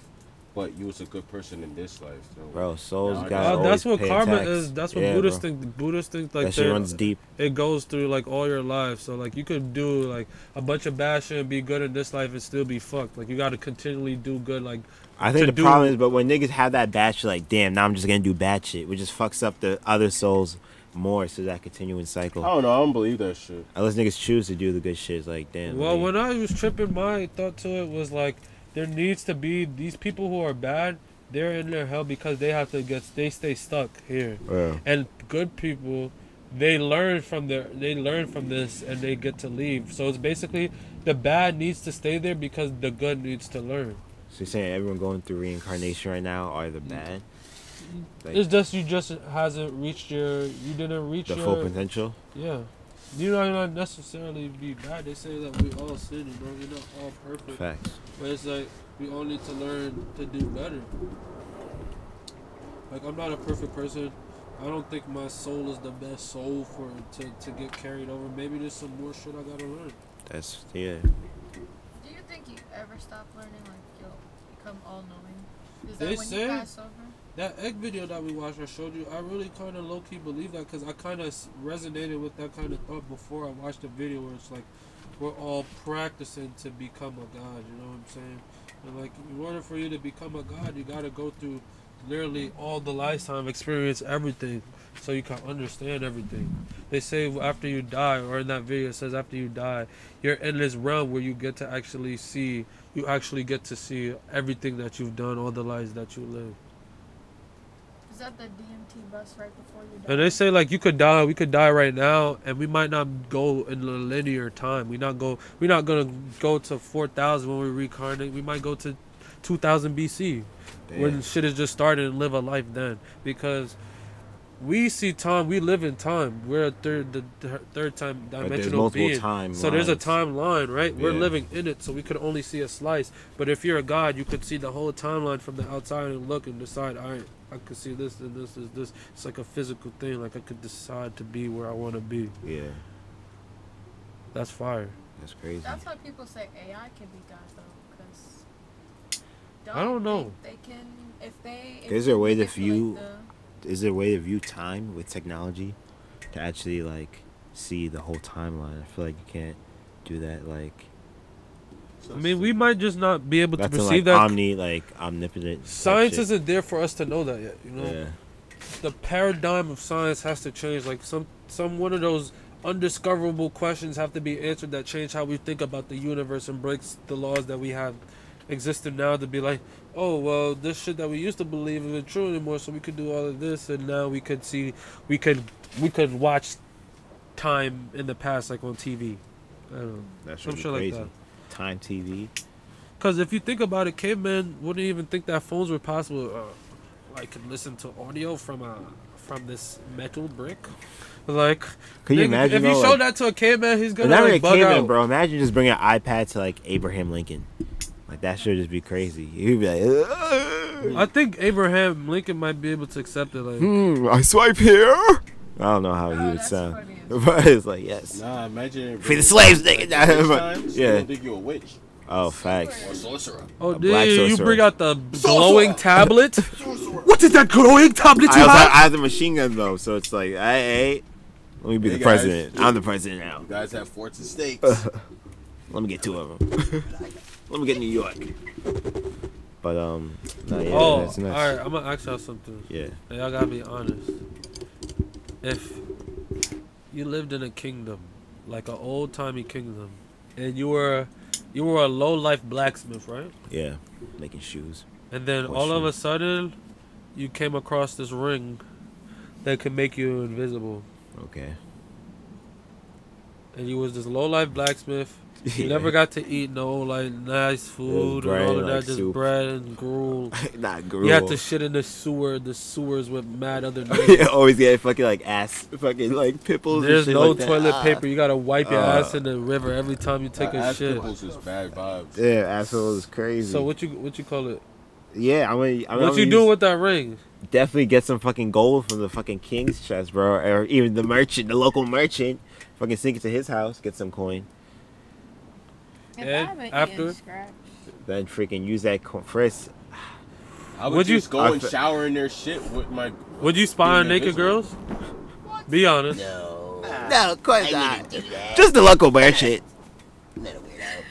Speaker 8: but you was a good person in this life. So
Speaker 1: Bro, souls
Speaker 8: No,
Speaker 1: gotta
Speaker 2: That's
Speaker 1: always
Speaker 2: what
Speaker 1: pay
Speaker 2: karma
Speaker 1: tax.
Speaker 2: is. That's what
Speaker 1: Yeah,
Speaker 2: Buddhists
Speaker 1: bro.
Speaker 2: think. Buddhists think like
Speaker 1: That shit
Speaker 2: they're-
Speaker 1: runs deep.
Speaker 2: it goes through like all your life. So like you could do like a bunch of bad shit and be good in this life and still be fucked. Like you got to continually do good. Like
Speaker 1: I think
Speaker 2: to
Speaker 1: the
Speaker 2: do-
Speaker 1: problem is, but when niggas have that bad shit, like, damn, now I'm just gonna do bad shit, which just fucks up the other souls more, so that continuing cycle.
Speaker 8: I don't know. I don't believe that shit.
Speaker 1: Unless niggas choose to do the good shit, it's like, damn.
Speaker 2: well,
Speaker 1: like,
Speaker 2: when I was tripping, my thought to it was like there needs to be these people who are bad. They're in their hell because they have to they stay stuck here.
Speaker 1: yeah.
Speaker 2: And good people, they learn from this and they get to leave. So it's basically the bad needs to stay there because the good needs to learn.
Speaker 1: So you're saying everyone going through reincarnation right now are the bad? Like,
Speaker 2: It's just you just hasn't reached you didn't reach
Speaker 1: the
Speaker 2: your
Speaker 1: full potential?
Speaker 2: yeah. You might not necessarily be bad. They say that we all sin, bro. We're not all perfect.
Speaker 1: Facts.
Speaker 2: But it's like we all need to learn to do better. Like I'm not a perfect person. I don't think my soul is the best soul for to get carried over. Maybe there's some more shit I gotta learn.
Speaker 1: That's, yeah.
Speaker 4: Do you think you ever stop learning? Like you'll become all knowing? Is that
Speaker 2: They
Speaker 4: when
Speaker 2: say-
Speaker 4: you pass over?
Speaker 2: That egg video that we watched, I showed you. I really kind of low key believe that because I kind of resonated with that kind of thought before I watched the video where it's like we're all practicing to become a god. You know what I'm saying? And like in order for you to become a god, you gotta go through literally all the lifetime, experience everything, so you can understand everything. They say after you die, or in that video it says after you die, you're in this realm where you get to actually see. You actually get to see everything that you've done, all the lives that you live.
Speaker 4: Is that the DMT bus right before you die?
Speaker 2: And they say like you could die, we could die right now, and we might not go in a linear time. We're not gonna go to 4,000 when we reincarnate. We might go to 2000 BC when shit is just starting and live a life then, because we see time, we live in time. We're a third time
Speaker 1: But there's
Speaker 2: dimensional
Speaker 1: multiple
Speaker 2: being.
Speaker 1: time
Speaker 2: So there's a
Speaker 1: lines.
Speaker 2: timeline, right? We're
Speaker 1: Yeah.
Speaker 2: living in it, so we could only see a slice. But if you're a god, you could see the whole timeline from the outside and look and decide, all right, I could see this and this is this. It's like a physical thing. Like I could decide to be where I want to be.
Speaker 1: Yeah.
Speaker 2: That's fire.
Speaker 1: That's crazy.
Speaker 4: That's why people say AI can be God though, because
Speaker 2: I don't know.
Speaker 4: They can if they. If
Speaker 1: Is there a way to
Speaker 4: if,
Speaker 1: view-
Speaker 4: the-
Speaker 1: Is there a way to view time with technology to actually like see the whole timeline? I feel like you can't do that. Like,
Speaker 2: I mean, we might just not be able to
Speaker 1: That's
Speaker 2: perceive
Speaker 1: like
Speaker 2: that.
Speaker 1: omnipotent. type
Speaker 2: Science
Speaker 1: shit.
Speaker 2: isn't there for us to know that yet. You know,
Speaker 1: Yeah.
Speaker 2: the paradigm of science has to change. Like some one of those undiscoverable questions have to be answered that change how we think about the universe and breaks the laws that we have existing now. To be like, oh well, this shit that we used to believe isn't true anymore, so we could do all of this, and now we could see, we could watch time in the past like on TV. I don't know.
Speaker 1: That's
Speaker 2: Some
Speaker 1: really
Speaker 2: shit like
Speaker 1: crazy.
Speaker 2: that.
Speaker 1: Time TV.
Speaker 2: Because if you think about it, cavemen wouldn't even think that phones were possible. I could listen to audio from this metal brick. Like,
Speaker 1: Could you
Speaker 2: nigga,
Speaker 1: imagine?
Speaker 2: if you
Speaker 1: though,
Speaker 2: show
Speaker 1: like,
Speaker 2: that to a caveman, he's
Speaker 1: but
Speaker 2: gonna
Speaker 1: not really
Speaker 2: like
Speaker 1: a
Speaker 2: bug
Speaker 1: caveman,
Speaker 2: out.
Speaker 1: bro. Imagine just bringing an iPad to like Abraham Lincoln. Like that should just be crazy. He'd be like,
Speaker 2: I think Abraham Lincoln might be able to accept it. Like,
Speaker 1: I swipe here. I don't know how he would
Speaker 4: that's
Speaker 1: sound,
Speaker 4: funny.
Speaker 1: but it's like yes.
Speaker 5: Nah, imagine.
Speaker 1: Free the slaves, nigga.
Speaker 5: Yeah.
Speaker 1: Yeah.
Speaker 5: Don't think you a witch
Speaker 1: Oh, facts.
Speaker 5: or sorcerer.
Speaker 2: oh,
Speaker 1: a black
Speaker 2: dude, you
Speaker 1: sorcerer.
Speaker 2: bring out the glowing tablet. What is that glowing tablet
Speaker 1: I
Speaker 2: you
Speaker 1: also
Speaker 2: have?
Speaker 1: I have the machine gun though, so it's like, hey, let me be
Speaker 5: Hey,
Speaker 1: the
Speaker 5: guys.
Speaker 1: president. I'm the president now.
Speaker 5: You guys have forts and stakes.
Speaker 1: Let me get 2 of them. Let me get New York. But no, yeah,
Speaker 2: Oh,
Speaker 1: that's nuts.
Speaker 2: all right. I'm gonna ask y'all something.
Speaker 1: Yeah.
Speaker 2: And y'all gotta be honest. If you lived in a kingdom, like an old timey kingdom, and you were a low life blacksmith, right?
Speaker 1: Yeah, making shoes.
Speaker 2: And then
Speaker 1: Or
Speaker 2: all of a
Speaker 1: shoes.
Speaker 2: sudden, you came across this ring that could make you invisible.
Speaker 1: Okay.
Speaker 2: And you was this low life blacksmith. You
Speaker 1: Yeah.
Speaker 2: never got to eat no like nice food
Speaker 1: bread
Speaker 2: and all of
Speaker 1: and,
Speaker 2: that,
Speaker 1: like,
Speaker 2: just
Speaker 1: soup.
Speaker 2: bread and gruel.
Speaker 1: Not gruel.
Speaker 2: You had to shit in the sewers with mad other
Speaker 1: You
Speaker 2: niggas.
Speaker 1: always get fucking like ass, fucking like pimples.
Speaker 2: There's
Speaker 1: and shit
Speaker 2: no
Speaker 1: like that.
Speaker 2: toilet paper. You gotta wipe your
Speaker 1: Ah.
Speaker 2: ass in the river every time you take a
Speaker 5: Ass
Speaker 2: shit.
Speaker 5: pimples is bad vibes.
Speaker 1: Yeah, asshole is crazy.
Speaker 2: So what you call it?
Speaker 1: Yeah,
Speaker 2: What you doing with that ring?
Speaker 1: Definitely get some fucking gold from the fucking king's chest, bro, or even the merchant, the local merchant. Fucking sneak it to his house, get some coin,
Speaker 4: If
Speaker 2: And
Speaker 4: I haven't
Speaker 2: after-
Speaker 4: eaten scratch.
Speaker 1: then freaking use that coin first.
Speaker 5: I would
Speaker 2: Would you-
Speaker 5: just go and shower in their shit with my.
Speaker 2: Would you spy on
Speaker 5: Being
Speaker 2: naked
Speaker 5: invisible.
Speaker 2: girls? Be honest.
Speaker 9: No.
Speaker 1: No, of course
Speaker 9: I wouldn't do that.
Speaker 1: Just the local merchant.
Speaker 9: Little weirdo.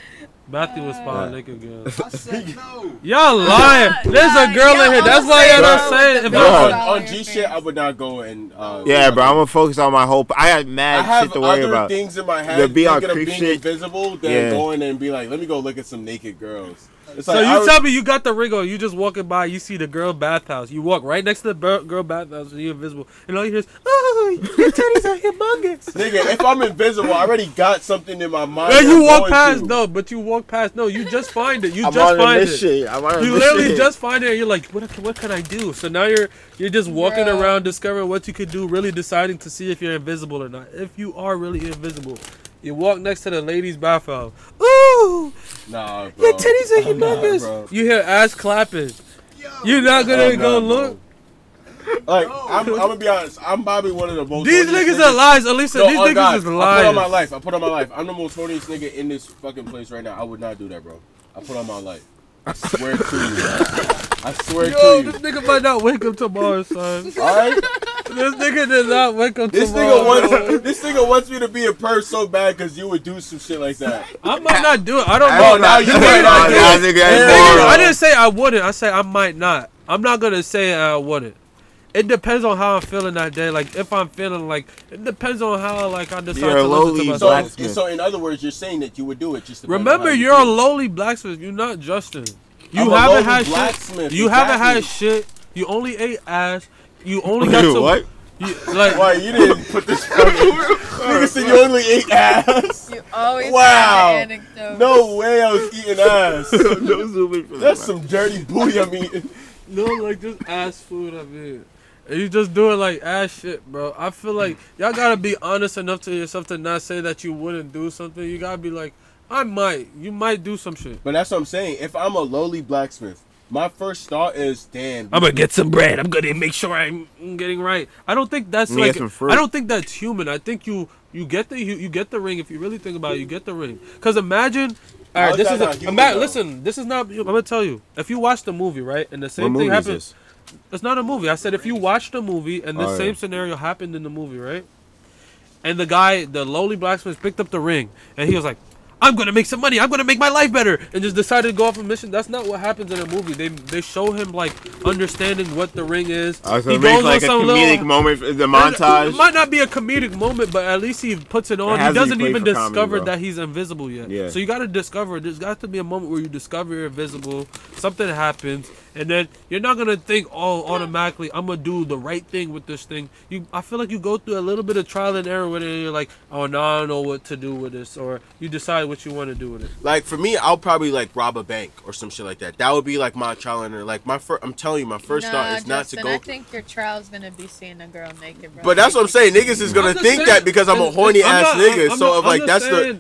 Speaker 2: Matthew was spy on naked girls.
Speaker 6: I said no.
Speaker 2: Y'all lying. There's a girl in here. That's why y'all not saying. If
Speaker 5: No,
Speaker 2: I,
Speaker 1: Yeah.
Speaker 5: on G shit, I would not go and.
Speaker 1: Yeah, bro, I'm gonna focus on my whole. I got
Speaker 5: I
Speaker 1: mad
Speaker 5: have
Speaker 1: shit to worry
Speaker 5: other
Speaker 1: about.
Speaker 5: things in my
Speaker 1: The
Speaker 5: head.
Speaker 1: be on
Speaker 5: Thinking of
Speaker 1: creep
Speaker 5: being
Speaker 1: shit.
Speaker 5: invisible, than
Speaker 1: Yeah.
Speaker 5: going and be like, let me go look at some naked girls. It's
Speaker 2: so
Speaker 5: like,
Speaker 2: you tell me you got the ring on. You just walking by. You see the girl bathhouse. You walk right next to the girl bathhouse. And you're invisible. And all you hear is, "Oh, your titties are humongous."
Speaker 5: nigga, if I'm invisible, I already got something in my mind.
Speaker 2: And you
Speaker 5: I'm
Speaker 2: walk
Speaker 5: going
Speaker 2: past.
Speaker 5: to.
Speaker 2: No, but you walk past. No, you just find it. You
Speaker 1: I'm
Speaker 2: just
Speaker 1: on
Speaker 2: find
Speaker 1: this
Speaker 2: it.
Speaker 1: shit. I'm on
Speaker 2: You
Speaker 1: this
Speaker 2: literally
Speaker 1: shit.
Speaker 2: just find it and you're like, what can I do? So now you're just walking
Speaker 4: Bro.
Speaker 2: around discovering what you could do, really deciding to see if you're invisible or not. If you are really invisible, you walk next to the ladies' bathhouse. Ooh,
Speaker 5: Nah, bro.
Speaker 2: your titties are
Speaker 5: Nah,
Speaker 2: humongous.
Speaker 5: bro.
Speaker 2: You hear ass clapping. You're not gonna
Speaker 5: Oh,
Speaker 2: go
Speaker 5: nah,
Speaker 2: look.
Speaker 5: Like, I'm gonna be honest. I'm probably one of the most.
Speaker 2: These
Speaker 5: horniest
Speaker 2: niggas are lies, Elisa.
Speaker 5: No,
Speaker 2: These
Speaker 5: oh
Speaker 2: niggas
Speaker 5: God,
Speaker 2: is
Speaker 5: I put on my
Speaker 2: liars.
Speaker 5: life. I put on my life. I'm the most horniest nigga in this fucking place right now. I would not do that, bro. I put on my life. I swear to you. I swear
Speaker 2: Yo,
Speaker 5: to
Speaker 2: this
Speaker 5: you.
Speaker 2: nigga might not wake up tomorrow, son.
Speaker 5: Alright?
Speaker 2: This nigga did not wake up
Speaker 5: This
Speaker 2: tomorrow.
Speaker 5: this nigga wants me to be a perv so bad because you would do some shit like that.
Speaker 2: I might not do it. I don't
Speaker 1: I
Speaker 2: know.
Speaker 1: don't
Speaker 5: now
Speaker 1: know.
Speaker 5: you
Speaker 1: This
Speaker 5: might
Speaker 1: nigga-
Speaker 5: not do
Speaker 1: nah,
Speaker 5: it.
Speaker 1: nigga,
Speaker 5: Yeah.
Speaker 1: that's
Speaker 2: Nigga,
Speaker 1: boring.
Speaker 2: I didn't say I wouldn't. I say I might not. I'm not gonna say I wouldn't. It depends on how I'm feeling that day. Like if I'm feeling like, it depends on how like I decide
Speaker 1: You're a
Speaker 2: to listen
Speaker 1: lowly
Speaker 2: to
Speaker 5: So,
Speaker 2: myself.
Speaker 1: blacksmith.
Speaker 5: so in other words, you're saying that you would do it just to
Speaker 2: Remember, you're a lowly blacksmith. You're not Justin. You
Speaker 5: I'm a
Speaker 2: haven't
Speaker 5: lowly
Speaker 2: had shit.
Speaker 5: blacksmith,
Speaker 2: You haven't had
Speaker 5: exactly.
Speaker 2: shit. You only ate ass. You only got some.
Speaker 1: What?
Speaker 2: You, like
Speaker 5: Why you didn't put this fucking nigga said you only ate ass?
Speaker 4: You always
Speaker 5: Wow.
Speaker 4: have an anecdote.
Speaker 5: No way I was eating ass.
Speaker 1: No zooming for
Speaker 5: That's
Speaker 1: that.
Speaker 5: some dirty booty I'm eating.
Speaker 2: no, like just ass food. I mean. And you just doing like ass shit, bro. I feel like y'all gotta be honest enough to yourself to not say that you wouldn't do something. You gotta be like, I might. You might do some shit.
Speaker 5: But that's what I'm saying. If I'm a lowly blacksmith, my first thought is, damn.
Speaker 2: I'm gonna get some bread. I'm gonna make sure I'm getting right. I don't think that's
Speaker 1: Let me get
Speaker 2: like.
Speaker 1: some fruit.
Speaker 2: I don't think that's human. I think you get the ring. If you really think about it, you get the ring. Cause imagine. All
Speaker 5: How
Speaker 2: right,
Speaker 5: is
Speaker 2: this
Speaker 5: that
Speaker 2: is
Speaker 5: not human, though?
Speaker 2: listen. This is not. I'm gonna tell you. If you watch the movie, right, and the
Speaker 1: What
Speaker 2: same
Speaker 1: movie
Speaker 2: thing
Speaker 1: is
Speaker 2: happens.
Speaker 1: this?
Speaker 2: It's not a movie. I said if you watch the movie and the
Speaker 1: Oh,
Speaker 2: same
Speaker 1: yeah.
Speaker 2: scenario happened in the movie, right? And the guy, the lowly blacksmith, picked up the ring and he was like, I'm gonna make some money. I'm gonna make my life better, and just decided to go off a mission. That's not what happens in a movie. They show him like understanding what the ring is.
Speaker 8: So he makes like a comedic moment in the montage.
Speaker 2: It might not be a comedic moment, but at least he puts it on. He doesn't even discover that he's invisible yet. Yeah. So you gotta discover. There's got to be a moment where you discover you're invisible. Something happens. And then you're not gonna think, oh, automatically I'm gonna do the right thing with this thing. I feel like you go through a little bit of trial and error with it, and you're like, oh, now I don't know what to do with this, or you decide what you want to do with it.
Speaker 8: Like for me, I'll probably like rob a bank or some shit like that. That would be like my trial and error. Like I'm telling you, my first thought is not to go.
Speaker 4: I think your trial's gonna be seeing a girl naked, bro.
Speaker 8: But that's what I'm saying. Niggas is gonna think that because I'm a horny ass nigga. So if like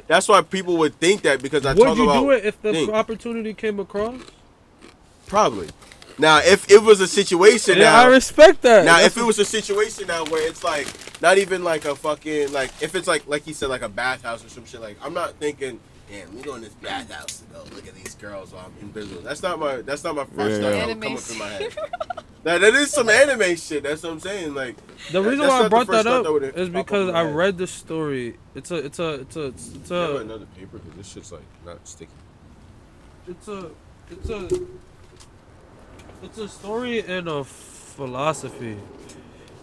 Speaker 8: that's why people would think that because I talk about. Would you
Speaker 2: do it if the opportunity came across?
Speaker 8: Probably. Now, if it was a situation now...
Speaker 2: I respect that.
Speaker 8: Now, if it was a situation now where it's, like, not even, like, a fucking... Like, if it's, like he said, like, a bathhouse or some shit, like, I'm not thinking, damn, we go in this bathhouse to go look at these girls while I'm invisible. That's not my first thought that would come up in my head. Now, that is some anime shit. That's what I'm saying. Like,
Speaker 2: the reason why I brought that up is because I read the story. It's a...
Speaker 8: another paper, because this shit's, like, not sticky.
Speaker 2: It's a story and a philosophy,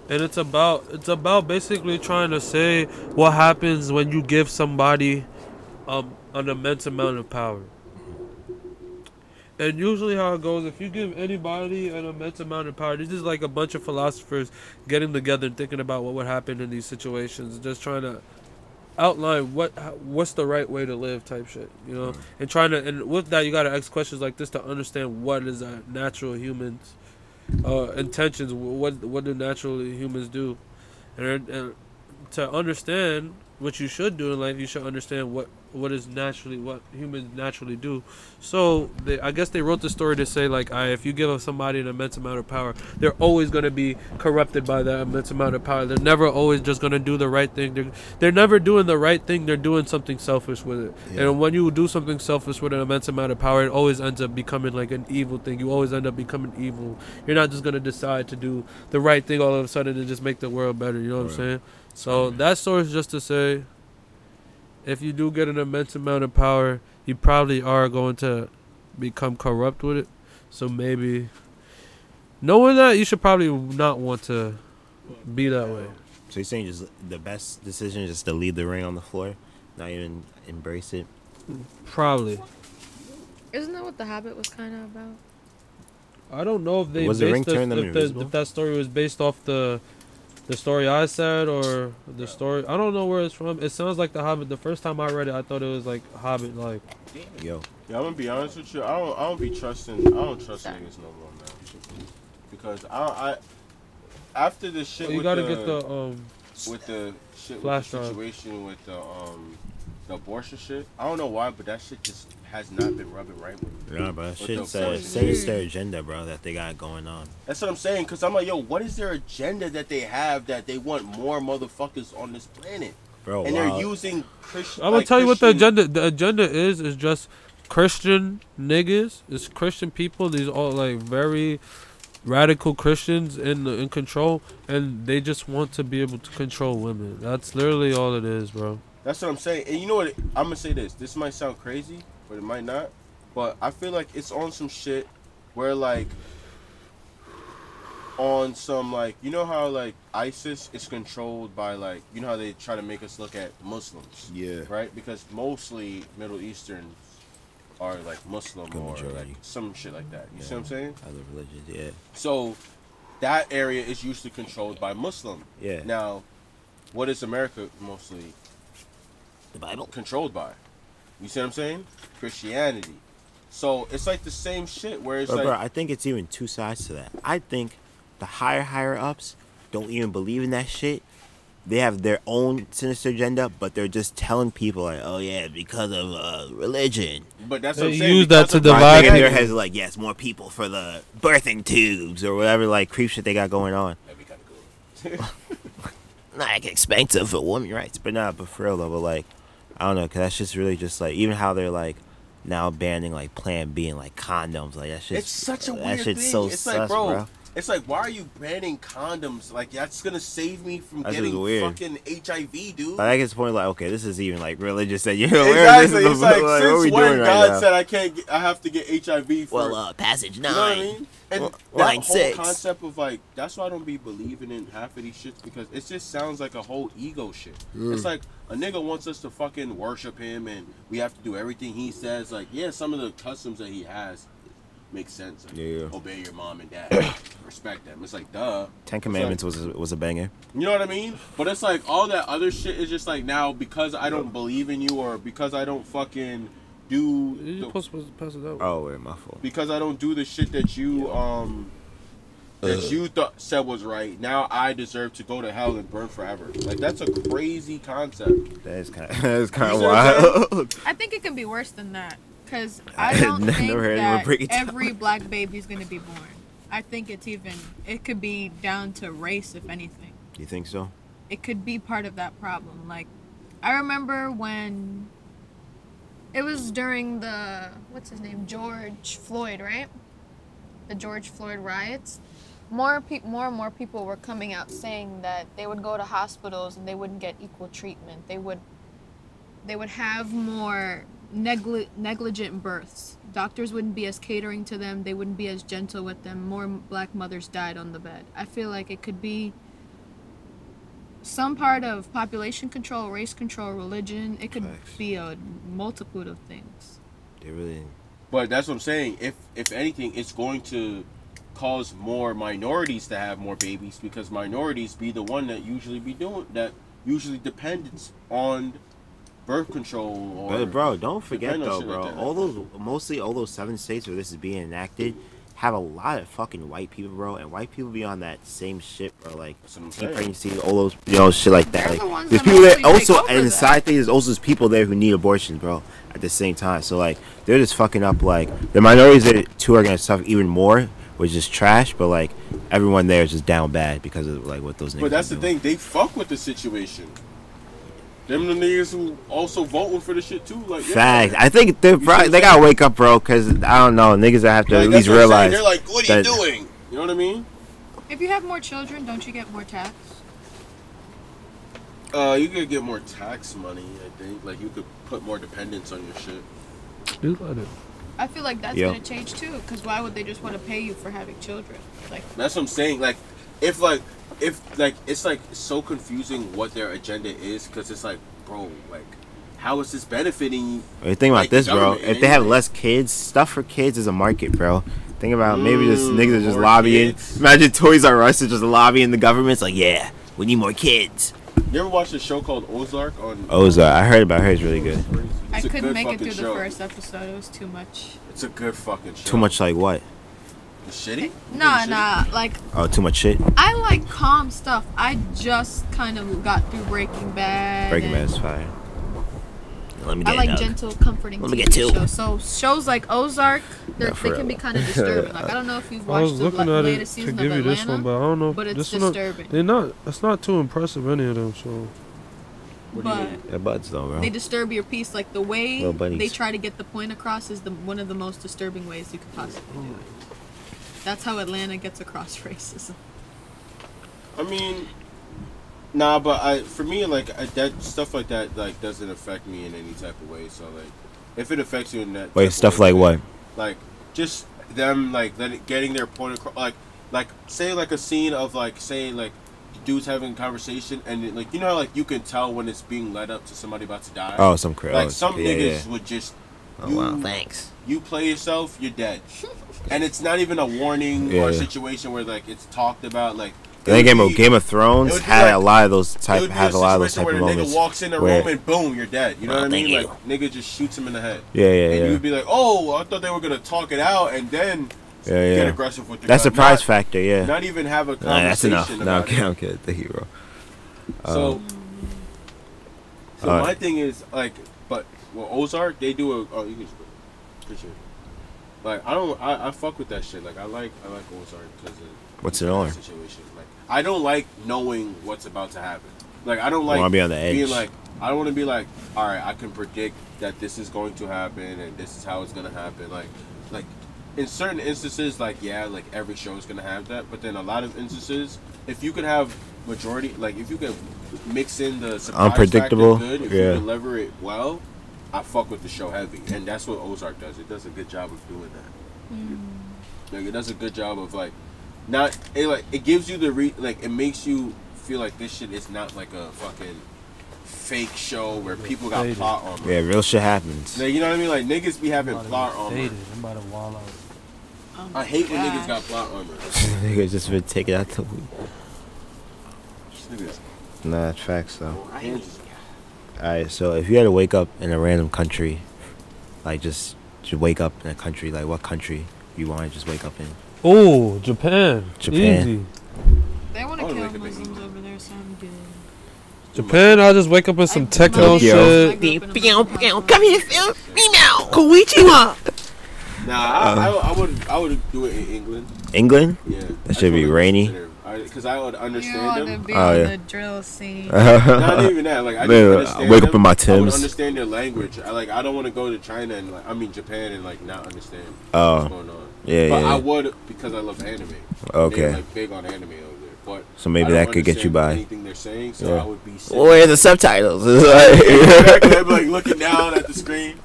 Speaker 2: and it's about basically trying to say what happens when you give somebody an immense amount of power. And usually how it goes, if you give anybody an immense amount of power, this is like a bunch of philosophers getting together and thinking about what would happen in these situations, just trying to outline what's the right way to live type shit, you know, and with that you gotta ask questions like this to understand what is a natural human's intentions, what do natural humans do, and to understand what you should do in life, you should understand what humans naturally do. So I guess they wrote the story to say like, if you give somebody an immense amount of power, they're always going to be corrupted by that immense amount of power. They're never always just going to do the right thing. They're never doing the right thing. They're doing something selfish with it. Yeah. And when you do something selfish with an immense amount of power, it always ends up becoming like an evil thing. You always end up becoming evil. You're not just going to decide to do the right thing all of a sudden and just make the world better. You know what I'm saying? So that story is just to say, if you do get an immense amount of power, you probably are going to become corrupt with it. So maybe, knowing that, you should probably not want to be that way.
Speaker 1: So you're saying just the best decision is just to leave the ring on the floor, not even embrace it?
Speaker 2: Probably.
Speaker 4: Isn't that what The Hobbit was kind of about?
Speaker 2: I don't know if they
Speaker 1: was the ring turn them invisible?
Speaker 2: If that story was based off the story I said or the story. I don't know where it's from. It sounds like The Hobbit. The first time I read it, I thought it was like Hobbit, like.
Speaker 1: Yo.
Speaker 8: Yeah, I'm gonna be honest with you. I don't trust niggas no more, man. Because I after this shit.
Speaker 2: You gotta get the
Speaker 8: with the shit
Speaker 2: flash
Speaker 8: with the situation with the abortion shit. I don't know why, but that shit just has not been rubbing right with me.
Speaker 1: Yeah, bro. That shit says their agenda, bro, that they got going on.
Speaker 8: That's what I'm saying, because I'm like, yo, what is their agenda that they have that they want more motherfuckers on this planet?
Speaker 1: Bro,
Speaker 8: and they're using Christian.
Speaker 2: I'm gonna tell you what the agenda is just Christian niggas. It's Christian people. These all like very radical Christians in control, and they just want to be able to control women. That's literally all it is, bro.
Speaker 8: That's what I'm saying. And you know what? I'm gonna say this. This might sound crazy, but it might not. But I feel like it's on some shit where like on some like, you know how like ISIS is controlled by like, you know how they try to make us look at Muslims.
Speaker 6: Yeah.
Speaker 8: Right? Because mostly Middle Easterns are like Muslim or like some shit like that. You see what I'm saying?
Speaker 1: Other religions, yeah.
Speaker 8: So that area is usually controlled by Muslim.
Speaker 1: Yeah.
Speaker 8: Now, what is America mostly?
Speaker 1: The Bible.
Speaker 8: Controlled by. You see what I'm saying? Christianity. So it's like the same shit where it's like...
Speaker 1: Bro, I think it's even two sides to that. I think the higher ups don't even believe in that shit. They have their own sinister agenda, but they're just telling people like, oh yeah, because of religion.
Speaker 8: But that's
Speaker 2: they
Speaker 8: what I'm saying.
Speaker 2: Use that to divide.
Speaker 1: I think in their heads like, yes, more people for the birthing tubes or whatever like creep shit they got going on.
Speaker 8: That'd be kind of cool.
Speaker 1: Not like expensive for women's rights, but for real though. But like, I don't know, cause that's just really just like even how they're like now banning like Plan B and like condoms, like that shit.
Speaker 8: It's such a weird
Speaker 1: that shit's
Speaker 8: thing.
Speaker 1: so
Speaker 8: it's
Speaker 1: sus,
Speaker 8: like, bro. it's like, why are you banning condoms? Like, that's gonna save me from
Speaker 1: That's
Speaker 8: getting
Speaker 1: just weird.
Speaker 8: fucking HIV, dude.
Speaker 1: But I guess the point, like, okay, this is even like religious that you
Speaker 8: Exactly. It's like,
Speaker 1: what are
Speaker 8: since
Speaker 1: we
Speaker 8: when
Speaker 1: doing right
Speaker 8: God
Speaker 1: now?
Speaker 8: said I have to get HIV for,
Speaker 9: Passage
Speaker 8: you know what I
Speaker 9: 9.
Speaker 8: mean? And that
Speaker 9: Line
Speaker 8: whole
Speaker 9: 6.
Speaker 8: concept of like, that's why I don't be believing in half of these shits, because it just sounds like a whole ego shit. It's like a nigga wants us to fucking worship him and we have to do everything he says. Like, yeah, some of the customs that he has makes sense. Like,
Speaker 1: Yeah.
Speaker 8: obey your mom and dad, respect them. It's like, duh.
Speaker 1: Ten Commandments was a banger.
Speaker 8: You know what I mean? But it's like all that other shit is just like, now because I don't believe in you, or because I don't fucking do
Speaker 2: You're supposed to pass it out.
Speaker 1: Oh, wait, my fault.
Speaker 8: because I don't do the shit that you said was right. Now I deserve to go to hell and burn forever. Like, that's a crazy concept.
Speaker 1: That is kind of
Speaker 8: You see what I'm
Speaker 1: wild.
Speaker 4: I think it can be worse than that. Because I don't
Speaker 1: Never
Speaker 4: think
Speaker 1: heard anyone
Speaker 4: that
Speaker 1: break it down.
Speaker 4: every black baby is going to be born. I think it could be down to race, if anything.
Speaker 1: You think so?
Speaker 4: It could be part of that problem. Like, I remember when it was during the, what's his name, George Floyd, right? The George Floyd riots. More and more people were coming out saying that they would go to hospitals and they wouldn't get equal treatment. They would have more negligent births. Doctors wouldn't be as catering to them. They wouldn't be as gentle with them. More black mothers died on the bed. I feel like it could be some part of population control, race control, religion. It could
Speaker 1: Facts.
Speaker 4: be a multitude of things.
Speaker 1: They really.
Speaker 8: But that's what I'm saying. If anything, it's going to cause more minorities to have more babies, because minorities be the one that usually depends on birth control. Or
Speaker 1: But bro, don't forget
Speaker 8: depend on
Speaker 1: though,
Speaker 8: shit
Speaker 1: bro.
Speaker 8: like that.
Speaker 1: All those 7 states where this is being enacted have a lot of fucking white people, bro, and white people be on that same shit, bro. Like
Speaker 8: That's what I'm
Speaker 1: teen
Speaker 8: saying.
Speaker 1: pregnancy, all those, shit like that.
Speaker 4: They're the
Speaker 1: Like
Speaker 4: ones
Speaker 1: there's
Speaker 4: that
Speaker 1: people that
Speaker 4: mostly take
Speaker 1: also,
Speaker 4: over
Speaker 1: and the
Speaker 4: that.
Speaker 1: side thing is also there's people there who need abortions, bro, at the same time. So like they're just fucking up. Like the minorities there too are gonna suffer even more, which is trash. But like everyone there is just down bad because of like what those niggas.
Speaker 8: But that's
Speaker 1: are
Speaker 8: the
Speaker 1: doing.
Speaker 8: thing. They fuck with the situation. Them the niggas who also voting for the shit too. Like, yeah.
Speaker 1: Fact. I think
Speaker 8: see what I'm
Speaker 1: they gotta
Speaker 8: saying?
Speaker 1: wake up, bro. Cause I don't know, niggas that have to
Speaker 8: Like,
Speaker 1: at
Speaker 8: that's
Speaker 1: least
Speaker 8: what I'm saying.
Speaker 1: realize.
Speaker 8: They're like, what are you
Speaker 1: that-
Speaker 8: doing? You know what I mean?
Speaker 4: If you have more children, don't you get more tax?
Speaker 8: You could get more tax money, I think. Like, you could put more dependence on your shit.
Speaker 2: Do let it.
Speaker 4: I feel like that's
Speaker 1: Yeah.
Speaker 4: gonna change too. Because why would they just want to pay you for having children? Like,
Speaker 8: That's what I'm saying. Like, if it's like so confusing what their agenda is, because it's like, bro, like, how is this benefiting?
Speaker 1: When you think about
Speaker 8: like,
Speaker 1: this,
Speaker 8: the
Speaker 1: bro.
Speaker 8: government,
Speaker 1: If they have
Speaker 8: anyway.
Speaker 1: less kids, stuff for kids is a market, bro. Think about maybe just niggas are just
Speaker 8: more
Speaker 1: lobbying.
Speaker 8: kids.
Speaker 1: Imagine Toys R Us is just lobbying the government. It's like, yeah, we need more kids.
Speaker 8: You ever watched a show called Ozark on?
Speaker 1: Ozark, I heard about her. It's really good.
Speaker 4: I
Speaker 8: It's a
Speaker 4: couldn't
Speaker 8: good
Speaker 4: make it
Speaker 8: fucking
Speaker 4: through
Speaker 8: show.
Speaker 4: the first episode. It was too much.
Speaker 8: It's a good fucking show.
Speaker 1: Too much like what?
Speaker 8: Shitty?
Speaker 4: Nah. Like,
Speaker 1: Oh, too much shit.
Speaker 4: I like calm stuff. I just kind of got through Breaking Bad.
Speaker 1: Breaking Bad
Speaker 4: and
Speaker 1: is fire. Let me
Speaker 4: I
Speaker 1: get
Speaker 4: like
Speaker 1: it up.
Speaker 4: gentle, comforting
Speaker 1: Let me
Speaker 4: TV
Speaker 1: get two.
Speaker 4: shows. So shows like Ozark,
Speaker 1: Yeah, for
Speaker 4: they can be
Speaker 1: real.
Speaker 4: kind of disturbing. Like, I don't know if you've
Speaker 2: I was
Speaker 4: watched the
Speaker 2: looking at it
Speaker 4: latest
Speaker 2: to
Speaker 4: season
Speaker 2: give
Speaker 4: of
Speaker 2: you this
Speaker 4: Atlanta,
Speaker 2: one, but I don't know.
Speaker 4: but it's
Speaker 2: this one,
Speaker 4: disturbing.
Speaker 2: they're not. That's not too impressive. Any of them. So
Speaker 4: But
Speaker 1: They're buds though, bro.
Speaker 4: they disturb your peace. Like the way
Speaker 1: Little bunnies.
Speaker 4: they try to get the point across is one of the most disturbing ways you could possibly do it. That's how Atlanta gets across racism.
Speaker 8: I mean, nah, but for me, like, that stuff like that, like, doesn't affect me in any type of way. So, like, if it affects you in that,
Speaker 1: Wait,
Speaker 8: type of
Speaker 1: stuff
Speaker 8: way,
Speaker 1: like what?
Speaker 8: Like, just them, like, getting their point across. Like, say, like, a scene of, like, say, like, dudes having a conversation, and it, like, you know how, like, you can tell when it's being led up to somebody about to die.
Speaker 1: Oh, some crap.
Speaker 8: Like, some
Speaker 1: yeah,
Speaker 8: niggas
Speaker 1: yeah.
Speaker 8: would just.
Speaker 1: Oh wow, thanks.
Speaker 8: You play yourself, you're dead. And it's not even a warning
Speaker 1: Yeah,
Speaker 8: or a
Speaker 1: yeah.
Speaker 8: situation where, like, it's talked about, like.
Speaker 1: I think Game of
Speaker 8: it
Speaker 1: Thrones
Speaker 8: would be
Speaker 1: had
Speaker 8: like-
Speaker 1: a lot of those
Speaker 8: It
Speaker 1: type
Speaker 8: would be
Speaker 1: have a lot of those
Speaker 8: situation
Speaker 1: type of
Speaker 8: where the
Speaker 1: moments.
Speaker 8: nigga walks in the
Speaker 1: where-
Speaker 8: room and boom, you're dead. You know what I mean?
Speaker 1: thank
Speaker 8: Like, nigga just shoots him in the head.
Speaker 1: Yeah, yeah,
Speaker 8: And
Speaker 1: yeah.
Speaker 8: you would be like, oh, I thought they were gonna talk it out and then
Speaker 1: Yeah,
Speaker 8: get
Speaker 1: yeah.
Speaker 8: aggressive with the
Speaker 1: That's
Speaker 8: gun.
Speaker 1: the prize
Speaker 8: Not-
Speaker 1: factor, yeah.
Speaker 8: Not even have a
Speaker 1: Nah,
Speaker 8: conversation
Speaker 1: that's enough. No,
Speaker 8: about
Speaker 1: okay,
Speaker 8: it.
Speaker 1: I'm kidding. Thank you, bro.
Speaker 8: So
Speaker 1: alright.
Speaker 8: my thing is, like, but well, Ozark, they do a. Oh, you can just go. Appreciate it. Like, I fuck with that shit. Like, I like Ozark because of
Speaker 1: What's it
Speaker 8: that
Speaker 1: on?
Speaker 8: situation. Like, I don't like knowing what's about to happen. Like, I don't like
Speaker 1: Wanna be on the
Speaker 8: being
Speaker 1: edge.
Speaker 8: like, I don't want to be like, all right, I can predict that this is going to happen and this is how it's gonna happen. Like in certain instances, like yeah, like every show is gonna have that. But then a lot of instances, if you could have majority, like if you could mix in the surprise
Speaker 1: Unpredictable,
Speaker 8: factor good, if
Speaker 1: yeah.
Speaker 8: you deliver it well, I fuck with the show heavy, and that's what Ozark does. It does a good job of doing that. Like it does a good job of like, not it like it gives you the like it makes you feel like this shit is not like a fucking fake show where people got plot armor.
Speaker 1: Yeah, real shit happens.
Speaker 8: Like, you know what I mean? Like niggas be having plot armor.
Speaker 2: I'm about to wall out.
Speaker 8: I hate when niggas got plot armor.
Speaker 1: Niggas just been taking out the weed.
Speaker 8: Niggas.
Speaker 1: Nah, facts though. Alright, so if you had to wake up in a random country, like just wake up in a country, like what country you want to just wake up in?
Speaker 2: Oh, Japan.
Speaker 1: Japan.
Speaker 2: Easy.
Speaker 4: They want to
Speaker 8: I wanna
Speaker 4: kill
Speaker 8: wake up in
Speaker 4: Muslims
Speaker 8: England.
Speaker 4: over there, so I'm good.
Speaker 2: Japan, I'll just wake up with some techno shit.
Speaker 4: Come here, Phil.
Speaker 8: Nah, I would do it in England.
Speaker 1: England?
Speaker 8: Yeah.
Speaker 1: That should be rainy.
Speaker 8: Because I would
Speaker 4: You
Speaker 8: understand
Speaker 4: want to
Speaker 8: them.
Speaker 4: be
Speaker 1: Oh,
Speaker 4: on
Speaker 1: yeah.
Speaker 4: the drill scene.
Speaker 8: Not even that. Like I
Speaker 1: Man,
Speaker 8: just understand
Speaker 1: wake up
Speaker 8: them.
Speaker 1: in my
Speaker 8: I would
Speaker 1: Timbs.
Speaker 8: understand their language. I don't want to go to China and Japan and like not understand
Speaker 1: Oh.
Speaker 8: what's going on.
Speaker 1: Yeah,
Speaker 8: But
Speaker 1: yeah.
Speaker 8: I would because I love anime.
Speaker 1: Okay.
Speaker 8: They're like big on anime over there. But
Speaker 1: So maybe
Speaker 8: I don't
Speaker 1: that could get you
Speaker 8: understand
Speaker 1: by.
Speaker 8: anything they're saying, so
Speaker 1: Yeah.
Speaker 8: I would be sick.
Speaker 1: Where are the subtitles?
Speaker 8: Exactly. I'd be like looking down at the screen.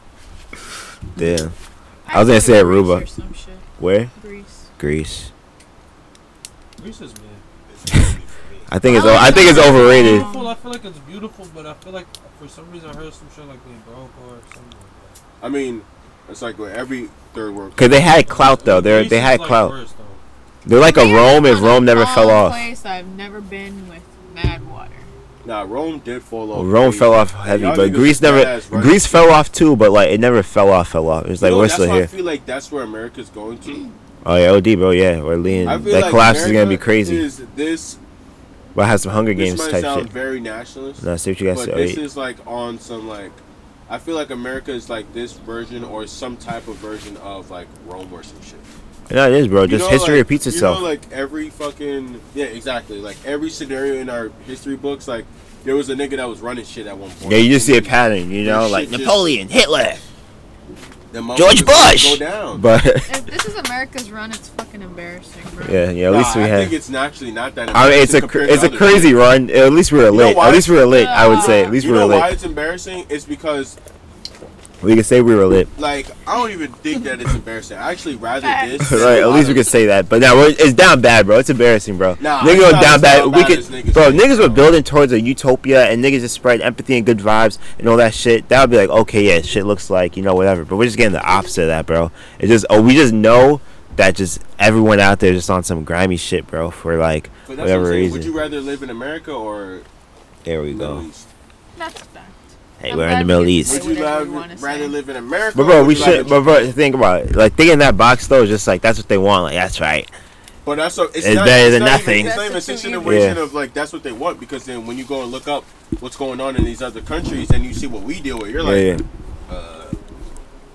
Speaker 1: Damn. I was gonna say Aruba.
Speaker 4: Or some shit.
Speaker 1: Where?
Speaker 4: Greece.
Speaker 1: Greece.
Speaker 2: Greece is mad.
Speaker 1: I think it's
Speaker 4: I like
Speaker 1: overrated.
Speaker 2: Beautiful, I feel like it's beautiful, but I feel like for some reason I heard some shit like they broke or something like that.
Speaker 8: I mean, it's like with every third world.
Speaker 1: Cause they had clout though.
Speaker 2: Greece
Speaker 1: They
Speaker 2: is,
Speaker 1: had
Speaker 2: like,
Speaker 1: clout.
Speaker 2: worse, though.
Speaker 1: They're like a
Speaker 4: Greece
Speaker 1: Rome
Speaker 4: is
Speaker 1: if Rome never
Speaker 4: a
Speaker 1: fell off.
Speaker 4: place I've never been with mad water.
Speaker 8: Nah, Rome did fall off.
Speaker 1: Rome
Speaker 8: crazy.
Speaker 1: fell off heavy,
Speaker 8: Y'all
Speaker 1: but
Speaker 8: niggas
Speaker 1: Greece
Speaker 8: was
Speaker 1: never.
Speaker 8: badass running
Speaker 1: Greece
Speaker 8: shit.
Speaker 1: fell off too, but like it never fell off. It was like
Speaker 8: You know,
Speaker 1: we're
Speaker 8: that's
Speaker 1: still
Speaker 8: why I
Speaker 1: here.
Speaker 8: feel like that's where America's going to.
Speaker 1: Oh yeah, OD, bro. Yeah, we're leaning.
Speaker 8: I feel
Speaker 1: That
Speaker 8: like
Speaker 1: collapse is gonna be
Speaker 8: America
Speaker 1: crazy.
Speaker 8: Is this
Speaker 1: We'll have some Hunger
Speaker 8: this
Speaker 1: Games
Speaker 8: might
Speaker 1: type
Speaker 8: sound
Speaker 1: shit.
Speaker 8: very nationalist,
Speaker 1: No, see what you guys
Speaker 8: but
Speaker 1: say.
Speaker 8: this is like on some like. I feel like America is like this version or some type of version of like Rome or some shit.
Speaker 1: No, it is, bro.
Speaker 8: You
Speaker 1: Just
Speaker 8: know,
Speaker 1: history
Speaker 8: like,
Speaker 1: repeats itself.
Speaker 8: You know, like every fucking exactly. Like every scenario in our history books, like there was a nigga that was running shit at one point.
Speaker 1: Yeah, you just see a pattern, you know,
Speaker 8: This
Speaker 1: like
Speaker 8: shit just-
Speaker 1: Napoleon, Hitler,
Speaker 8: The
Speaker 1: George
Speaker 8: motherfuckers
Speaker 1: Bush.
Speaker 8: go down.
Speaker 1: But
Speaker 4: If this is America's run, it's fucking embarrassing, bro.
Speaker 1: yeah, at least we
Speaker 8: I
Speaker 1: had.
Speaker 8: think it's actually not that.
Speaker 1: I mean, it's a
Speaker 8: embarrassing compared to other
Speaker 1: crazy
Speaker 8: shit.
Speaker 1: run. At least we were
Speaker 8: know
Speaker 1: lit.
Speaker 8: why
Speaker 1: At least we were lit. I would say. At least
Speaker 8: You
Speaker 1: we were
Speaker 8: know why
Speaker 1: lit.
Speaker 8: it's embarrassing? It's because
Speaker 1: We can say we were lit.
Speaker 8: like I don't even think that it's embarrassing. I actually rather this.
Speaker 1: Right, at least we could say that. But now it's down bad, bro. It's embarrassing, bro.
Speaker 8: Nah,
Speaker 1: niggas
Speaker 8: it's
Speaker 1: go
Speaker 8: not
Speaker 1: down
Speaker 8: as
Speaker 1: bad.
Speaker 8: down
Speaker 1: We
Speaker 8: bad
Speaker 1: could,
Speaker 8: as niggas
Speaker 1: bro.
Speaker 8: think,
Speaker 1: Niggas were
Speaker 8: bro.
Speaker 1: building towards a utopia, and niggas just spread empathy and good vibes and all that shit. That would be like, okay, yeah, shit looks like whatever. But we're just getting the opposite of that, bro. It's just we just know that just everyone out there just on some grimy shit, bro. For like
Speaker 8: But that's what
Speaker 1: whatever
Speaker 8: I'm saying.
Speaker 1: reason.
Speaker 8: Would you rather live in America or
Speaker 1: There we
Speaker 8: Middle
Speaker 1: go.
Speaker 8: East?
Speaker 4: That's a fact.
Speaker 1: Hey,
Speaker 4: I'm
Speaker 1: we're in
Speaker 4: glad
Speaker 1: the Middle
Speaker 4: you
Speaker 1: East.
Speaker 4: say
Speaker 8: Would you
Speaker 4: whatever you
Speaker 8: rather,
Speaker 4: wanna
Speaker 8: rather
Speaker 4: say.
Speaker 8: live in America?
Speaker 1: But
Speaker 8: or
Speaker 1: bro,
Speaker 8: would
Speaker 1: we
Speaker 8: you rather
Speaker 1: should. But bro, think about it. Like thinking that box though, is just like that's what they want. Like that's right.
Speaker 8: But that's what,
Speaker 1: It's better than nothing.
Speaker 8: It's not even a
Speaker 4: That's the two
Speaker 8: situation
Speaker 1: Yeah.
Speaker 8: of like that's what they want because then when you go and look up what's going on in these other countries and you see what we deal with, you're like,
Speaker 1: Yeah,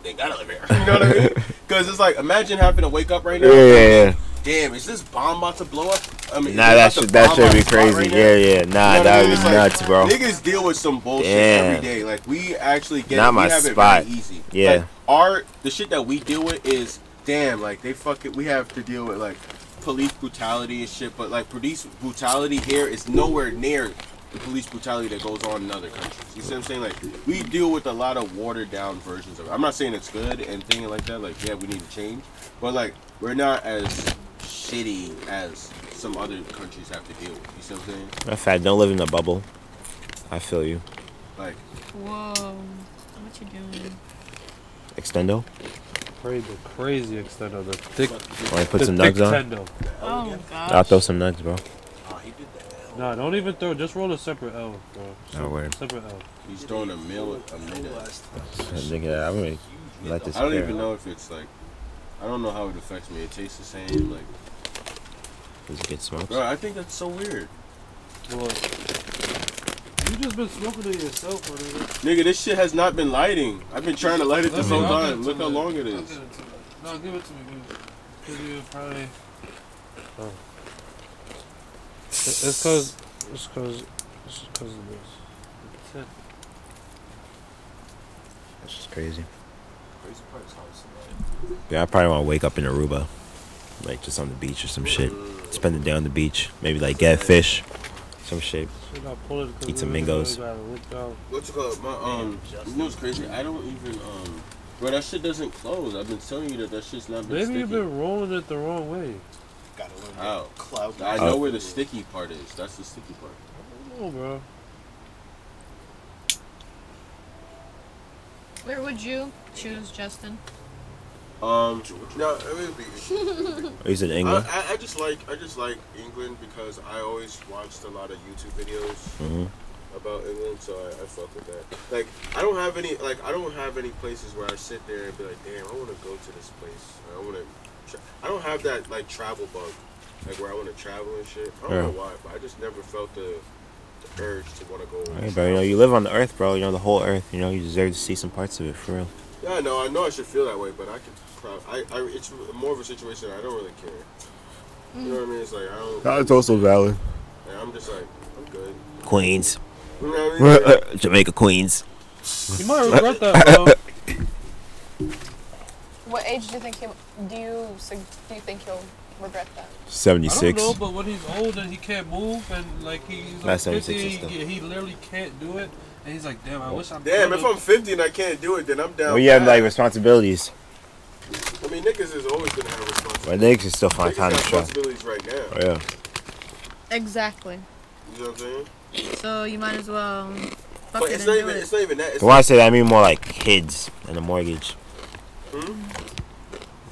Speaker 8: they gotta live here. You know what I mean? Because it's like imagine having to wake up right now.
Speaker 1: yeah.
Speaker 8: Damn, is this bomb about to blow up? I mean,
Speaker 1: Nah, that should be crazy. Yeah. Nah,
Speaker 8: You know what I
Speaker 1: that
Speaker 8: mean?
Speaker 1: would
Speaker 8: It's
Speaker 1: be
Speaker 8: like,
Speaker 1: nuts, bro.
Speaker 8: Niggas deal with some bullshit
Speaker 1: Damn.
Speaker 8: every day. Like we actually get
Speaker 1: Not
Speaker 8: it.
Speaker 1: my
Speaker 8: We have
Speaker 1: spot.
Speaker 8: it very easy.
Speaker 1: Yeah.
Speaker 8: Like, the shit that we deal with is damn. Like we have to deal with like police brutality and shit. But like police brutality here is nowhere near the police brutality that goes on in other countries. You see what I'm saying? Like we deal with a lot of watered down versions of it. I'm not saying it's good and things like that. Like yeah, we need to change. But like we're not as shitty as some other countries have to deal with. You see what I'm saying?
Speaker 1: Matter of fact, don't live in a bubble. I feel you.
Speaker 8: Like
Speaker 4: Whoa. What you doing?
Speaker 1: Extendo.
Speaker 2: Crazy extent of the thick.
Speaker 1: Want to put
Speaker 2: the
Speaker 1: some
Speaker 2: thick
Speaker 1: nugs on?
Speaker 2: tendo.
Speaker 4: Oh,
Speaker 1: I'll
Speaker 4: gosh.
Speaker 1: throw some nugs, bro.
Speaker 2: Nah, don't even throw. Just roll a separate L, bro.
Speaker 1: Oh, word.
Speaker 2: Separate L.
Speaker 8: he's throwing a minute.
Speaker 1: Nigga, I really like this.
Speaker 8: I don't
Speaker 1: pair.
Speaker 8: even know if it's like. I don't know how it affects me. It tastes the same. Like,
Speaker 1: Does it get smoked?
Speaker 8: bro, I think that's so weird.
Speaker 2: Well, you just been smoking it yourself, whatever.
Speaker 8: Nigga, this shit has not been lighting. I've been trying to light it this whole
Speaker 2: I'll
Speaker 8: time.
Speaker 2: get
Speaker 8: Look
Speaker 2: to
Speaker 8: how
Speaker 2: it.
Speaker 8: long it
Speaker 2: I'll
Speaker 8: is.
Speaker 2: get it to me. No, give it to me. Give you probably. Oh. It's cause of this.
Speaker 1: That's just crazy.
Speaker 6: Crazy part is how it's like.
Speaker 1: Yeah, I probably want to wake up in Aruba, like just on the beach or some shit. Spend the day on the beach, maybe like get fish, some shit. Eat some mingos.
Speaker 8: What's it called? You know what's crazy? I don't even bro, that shit doesn't close. I've been telling you that shit's not been
Speaker 2: Maybe
Speaker 8: sticky.
Speaker 2: you've been rolling it the wrong way.
Speaker 6: Gotta learn
Speaker 8: How?
Speaker 6: cloud.
Speaker 8: I know where the sticky part is. That's the sticky part.
Speaker 2: I don't know, bro.
Speaker 4: Where would you choose, Justin?
Speaker 8: No, it would be.
Speaker 1: He's in England.
Speaker 8: I just like England because I always watched a lot of YouTube videos about England, so I fuck with that. Like I don't have any places where I sit there and be like, damn, I want to go to this place. I don't have that like travel bug, like where I want to travel and shit. I don't know why, but I just never felt the urge to want to go.
Speaker 1: Hey, bro, you know you live on the earth, bro. You know the whole earth. You know you deserve to see some parts of it for real.
Speaker 8: Yeah, I know I should feel that way, but I can. It's more of a situation that I don't really care. You know what I mean? It's like I don't.
Speaker 1: That's also valid.
Speaker 8: And I'm just like, I'm good.
Speaker 1: Queens.
Speaker 8: You know what I mean?
Speaker 1: Jamaica Queens.
Speaker 2: You might regret that, bro.
Speaker 4: What age do you think do you think he'll regret that?
Speaker 1: 76.
Speaker 2: I don't know, but when he's old and he can't move and like he's like
Speaker 1: That's
Speaker 2: 50,
Speaker 1: 76 still.
Speaker 2: he literally can't do it, and he's like, damn, I wish I.
Speaker 8: Damn, if I'm 50 and I can't do it, then I'm down.
Speaker 1: Well, you have
Speaker 8: bad.
Speaker 1: like responsibilities.
Speaker 8: I mean, niggas is always gonna have responsibilities.
Speaker 1: But niggas can still find
Speaker 8: Niggas
Speaker 1: time to
Speaker 8: got
Speaker 1: try.
Speaker 8: responsibilities right now.
Speaker 1: Oh, yeah.
Speaker 4: Exactly.
Speaker 8: You know what I'm saying?
Speaker 4: So you might as well fuck
Speaker 8: But
Speaker 4: it
Speaker 8: it's
Speaker 4: and
Speaker 8: not
Speaker 4: do
Speaker 8: even.
Speaker 4: it.
Speaker 8: It's not even that. It's
Speaker 1: When I say that, I mean more like kids and a mortgage.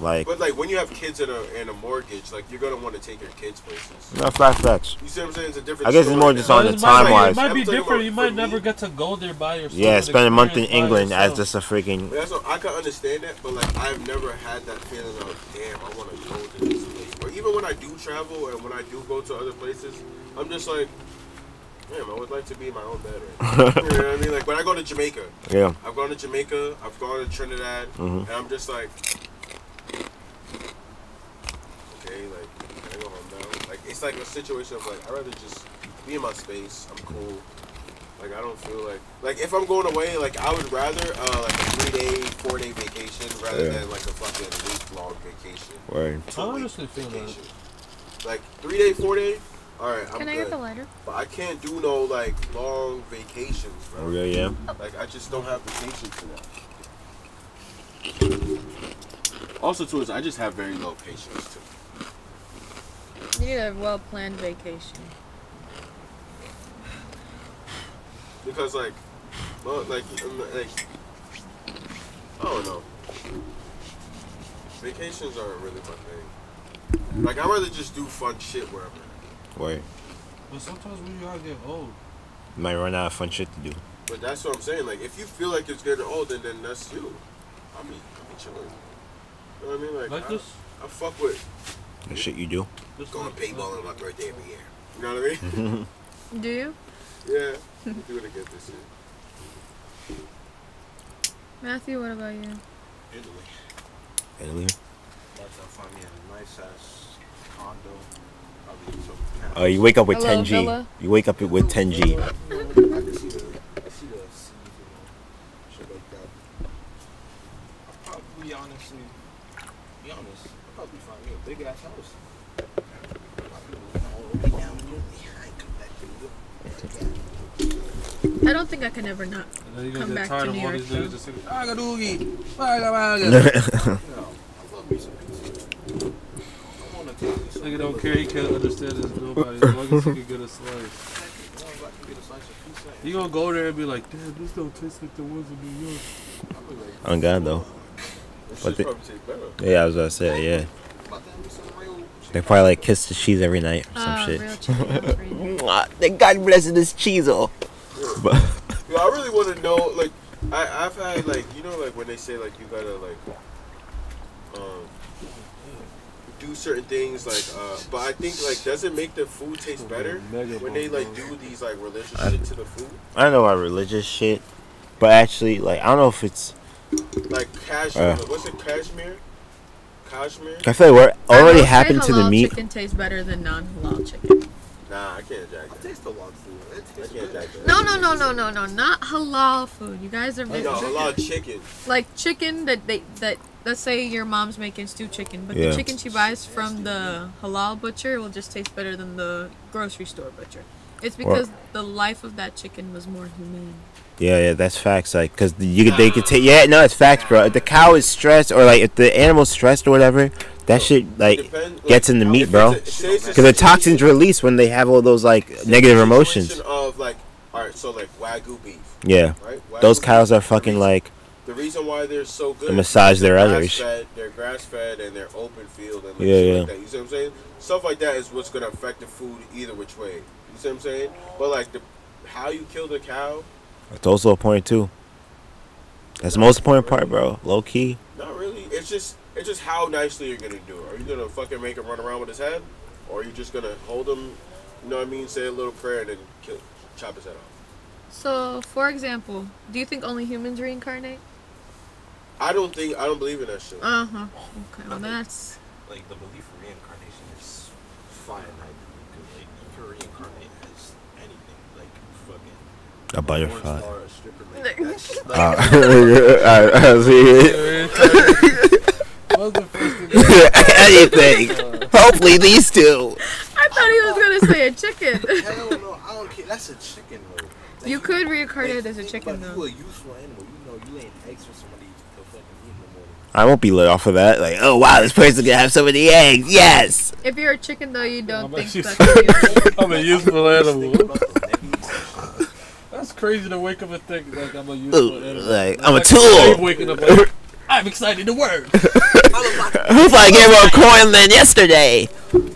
Speaker 1: Like,
Speaker 8: But like when you have kids and a mortgage, like you're gonna want to take your kids places.
Speaker 1: no flashbacks.
Speaker 8: You see what I'm saying? It's a different.
Speaker 1: I guess it's
Speaker 8: story
Speaker 1: more
Speaker 8: now.
Speaker 1: just on the
Speaker 2: It might-
Speaker 1: time-wise.
Speaker 2: It might be
Speaker 8: I'm talking
Speaker 2: different.
Speaker 8: about
Speaker 2: You
Speaker 8: for
Speaker 2: might
Speaker 8: me.
Speaker 2: never get to go there by yourself.
Speaker 1: Yeah,
Speaker 2: and
Speaker 1: spend a month in
Speaker 2: experience by
Speaker 1: England as
Speaker 2: yourself.
Speaker 1: just a freaking.
Speaker 8: That's what, I can understand that, but like I've never had that feeling of damn, I want to go to this place. Or even when I do travel and when I do go to other places, I'm just like, damn, I would like to be in my own bed. Right now. You know what I mean? Like when I go to Jamaica,
Speaker 1: Yeah.
Speaker 8: I've gone to Jamaica, I've gone to Trinidad, and I'm just like, okay, like can I go home now? Like it's like a situation of like I'd rather just be in my space. I'm cool. Like I don't feel like if I'm going away, like I would rather like a 3-day, 4-day vacation rather than like a fucking week-long vacation.
Speaker 1: Word.
Speaker 2: I honestly feel that.
Speaker 8: Like 3-day, 4-day. All right, I'm
Speaker 4: Can I
Speaker 8: good.
Speaker 4: get the lighter?
Speaker 8: But I can't do no like long vacations, bro.
Speaker 1: Oh, yeah.
Speaker 8: Like I just don't have the patience for that. Also, too, is I just have very low patience too.
Speaker 4: You need a well-planned vacation.
Speaker 8: Because like I don't know. Vacations aren't really my thing. Like I'd rather just do fun shit where I'm at.
Speaker 1: Word.
Speaker 2: But sometimes when you gotta get old,
Speaker 1: You might run out of fun shit to do.
Speaker 8: But that's what I'm saying. Like if you feel like it's getting old, then that's you. I mean chilling. You know what I mean? Like
Speaker 2: this.
Speaker 8: I fuck with
Speaker 1: The shit you do.
Speaker 8: going paintball on my birthday every year. You know what I mean?
Speaker 4: Do you?
Speaker 8: Yeah. I'm doing it again this year.
Speaker 4: Matthew, what about you?
Speaker 6: Italy.
Speaker 1: Italy.
Speaker 6: That's I'll find me a nice ass condo. Probably some
Speaker 1: Oh, you wake up with
Speaker 4: A little
Speaker 1: 10G.
Speaker 4: villa?
Speaker 1: You wake up with 10G.
Speaker 6: I can see the seas, shit like that. I'll probably honestly, be honest, I'll probably find me a big ass house.
Speaker 4: I don't think I can ever not.
Speaker 2: and then you're
Speaker 4: Come
Speaker 2: gonna
Speaker 4: back
Speaker 2: get tired
Speaker 4: to
Speaker 2: of
Speaker 4: New
Speaker 2: all
Speaker 4: York,
Speaker 2: these
Speaker 4: though.
Speaker 2: niggas just saying, "Agadoogie, Agabaga."
Speaker 6: No, I love me some pizza. I want to take this.
Speaker 2: Nigga don't care. He can't understand this nobody. As long as he can get a slice.
Speaker 6: I can get a slice of pizza.
Speaker 2: He gonna go there and be like, damn, this don't taste like the ones in New York.
Speaker 6: I'll be like,
Speaker 1: On God, though.
Speaker 8: This
Speaker 1: But
Speaker 8: shit
Speaker 1: the-
Speaker 8: probably taste better.
Speaker 1: Yeah, I was gonna say, yeah.
Speaker 6: about to have me some real
Speaker 1: They probably like kiss the cheese every night or some shit.
Speaker 4: Real chicken for you.
Speaker 1: Thank God bless this cheese, oh. But
Speaker 8: Yeah, I really want to know. Like, I've had like like when they say like you gotta like do certain things like but I think like does it make the food taste better when they like do these like religious shit to the food?
Speaker 1: I don't know about religious shit, but actually, like, I don't know if it's.
Speaker 8: Like cashmere. What's it? Cashmere? Cashmere?
Speaker 1: I feel like what
Speaker 4: I
Speaker 1: already
Speaker 4: will say
Speaker 1: happened to the
Speaker 4: halal
Speaker 1: meat.
Speaker 4: chicken tastes better than non-halal chicken.
Speaker 8: Nah, I can't jack that.
Speaker 7: Taste the log food. It
Speaker 8: I
Speaker 7: tastes
Speaker 8: can't
Speaker 7: good.
Speaker 8: jack that.
Speaker 4: No, not halal food. You guys are
Speaker 8: No,
Speaker 4: missing
Speaker 8: a lot of chicken.
Speaker 4: like chicken that let's say your mom's making stewed chicken, but
Speaker 1: Yeah.
Speaker 4: the chicken she buys from the halal butcher will just taste better than the grocery store butcher. It's because the life of that chicken was more humane.
Speaker 1: Yeah, that's facts. Like, cause they could take. Yeah, no, it's facts, bro. If the cow is stressed, or like if the animal's stressed or whatever, that shit like gets in the meat, bro. Because the toxins release when they have all those like negative emotions.
Speaker 8: Of like, all right, so like Wagyu beef.
Speaker 1: Yeah,
Speaker 8: Right?
Speaker 1: those
Speaker 8: Wagyu
Speaker 1: cows
Speaker 8: beef,
Speaker 1: are fucking like.
Speaker 8: the reason why they're so good.
Speaker 1: They massage their
Speaker 8: they're
Speaker 1: others.
Speaker 8: grass-fed, they're grass fed and they're open field and like
Speaker 1: Yeah,
Speaker 8: shit
Speaker 1: yeah.
Speaker 8: like that. You see what I'm saying? Stuff like that is what's gonna affect the food either which way. You see what I'm saying? But like how you kill the cow.
Speaker 1: That's also a point too. That's the most important part, bro. Low key.
Speaker 8: Not really. It's just how nicely you're gonna do it. Are you gonna fucking make him run around with his head, or are you just gonna hold him? You know what I mean? Say a little prayer and then chop his head off.
Speaker 4: So, for example, do you think only humans reincarnate?
Speaker 8: I don't believe in that shit.
Speaker 4: Okay, well that's
Speaker 7: Like the belief of reincarnation is finite. Because like you can reincarnate as anything. Like fucking
Speaker 1: A
Speaker 7: porn
Speaker 1: butterfly.
Speaker 7: star, a stripper. Like, that's
Speaker 1: I see it.
Speaker 2: What's the first thing?
Speaker 1: Anything. Hopefully these two.
Speaker 4: I thought he was gonna say a chicken.
Speaker 7: hell no, I don't care. That's a chicken though. Like,
Speaker 4: You could reincarnate as a
Speaker 7: but
Speaker 4: chicken
Speaker 7: you
Speaker 4: though.
Speaker 7: a useful animal. You know, you ain't eggs for somebody to fucking eat in the morning.
Speaker 1: I won't be lit off of that. Like, oh wow, this person's gonna have so many eggs. Yes.
Speaker 4: If you're a chicken though, you don't
Speaker 2: I'm
Speaker 4: think
Speaker 2: actually-
Speaker 4: that's
Speaker 2: I'm a useful animal.
Speaker 7: Think about the niggas.
Speaker 2: That's crazy to wake up and think like I'm a useful animal.
Speaker 1: Like, I'm a
Speaker 2: Like,
Speaker 1: tool.
Speaker 2: waking up like, I'm excited to work.
Speaker 1: Hopefully I gave more coin than yesterday.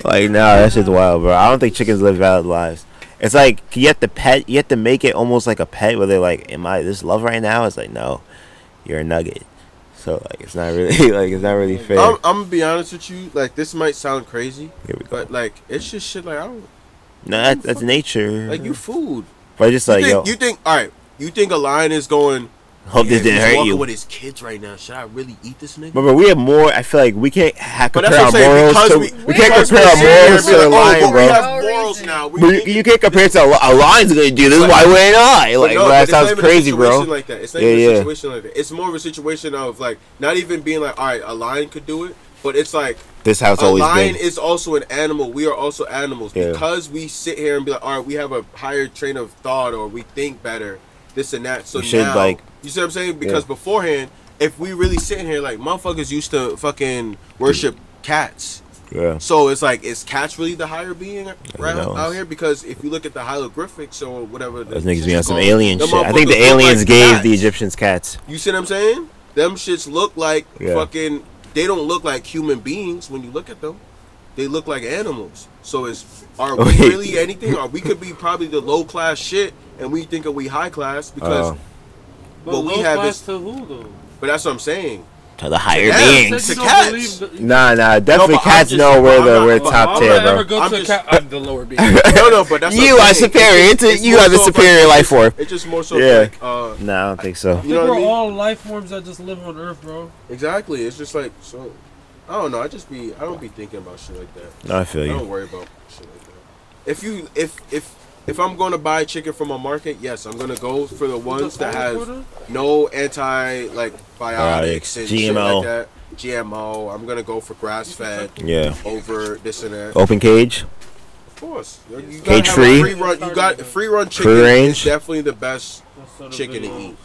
Speaker 1: Like, nah, that shit's wild, bro. I don't think chickens live valid lives. It's like you have to make it almost like a pet where they're like, am I this love right now? It's like, no, you're a nugget. So like it's not really like it's not really fair.
Speaker 8: I'm gonna be honest with you. Like this might sound crazy,
Speaker 1: Here we go.
Speaker 8: but like it's just shit. Like I don't
Speaker 1: No, that's nature.
Speaker 8: like you food.
Speaker 1: But just like
Speaker 8: You think all right? You think a lion is going?
Speaker 1: hope this didn't
Speaker 8: he's
Speaker 1: hurt
Speaker 8: walking
Speaker 1: you.
Speaker 8: with his kids right now. Should I really eat this nigga?
Speaker 1: But we have more. I feel like we can't
Speaker 8: But
Speaker 1: compare
Speaker 8: that's
Speaker 1: our
Speaker 8: what I'm saying,
Speaker 1: morals
Speaker 8: because
Speaker 1: to.
Speaker 8: we-
Speaker 1: We can't
Speaker 8: because
Speaker 1: compare our
Speaker 8: we're sitting
Speaker 1: morals
Speaker 8: here
Speaker 1: to a
Speaker 8: being like,
Speaker 1: lion,
Speaker 8: oh, but
Speaker 1: bro.
Speaker 8: we have
Speaker 4: No
Speaker 8: morals
Speaker 4: reason.
Speaker 8: now.
Speaker 1: But you can't compare it to a lion's gonna do this. Why wouldn't I? Like,
Speaker 8: no,
Speaker 1: bro,
Speaker 8: but
Speaker 1: that
Speaker 8: it's not
Speaker 1: sounds
Speaker 8: even a
Speaker 1: crazy, bro.
Speaker 8: situation like that. It's not
Speaker 1: Yeah,
Speaker 8: even a
Speaker 1: yeah.
Speaker 8: situation like that. It's more of a situation of like not even being like, all right, a lion could do it, but it's like
Speaker 1: This house
Speaker 8: a
Speaker 1: always
Speaker 8: lion
Speaker 1: been.
Speaker 8: is also an animal. We are also animals
Speaker 1: Yeah.
Speaker 8: because we sit here and be like, all right, we have a higher train of thought or we think better, this and that. So
Speaker 1: You should,
Speaker 8: now,
Speaker 1: like-
Speaker 8: you see what I'm saying? Because beforehand, if we really sitting here like motherfuckers used to fucking worship cats.
Speaker 1: Yeah.
Speaker 8: So it's like, is cats really the higher being right
Speaker 1: knows?
Speaker 8: out here? Because if you look at the hieroglyphics or whatever,
Speaker 1: Those niggas be on some
Speaker 8: called,
Speaker 1: alien
Speaker 8: them
Speaker 1: shit. I think the
Speaker 8: motherfuckers look
Speaker 1: aliens
Speaker 8: like
Speaker 1: gave
Speaker 8: cats.
Speaker 1: the Egyptians cats.
Speaker 8: You see what I'm saying? Them shits look like
Speaker 1: Yeah.
Speaker 8: fucking. They don't look like human beings when you look at them. They look like animals. So are we
Speaker 1: Wait.
Speaker 8: really anything? Or we could be probably the low class shit, and we think that we high class because.
Speaker 1: Oh.
Speaker 8: But we have
Speaker 2: class
Speaker 8: this.
Speaker 2: to who though?
Speaker 8: But that's what I'm saying.
Speaker 1: To the higher
Speaker 8: Yeah,
Speaker 1: beings.
Speaker 8: to
Speaker 2: You don't
Speaker 8: cats.
Speaker 2: believe the-
Speaker 1: Nah, definitely
Speaker 8: but I'm
Speaker 1: cats
Speaker 8: just-
Speaker 1: know
Speaker 8: but I'm not-
Speaker 1: we're
Speaker 8: but
Speaker 1: top
Speaker 2: Why would
Speaker 1: tier,
Speaker 2: I ever
Speaker 1: bro.
Speaker 2: go
Speaker 8: I'm
Speaker 2: to a
Speaker 8: just-
Speaker 2: cat? I'm the lower being.
Speaker 8: No, but that's.
Speaker 1: You
Speaker 8: what I'm
Speaker 1: are
Speaker 8: saying.
Speaker 1: superior.
Speaker 8: It's
Speaker 1: You
Speaker 8: more
Speaker 1: have a
Speaker 8: so of,
Speaker 1: superior
Speaker 8: like,
Speaker 1: life form.
Speaker 8: It's just more so
Speaker 1: Yeah.
Speaker 8: like.
Speaker 1: Nah, I don't think so.
Speaker 2: I think
Speaker 8: You know what I
Speaker 2: we're
Speaker 8: mean?
Speaker 2: all life forms that just live on Earth, bro.
Speaker 8: Exactly. It's just like so. I don't know. I don't be thinking about shit like that.
Speaker 1: No, I feel
Speaker 8: I don't
Speaker 1: you.
Speaker 8: worry about shit like that. If I'm going to buy chicken from a market, yes, I'm gonna go for the ones that has no anti like biotics and shit
Speaker 1: GMO.
Speaker 8: like that. GMO. I'm gonna go for grass fed
Speaker 1: Yeah.
Speaker 8: over this and that.
Speaker 1: Open cage.
Speaker 8: Of course, you gotta
Speaker 1: Cage
Speaker 8: have
Speaker 1: free?
Speaker 8: a free run. You got free run chicken.
Speaker 1: Free range?
Speaker 8: Is definitely the best chicken to eat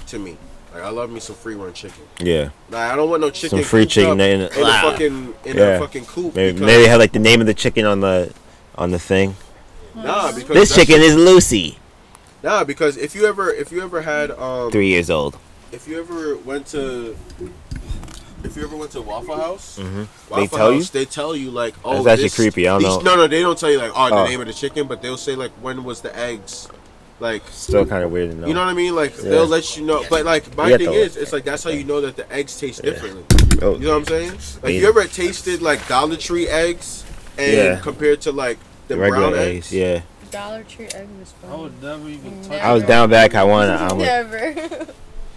Speaker 8: to me. Like I love me some free run chicken.
Speaker 1: Yeah.
Speaker 8: Nah, I don't want no chicken.
Speaker 1: Some free
Speaker 8: cooped
Speaker 1: chicken
Speaker 8: up
Speaker 1: in
Speaker 8: in
Speaker 1: it.
Speaker 8: a fucking
Speaker 1: Yeah.
Speaker 8: fucking coop.
Speaker 1: Maybe
Speaker 8: because-
Speaker 1: maybe have like the name of the chicken on the thing.
Speaker 8: Nah, because
Speaker 1: This
Speaker 8: that
Speaker 1: chicken
Speaker 8: shit-
Speaker 1: is Lucy,
Speaker 8: Nah, because if you ever had
Speaker 1: 3 years old.
Speaker 8: if you ever went to Waffle House,
Speaker 1: Mm-hmm.
Speaker 8: Waffle
Speaker 1: They tell you?
Speaker 8: House, they tell you like, oh,
Speaker 1: That's actually
Speaker 8: this-
Speaker 1: creepy. I don't
Speaker 8: these-
Speaker 1: know.
Speaker 8: No, they don't tell you like, oh, the
Speaker 1: Oh.
Speaker 8: name of the chicken, but they'll say like, when was the eggs, like,
Speaker 1: Still kind of weird to know.
Speaker 8: you know what I mean? Like
Speaker 1: Yeah.
Speaker 8: they'll let you know, but like my
Speaker 1: Yeah,
Speaker 8: thing
Speaker 1: though.
Speaker 8: is, it's like that's how you know that the eggs taste differently.
Speaker 1: Oh.
Speaker 8: You know what I'm saying? Like
Speaker 1: Yeah.
Speaker 8: you ever tasted like Dollar Tree eggs and
Speaker 1: Yeah.
Speaker 8: compared to like the
Speaker 1: regular
Speaker 8: brown
Speaker 1: eggs. Yeah.
Speaker 4: Dollar Tree egg was
Speaker 2: I
Speaker 4: fun.
Speaker 2: would never even touch.
Speaker 4: Never.
Speaker 1: I was down back. I wanted an omelet.
Speaker 4: Never.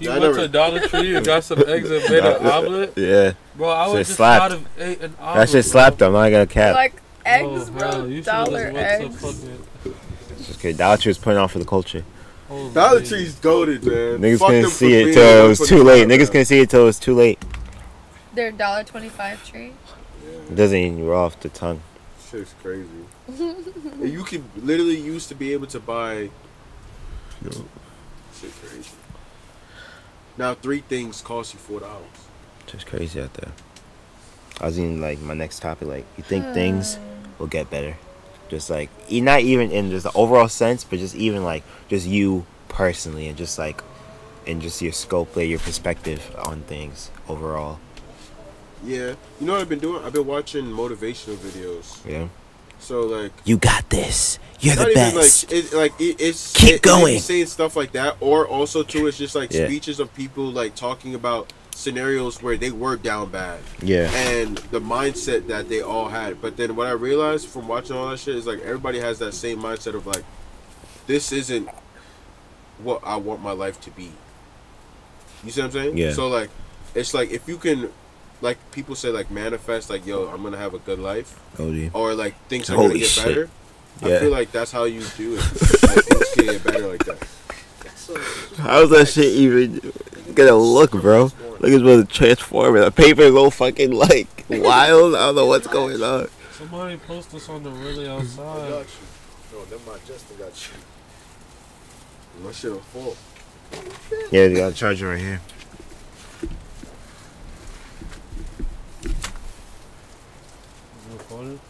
Speaker 2: You
Speaker 8: I
Speaker 2: went
Speaker 8: never-
Speaker 2: to Dollar Tree and got some eggs and made an omelet,
Speaker 1: Yeah.
Speaker 2: bro. I would
Speaker 1: Shit
Speaker 2: just
Speaker 1: slapped.
Speaker 2: not have ate an omelet.
Speaker 1: That shit slapped them. I got a cap.
Speaker 4: Like eggs,
Speaker 2: Oh,
Speaker 4: bro.
Speaker 2: hell, you should've
Speaker 4: Dollar
Speaker 2: just went to
Speaker 4: eggs.
Speaker 2: fucking-
Speaker 1: It's just okay. Dollar Tree was putting on for the culture.
Speaker 2: Holy
Speaker 8: Dollar
Speaker 2: shit.
Speaker 8: Tree's goaded, man.
Speaker 1: Niggas
Speaker 8: Fuck
Speaker 1: couldn't
Speaker 8: them
Speaker 1: see
Speaker 8: for
Speaker 1: it
Speaker 8: being
Speaker 1: till it
Speaker 8: the
Speaker 1: was
Speaker 8: one
Speaker 1: too
Speaker 8: for
Speaker 1: late.
Speaker 8: the
Speaker 1: Niggas
Speaker 8: dollar.
Speaker 1: couldn't see it till it was too late.
Speaker 4: Their $1.25 tree.
Speaker 1: It doesn't even roll off the tongue.
Speaker 8: Shit's crazy. And you can literally used to be able to buy. Shit crazy. Now 3 things cost you $4.
Speaker 1: Just crazy out there. I was in like my next topic. Like, you think things will get better? Just like, not even in just the overall sense, but just even like just you personally, and just like, and just your scope, like your perspective on things overall.
Speaker 8: Yeah, you know what I've been doing? I've been watching motivational videos.
Speaker 1: Yeah.
Speaker 8: So like,
Speaker 1: You got this. You're
Speaker 8: not
Speaker 1: the
Speaker 8: even
Speaker 1: best.
Speaker 8: it's
Speaker 1: Keep
Speaker 8: it
Speaker 1: going.
Speaker 8: be saying stuff like that, or also too, it's just like
Speaker 1: Yeah.
Speaker 8: speeches of people like talking about scenarios where they were down bad.
Speaker 1: Yeah.
Speaker 8: And the mindset that they all had. But then what I realized from watching all that shit is like everybody has that same mindset of like, this isn't what I want my life to be. You see what I'm saying?
Speaker 1: Yeah.
Speaker 8: So like, it's like if you can, like people say like manifest, like yo, I'm gonna have a good life,
Speaker 1: OD.
Speaker 8: or like things are
Speaker 1: Holy
Speaker 8: gonna get
Speaker 1: shit.
Speaker 8: better.
Speaker 1: Yeah.
Speaker 8: I feel like that's how you do it. Like, things can get better like that.
Speaker 1: How's that shit even gonna look, bro? Look at the transformer. The paper is all fucking like wild. I don't know what's going on.
Speaker 2: Somebody post this on the really
Speaker 7: I
Speaker 2: outside.
Speaker 7: got you. No, never mind. Justin got you.
Speaker 8: My shit will fall.
Speaker 1: Yeah, you got a charger right here.
Speaker 2: You recording?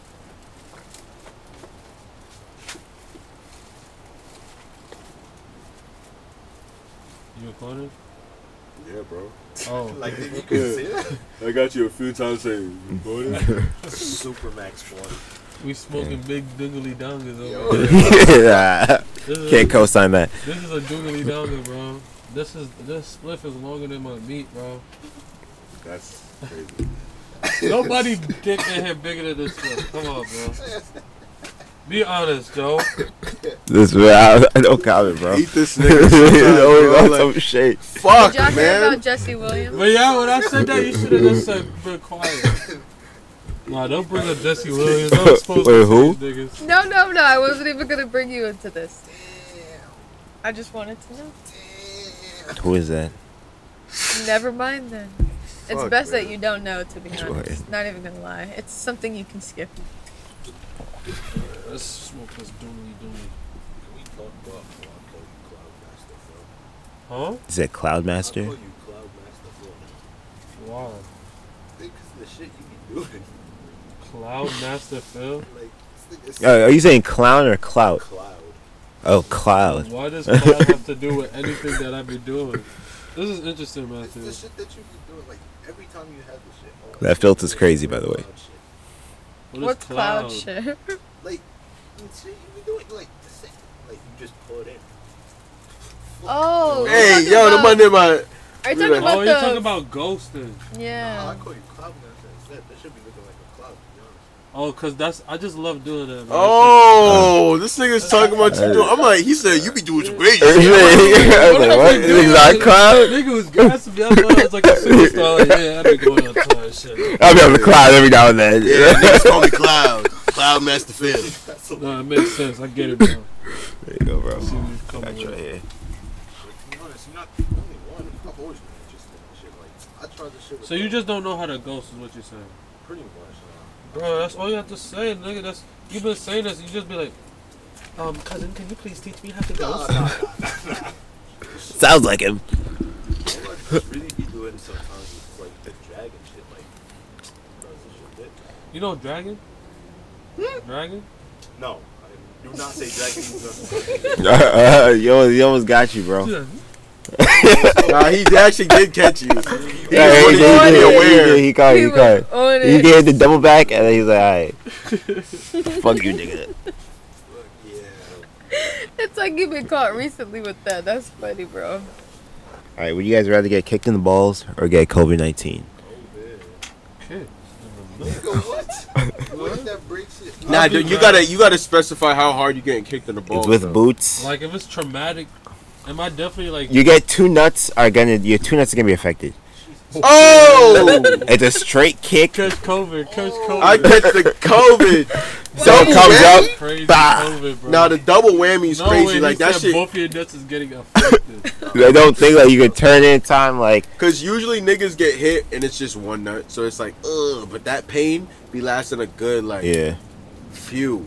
Speaker 2: You recording?
Speaker 8: Yeah, bro.
Speaker 2: Oh,
Speaker 7: Like, you can see that?
Speaker 8: I got you a few times saying, recording?
Speaker 7: Super max form.
Speaker 2: we smoking big doogly dongas
Speaker 7: Yo.
Speaker 2: over here.
Speaker 1: Yeah.
Speaker 2: This is
Speaker 1: Can't co-sign that.
Speaker 2: This is a doogly donga, bro. This spliff is longer than my meat, bro.
Speaker 8: That's crazy.
Speaker 2: Nobody dick in here bigger than this spliff. Come on, bro. Be honest, Joe.
Speaker 1: This man, I don't comment, bro.
Speaker 8: Eat this nigga
Speaker 1: He's
Speaker 8: sometimes,
Speaker 1: always
Speaker 8: bro.
Speaker 1: on
Speaker 8: Like,
Speaker 1: some shit.
Speaker 8: fuck,
Speaker 4: Did y'all hear
Speaker 8: man.
Speaker 4: about Jesse Williams?
Speaker 2: But yeah, when I said that, you should have just said, been quiet. Nah, don't bring up Jesse Williams. Don't expose
Speaker 1: Wait,
Speaker 2: these
Speaker 1: who?
Speaker 2: niggas.
Speaker 4: No. I wasn't even gonna bring you into this. I just wanted to know.
Speaker 1: Who is that?
Speaker 4: Never mind then. It's
Speaker 8: Fuck,
Speaker 4: best
Speaker 8: man.
Speaker 4: that you don't know, to be
Speaker 1: Jordan.
Speaker 4: honest. Not even gonna lie. It's something you can skip.
Speaker 2: Let's smoke this doogly doogly.
Speaker 7: Can we talk about how I call you Cloudmaster Phil?
Speaker 2: Huh?
Speaker 1: Is it
Speaker 7: I call
Speaker 1: Cloudmaster?
Speaker 7: you Cloudmaster Phil.
Speaker 2: Why?
Speaker 7: Because of the shit you be doing.
Speaker 2: Cloudmaster Phil?
Speaker 7: Like, this nigga's
Speaker 1: Are you saying clown or clout?
Speaker 7: Cloud.
Speaker 1: Oh, cloud.
Speaker 2: Why does cloud have to do with anything that I be doing? This is interesting,
Speaker 7: It's the
Speaker 2: Matthew.
Speaker 7: shit that you be doing, like, every time you have the shit. Oh,
Speaker 1: That filter's crazy, by the way.
Speaker 7: Cloud shit.
Speaker 2: What
Speaker 4: What's
Speaker 2: is
Speaker 4: cloud shit?
Speaker 7: Like, the shit you be doing, like, the same. Like, you just pull it in.
Speaker 4: Oh.
Speaker 8: Hey,
Speaker 4: you're
Speaker 8: yo,
Speaker 4: talking
Speaker 8: the
Speaker 4: about-
Speaker 8: money, man.
Speaker 4: Are you talking
Speaker 8: Oh,
Speaker 4: about
Speaker 2: Oh,
Speaker 4: the?
Speaker 2: you're talking about ghosting.
Speaker 7: Nah, I
Speaker 4: Yeah.
Speaker 7: call you Cloudmaster instead. That should be looking like a cloud, to be honest.
Speaker 2: Oh, cause I just love doing that. Man.
Speaker 8: Oh, this nigga's talking about you doing. I'm like, he said you be doing some crazy
Speaker 1: I
Speaker 8: shit.
Speaker 1: was like, what? Is that cloud?
Speaker 2: Nigga was gassing me. I thought I was like a superstar. Like, yeah, I be going on tour and shit.
Speaker 1: I'll be on the cloud every now and then.
Speaker 7: Yeah, niggas call me Cloud. Cloudmaster Phil.
Speaker 2: No, it makes sense. I get it, bro.
Speaker 1: There you go, bro.
Speaker 2: See what you come
Speaker 1: Got you
Speaker 2: with.
Speaker 1: right here.
Speaker 7: To be honest, you're not the only one. I've always been interested in shit. Like, I tried this shit with
Speaker 2: So you just don't know how to ghost, is what you're saying,
Speaker 7: pretty much.
Speaker 2: bro? That's all you have to say, nigga. That's you've been saying this. You just be like, cousin, can you please teach me how to ghost?
Speaker 7: Nah.
Speaker 1: Sounds like him.
Speaker 7: All I just really be doing sometimes is like the dragon shit. Like, does this shit lit?
Speaker 2: You know dragon? Dragon?
Speaker 7: No, I do not say dragon.
Speaker 1: Yo, almost got you, bro.
Speaker 2: Yeah.
Speaker 8: Nah, he actually did catch you.
Speaker 1: Yeah,
Speaker 8: He was aware.
Speaker 1: He caught
Speaker 4: He
Speaker 1: it. He
Speaker 4: was
Speaker 1: caught it.
Speaker 4: on
Speaker 1: He
Speaker 4: it.
Speaker 1: gave the double back, and then he's like, alright. Fuck you, nigga.
Speaker 7: Yeah.
Speaker 4: It's like you've been caught recently with that. That's funny, bro.
Speaker 1: Alright, would you guys rather get kicked in the balls or get COVID-19?
Speaker 2: Okay.
Speaker 7: What? What if that breaks it?
Speaker 8: Nah, dude, you gotta specify how hard you getting kicked in the balls.
Speaker 1: It's with
Speaker 8: though.
Speaker 1: boots.
Speaker 2: Like if it's traumatic, am I definitely like?
Speaker 1: You get your two nuts are gonna be affected.
Speaker 8: Oh!
Speaker 1: It's a straight kick.
Speaker 2: Catch COVID. Catch COVID.
Speaker 8: I catch the COVID.
Speaker 1: So it comes
Speaker 8: whammy?
Speaker 1: up.
Speaker 2: Crazy
Speaker 1: Bah.
Speaker 2: COVID, bro.
Speaker 8: Nah, the double whammy is
Speaker 2: No
Speaker 8: crazy.
Speaker 2: way,
Speaker 8: Like
Speaker 2: he
Speaker 8: that
Speaker 2: said
Speaker 8: shit.
Speaker 2: both your nuts is getting affected.
Speaker 1: I don't think like you could turn it in time. Like
Speaker 8: Cause usually niggas get hit and it's just one nut, so it's like, ugh. But that pain be lasting a good like
Speaker 1: yeah.
Speaker 8: few.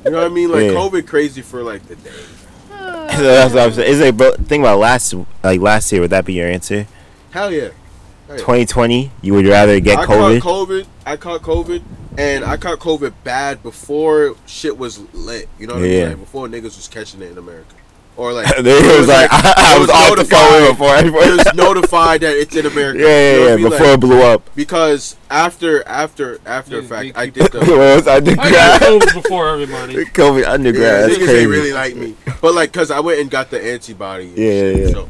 Speaker 8: You know what I mean? Like
Speaker 1: Yeah.
Speaker 8: COVID crazy for like the day.
Speaker 1: So that's what I'm saying. It's like, bro, think about last year. Would that be your answer?
Speaker 8: Hell yeah.
Speaker 1: 2020, you would rather get
Speaker 8: I
Speaker 1: COVID?
Speaker 8: caught COVID, and I caught COVID bad before shit was lit. You know what I mean?
Speaker 1: Yeah.
Speaker 8: Like before niggas was catching it in America, or like
Speaker 1: It was like I was off the COVID before.
Speaker 8: It was notified that it's in America.
Speaker 1: Yeah,
Speaker 8: You know what I mean?
Speaker 1: before
Speaker 8: Like,
Speaker 1: it blew up.
Speaker 8: because after the fact, I did the.
Speaker 1: What was
Speaker 2: I
Speaker 1: undergrad?
Speaker 2: got COVID before everybody.
Speaker 1: COVID undergrad.
Speaker 8: Yeah,
Speaker 1: That's
Speaker 8: niggas
Speaker 1: crazy.
Speaker 8: ain't really like me, but like, cause I went and got the antibody. And shit,
Speaker 1: Yeah.
Speaker 8: So,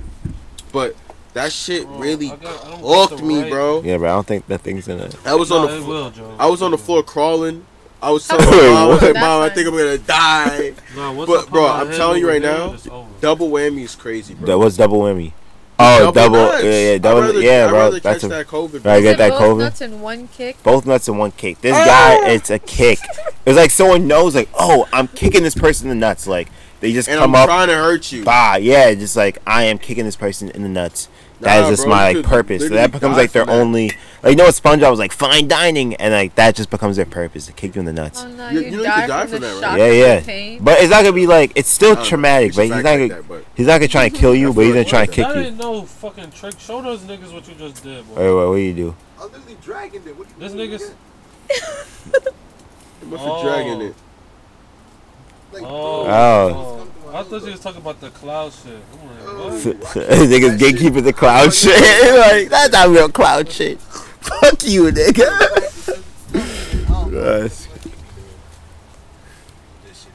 Speaker 8: but that shit
Speaker 2: Bro,
Speaker 8: really
Speaker 2: I don't
Speaker 8: hooked
Speaker 2: get the
Speaker 8: me,
Speaker 2: right-
Speaker 8: bro.
Speaker 1: Yeah, but I don't think that thing's in it.
Speaker 8: I was on
Speaker 2: No,
Speaker 8: the
Speaker 2: it will, Joe.
Speaker 8: I was on the floor crawling. I was telling my
Speaker 1: Wait,
Speaker 8: mom, I was like,
Speaker 1: what?
Speaker 8: Mom, I think I'm gonna die.
Speaker 2: Nah, once
Speaker 8: But,
Speaker 2: I put
Speaker 8: bro,
Speaker 2: my
Speaker 8: I'm
Speaker 2: hand
Speaker 8: telling you
Speaker 2: over
Speaker 8: right
Speaker 2: there,
Speaker 8: now,
Speaker 2: it's over.
Speaker 8: Double whammy is crazy, bro.
Speaker 1: That was double whammy. Oh, double.
Speaker 8: nuts.
Speaker 1: Yeah,
Speaker 8: I'd
Speaker 1: double.
Speaker 8: rather-
Speaker 1: Yeah,
Speaker 8: I'd
Speaker 1: bro.
Speaker 8: rather
Speaker 1: That's
Speaker 8: catch
Speaker 1: a
Speaker 8: that COVID.
Speaker 1: right.
Speaker 8: bro.
Speaker 1: Get that
Speaker 4: both
Speaker 1: COVID.
Speaker 4: nuts in one kick.
Speaker 1: Both nuts in one kick. This guy, it's a kick. It's like someone knows, like, oh, I'm kicking this person in the nuts. Like they just
Speaker 8: And
Speaker 1: come
Speaker 8: I'm
Speaker 1: up.
Speaker 8: trying to hurt you.
Speaker 1: Bah, yeah, just like I am kicking this person in the nuts. That
Speaker 8: Nah,
Speaker 1: is just
Speaker 8: bro,
Speaker 1: my
Speaker 8: you
Speaker 1: like
Speaker 8: could
Speaker 1: purpose. So
Speaker 8: literally
Speaker 1: that becomes
Speaker 8: die
Speaker 1: like their
Speaker 8: from that.
Speaker 1: only, like you know what SpongeBob was like fine dining, and like that just becomes their purpose to kick you in the nuts.
Speaker 4: Oh no,
Speaker 8: You-
Speaker 4: you,
Speaker 8: you know you
Speaker 4: die
Speaker 8: could die
Speaker 4: from
Speaker 8: from
Speaker 4: the
Speaker 8: that, right?
Speaker 4: shock
Speaker 1: Yeah,
Speaker 4: and
Speaker 1: yeah.
Speaker 4: the pain.
Speaker 1: But it's not gonna be like it's still
Speaker 8: I don't know.
Speaker 1: traumatic,
Speaker 8: We
Speaker 1: but
Speaker 8: should
Speaker 1: he's
Speaker 8: fact
Speaker 1: not
Speaker 8: check
Speaker 1: gonna
Speaker 8: that, but-
Speaker 1: he's not gonna try and kill you,
Speaker 8: I
Speaker 1: but he's
Speaker 8: feel
Speaker 1: gonna
Speaker 8: like
Speaker 1: try and
Speaker 8: what?
Speaker 1: kick
Speaker 2: That
Speaker 1: you.
Speaker 2: ain't no fucking trick. Show those niggas what you just did, boy.
Speaker 1: Wait, what do you do?
Speaker 6: I literally dragging it. What do you
Speaker 2: This
Speaker 6: mean?
Speaker 2: nigga's.
Speaker 8: I'm for dragging it.
Speaker 6: Like,
Speaker 2: Oh.
Speaker 1: Oh.
Speaker 2: I thought you was talking about the cloud shit. I'm like, what?
Speaker 1: Niggas gatekeeping the cloud shit. Like that's not real cloud shit. Fuck you, nigga. Yes.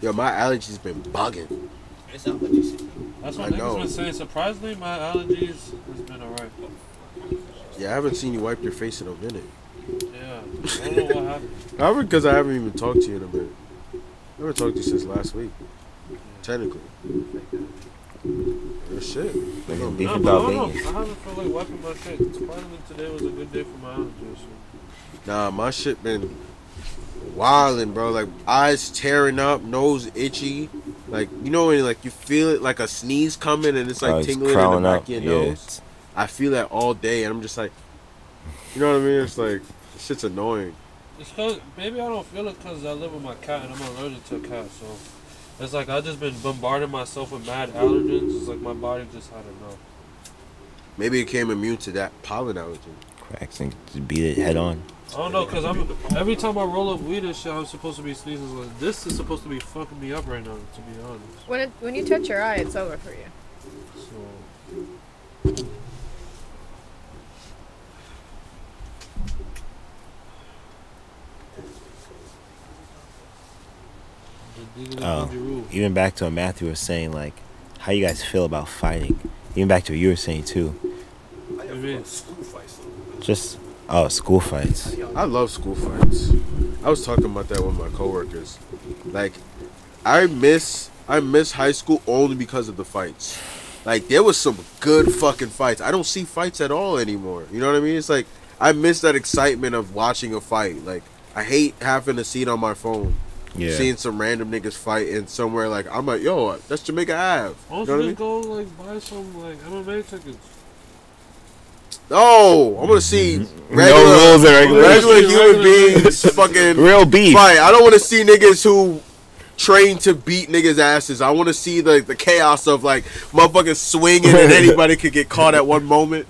Speaker 8: Yo, my allergies been bugging.
Speaker 7: It's not what you said.
Speaker 2: That's
Speaker 8: I
Speaker 2: what niggas
Speaker 8: know.
Speaker 2: been saying. Surprisingly, my allergies has been alright.
Speaker 8: Yeah, I haven't seen you wipe your face in a minute.
Speaker 2: Yeah. I don't know what happened.
Speaker 8: Probably because I haven't even talked to you in a minute. I haven't talked to you since last week. Technically. Real shit.
Speaker 1: Niggas beef
Speaker 2: Nah,
Speaker 1: about
Speaker 2: but I don't know.
Speaker 1: beans.
Speaker 2: I haven't felt like wiping my shit. Surprisingly, today was a good day for my allergies. So.
Speaker 8: Nah, my shit been wildin', bro. Like eyes tearing up, nose itchy. Like you know when like you feel it like a sneeze coming and it's like
Speaker 1: It's
Speaker 8: tingling in the
Speaker 1: crawling
Speaker 8: back
Speaker 1: up.
Speaker 8: of your
Speaker 1: Yeah.
Speaker 8: nose. I feel that all day and I'm just like, you know what I mean? It's like this shit's annoying.
Speaker 2: It's cause maybe I don't feel it because I live with my cat and I'm allergic to a cat. So it's like I just been bombarding myself with mad allergens. It's like my body just I don't know.
Speaker 8: Maybe it became immune to that pollen allergen.
Speaker 1: Cracks and just beat it head on.
Speaker 2: I don't know, cause I'm every time I roll up weed and shit, I'm supposed to be sneezing. Like, this is supposed to be fucking me up right now, to be honest.
Speaker 4: When you touch your eye, it's over for you.
Speaker 2: So
Speaker 1: Oh, even back to what Matthew was saying, like how you guys feel about fighting. Even back to what you were saying too.
Speaker 6: I have
Speaker 2: Maybe.
Speaker 6: school fights though.
Speaker 1: Just school fights.
Speaker 8: I love school fights. I was talking about that with my coworkers. Like, I miss high school only because of the fights. Like, there was some good fucking fights. I don't see fights at all anymore. You know what I mean? It's like I miss that excitement of watching a fight. Like, I hate having to see it on my phone.
Speaker 1: Yeah.
Speaker 8: Seeing some random niggas fight in somewhere like I'm like, yo, that's Jamaica Ave.
Speaker 2: Why
Speaker 8: You
Speaker 2: don't
Speaker 8: know what I
Speaker 2: you
Speaker 8: mean?
Speaker 2: just go like buy some like MMA tickets?
Speaker 8: No, I want to see
Speaker 1: No rules and regulations.
Speaker 8: regular human beings fucking
Speaker 1: Real beef.
Speaker 8: fight. I don't want to see niggas who train to beat niggas' asses. I want to see the chaos of like motherfuckers swinging and anybody could get caught at one moment.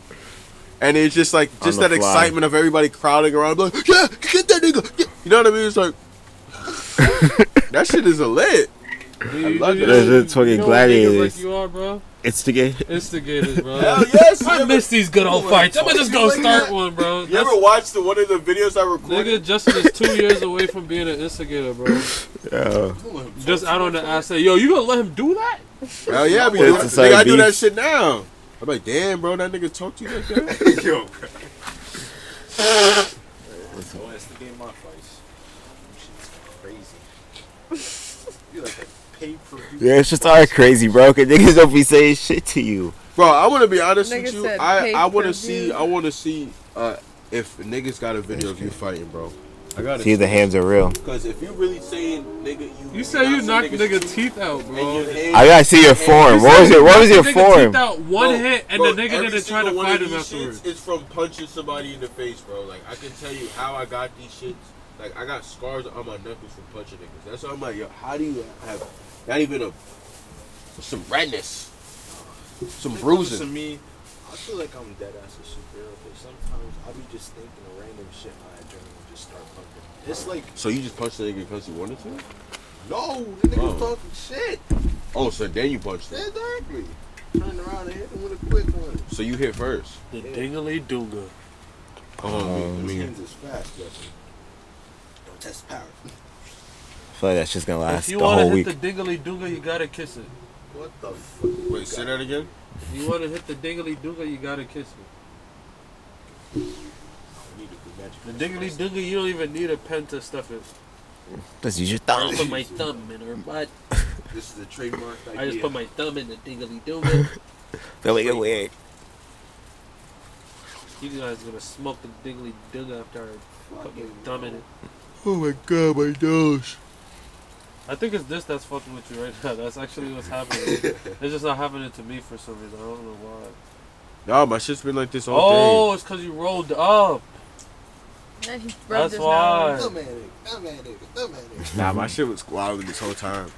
Speaker 8: And it's just like
Speaker 1: On the
Speaker 8: that
Speaker 1: fly.
Speaker 8: excitement of everybody crowding around like, yeah, get that nigga. Yeah. You know what I mean? It's like that shit is a lit. love that.
Speaker 1: That's fucking
Speaker 2: you know
Speaker 1: gladiators.
Speaker 2: Like you are, bro. Instigators, bro.
Speaker 8: Hell yes.
Speaker 2: I miss these good old fights. I'm gonna just go
Speaker 8: like
Speaker 2: start
Speaker 8: that?
Speaker 2: one, bro.
Speaker 8: You ever watched one of the videos I recorded?
Speaker 2: Nigga, Justin is 2 years away from being an instigator, bro.
Speaker 1: Yeah.
Speaker 2: Just out on the ass, say, yo, you gonna let him do that?
Speaker 8: Hell yeah,
Speaker 1: It's a side
Speaker 8: nigga, I do
Speaker 1: beef.
Speaker 8: that shit now. I'm like, damn, bro, that nigga talk to you like that?
Speaker 6: Yo,
Speaker 7: Don't instigate my fights. Shit's crazy. You like a pay-per-view.
Speaker 1: Yeah, it's just all crazy, bro. Cause niggas don't be saying shit to you.
Speaker 8: Bro, I want to be honest
Speaker 4: Nigga
Speaker 8: with you.
Speaker 4: said
Speaker 8: I want to
Speaker 4: pay-per-view.
Speaker 8: see if niggas got a video of you fighting, bro. I got
Speaker 1: See if the hands are real.
Speaker 5: Because if you really saying, nigga,
Speaker 2: You say you knocked nigga teeth out, bro.
Speaker 1: I gotta see your form. What was your
Speaker 2: Teeth
Speaker 1: form?
Speaker 2: out one hit, and the nigga didn't try to fight him afterwards.
Speaker 5: It's from punching somebody in the face, bro. Like, I can tell you how I got these shits. Like, I got scars on my knuckles from punching niggas. That's why I'm like, yo, how do you have not even some redness, some bruising?
Speaker 7: To me, I feel like I'm dead ass a superhero, but sometimes I be just thinking of random shit in my adrenaline just start pumping. It's like,
Speaker 5: So you just punched the nigga because you wanted to?
Speaker 7: no, the nigga was talking shit.
Speaker 5: Oh, so then you punched him.
Speaker 7: Exactly. Turned around and hit him with a quick one.
Speaker 5: So you hit first.
Speaker 2: The dingly doonga.
Speaker 7: His hands is fast, definitely. Don't test power.
Speaker 1: I feel like that's just gonna
Speaker 2: If
Speaker 1: last
Speaker 2: you
Speaker 1: the
Speaker 2: want
Speaker 1: whole
Speaker 2: to hit
Speaker 1: week.
Speaker 2: the dingly doonga, you gotta kiss it.
Speaker 7: What the fuck?
Speaker 5: Wait, say that again?
Speaker 2: If you want to hit the dingly doonga, you gotta kiss it.
Speaker 7: I need to do magic.
Speaker 2: The dingly doonga, you don't even need a pen to stuff it.
Speaker 1: Just use your
Speaker 2: I
Speaker 1: thumb.
Speaker 2: just put my thumb in her butt.
Speaker 7: This is the trademark idea.
Speaker 2: I just put my thumb in the dingly doonga.
Speaker 1: Don't make it weird.
Speaker 2: You guys gonna smoke the dingly doonga after I put my thumb in it.
Speaker 5: Oh my god, my nose.
Speaker 2: I think it's this that's fucking with you right now. That's actually what's happening. It's just not happening to me for some reason. I don't know why.
Speaker 5: Nah, my shit's been like this all
Speaker 2: Oh, it's because you rolled up.
Speaker 4: Then he
Speaker 2: That's
Speaker 4: rubbed his
Speaker 2: why.
Speaker 4: nose.
Speaker 5: Nah, my shit was squabbling this whole time.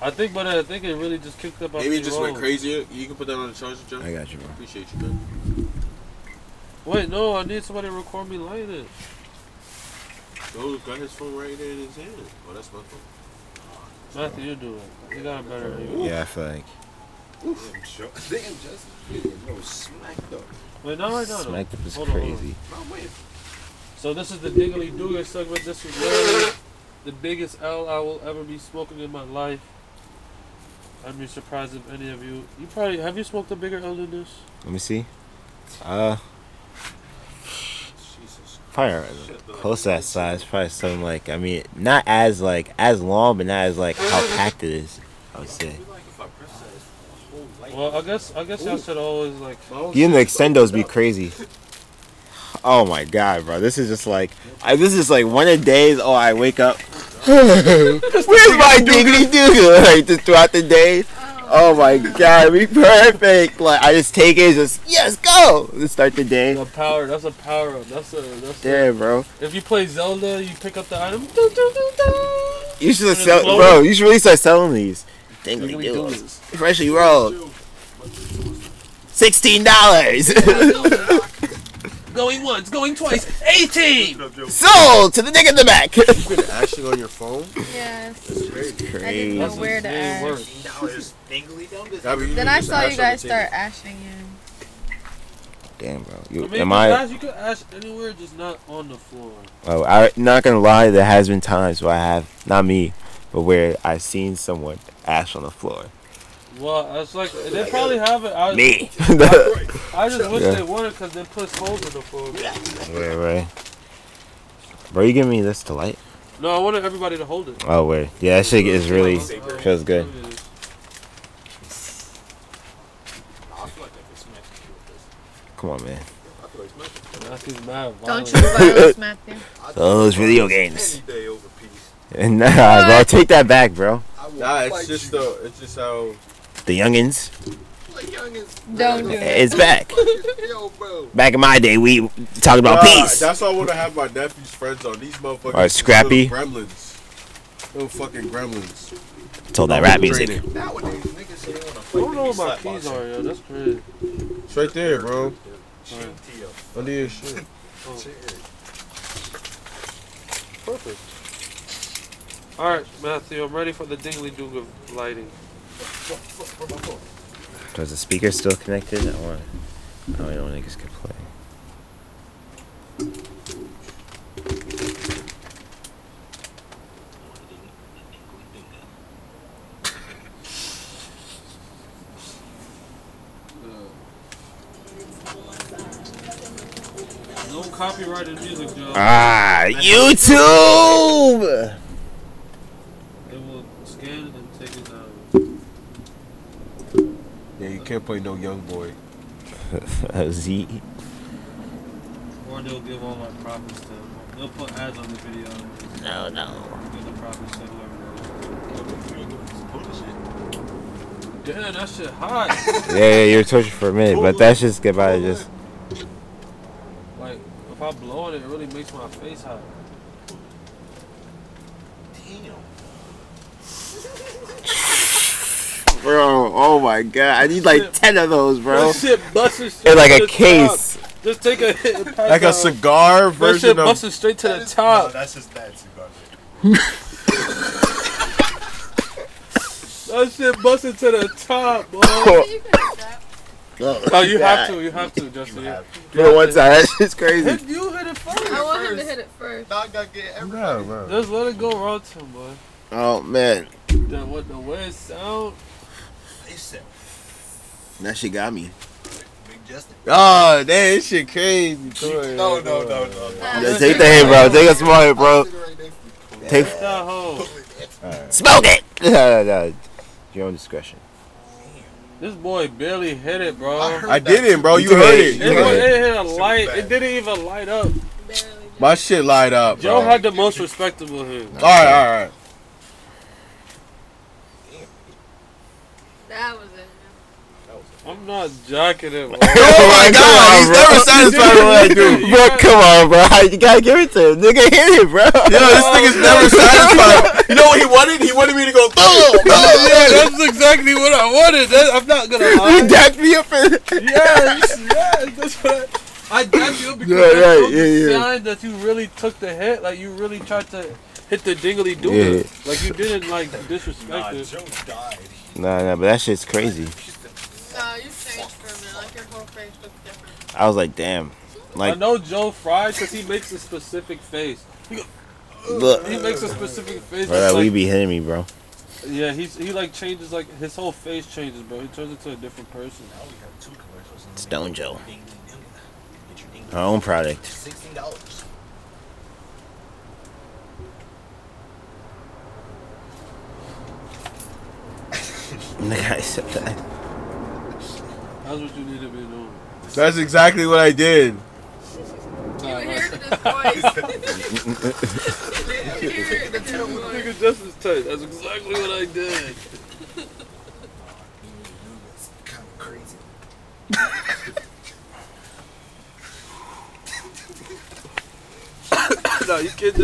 Speaker 2: I think it really just kicked up.
Speaker 5: Maybe it
Speaker 2: after
Speaker 5: just
Speaker 2: you
Speaker 5: went
Speaker 2: rolled.
Speaker 5: crazier. You can put that on the charger, Joe.
Speaker 1: I got you, bro.
Speaker 5: Appreciate you, man.
Speaker 2: Wait, no, I need somebody to record me lighting it.
Speaker 5: Joe got his phone right there in his hand. Oh, that's my phone.
Speaker 2: Matthew, you do it. You got it better than you.
Speaker 1: Yeah, I feel like
Speaker 7: Damn, Justin. No, smack though.
Speaker 2: Wait, no, right now.
Speaker 1: smack up is
Speaker 2: Hold on, hold on.
Speaker 1: crazy.
Speaker 7: No, wait.
Speaker 2: So this is the Diggly Dooger segment. This was literally the biggest L I will ever be smoking in my life. I'd be surprised if any of you probably have you smoked a bigger L than this?
Speaker 1: Let me see. Probably close to that size. Probably something like, I mean, not as long, but not as like how packed it is. I would say.
Speaker 2: Well, I guess y'all should always like.
Speaker 1: You and the extendos be crazy. Oh my god, bro! This is just like, this is like one of the days. Oh, I wake up. Where's my diggity doo? Like just throughout the day. Oh my god, be perfect. Like I just take it, just yes, go. Let's start the day.
Speaker 2: That's a power up.
Speaker 1: Yeah, bro.
Speaker 2: If you play Zelda, you pick up the item.
Speaker 1: You should
Speaker 2: And
Speaker 1: sell,
Speaker 2: it's loaded.
Speaker 1: bro. You should really start selling these. Diggly
Speaker 2: Diggly
Speaker 1: doos.
Speaker 2: doos.
Speaker 1: Freshly rolled. $16.
Speaker 2: Going once, going twice. 18.
Speaker 1: Sold to the nigga in the back.
Speaker 5: You've been ashing on your phone?
Speaker 4: Yes.
Speaker 5: That's crazy.
Speaker 4: I didn't know
Speaker 2: That's
Speaker 4: where to
Speaker 2: insane
Speaker 4: ash.
Speaker 2: work.
Speaker 4: Then I saw you guys start ashing in.
Speaker 1: Damn, bro.
Speaker 2: I mean, you could ash anywhere, just not on the floor.
Speaker 1: Oh, I'm not gonna lie. There has been times where I have, not me, but where I've seen someone ash on the floor.
Speaker 2: Well, it's like they probably have it.
Speaker 1: Me.
Speaker 2: I just wish
Speaker 1: Yeah.
Speaker 2: they wouldn't, because they put holes in the floor.
Speaker 1: Right. Bro, you giving me this to light?
Speaker 2: No, I wanted everybody to hold it.
Speaker 1: Oh, wait. Yeah, that shit is really, feels good. Come on, man.
Speaker 2: Matthew's mad.
Speaker 4: Don't you violence, Matthew.
Speaker 1: Those video games. Nah, bro. Take that back, bro.
Speaker 5: Nah, it's just how.
Speaker 1: The youngins.
Speaker 4: Don't do it.
Speaker 1: It's back. Back in my day, we talked about peace.
Speaker 5: That's why I want to have my nephew's friends on. These motherfuckers.
Speaker 1: Alright, Scrappy.
Speaker 5: Little gremlins. Little fucking gremlins.
Speaker 1: Told that rap music.
Speaker 2: I don't know what my keys are, yo. That's crazy.
Speaker 5: It's right there, bro. Under your shit.
Speaker 2: Perfect. Alright, Matthew, I'm ready for the dingly doog of lighting.
Speaker 1: Was the speaker still connected? I don't know when niggas could play.
Speaker 2: No copyrighted music, Joe.
Speaker 1: Ah, YouTube!
Speaker 2: It will scan and take it down.
Speaker 5: Yeah, you can't play no young boy.
Speaker 1: Z.
Speaker 2: Or they'll give all our profits to. They'll put ads on the video.
Speaker 9: No.
Speaker 2: Give the profits to whoever. Damn, that shit hot.
Speaker 1: Yeah, you're tortured for a minute, but that's just get by just.
Speaker 2: Like, if I blow it, it really makes my face hot.
Speaker 1: Bro, oh my god, I need like 10 of those, bro.
Speaker 2: That shit busting straight
Speaker 1: It's like
Speaker 2: to
Speaker 1: a
Speaker 2: the
Speaker 1: case.
Speaker 2: top. Just take a hit and pass
Speaker 8: Like a
Speaker 2: out.
Speaker 8: cigar
Speaker 2: That
Speaker 8: version
Speaker 2: shit
Speaker 8: of.
Speaker 2: busting straight to the top.
Speaker 7: No, that's just that cigar.
Speaker 2: That shit busting to the top, boy.
Speaker 4: You can have that.
Speaker 2: Oh, you have to, Justin.
Speaker 1: For one time, that shit's crazy.
Speaker 2: You hit it first.
Speaker 4: I want him to hit it first.
Speaker 7: Dog gotta get everything.
Speaker 8: No, bro.
Speaker 2: Just let it go raw to him, boy.
Speaker 1: Oh man,
Speaker 2: The way it sound.
Speaker 7: They said
Speaker 1: that shit got me.
Speaker 7: Big Justin.
Speaker 8: Oh, damn, this shit crazy.
Speaker 7: No.
Speaker 1: Yeah, take the hit, bro. Take a small hit, bro. Take,
Speaker 2: That hoe.
Speaker 1: smoke it. No. Your own discretion.
Speaker 2: This boy barely hit it, bro.
Speaker 8: I didn't, bro. You heard it.
Speaker 2: It hit a light. It didn't even light up.
Speaker 4: Barely.
Speaker 8: My shit light up,
Speaker 2: Joe
Speaker 8: bro.
Speaker 2: had the most respectable hit.
Speaker 8: All right.
Speaker 4: That was it.
Speaker 2: I'm not jacking it, bro.
Speaker 8: Oh my god, he's never satisfied with what I do.
Speaker 1: Bro, come on, bro. You gotta give it to him. Nigga, hit it, bro.
Speaker 8: Yo, this nigga's never satisfied. You know what he wanted? He wanted me to go.
Speaker 2: Yeah, that's exactly what I wanted. I'm not gonna
Speaker 1: You
Speaker 2: lie.
Speaker 1: dapped me up for
Speaker 2: Yes, that's what I dapped you up because
Speaker 1: Yeah,
Speaker 2: that's
Speaker 1: right,
Speaker 2: the
Speaker 1: yeah.
Speaker 2: sign that you really took the hit. Like you really tried to hit the dingly doo.
Speaker 1: Yeah.
Speaker 2: Like you didn't like disrespect it.
Speaker 7: Joe died.
Speaker 1: Nah, but that shit's crazy.
Speaker 4: No, you changed for a minute. Like your whole face looks different.
Speaker 1: I was like, damn.
Speaker 2: I
Speaker 1: Like,
Speaker 2: know Joe fried because he makes a specific face.
Speaker 1: look.
Speaker 2: He makes a specific face.
Speaker 1: Bro,
Speaker 2: that's
Speaker 1: that
Speaker 2: like,
Speaker 1: we be hitting me, bro.
Speaker 2: yeah, he like changes like his whole face changes, bro. He turns into a different person.
Speaker 7: Now we have 2 commercials.
Speaker 1: Stone Joe.
Speaker 7: Ding, ding, ding. Get your ding,
Speaker 1: Our own product.
Speaker 7: $16.
Speaker 1: The guy said that.
Speaker 2: That's what you need to be doing.
Speaker 8: That's exactly what I did.
Speaker 4: You can hear it in his voice. You can hear it in his voice.
Speaker 2: Nigga just as tight. That's exactly what I did.
Speaker 7: It's kind of crazy.
Speaker 2: No, you can't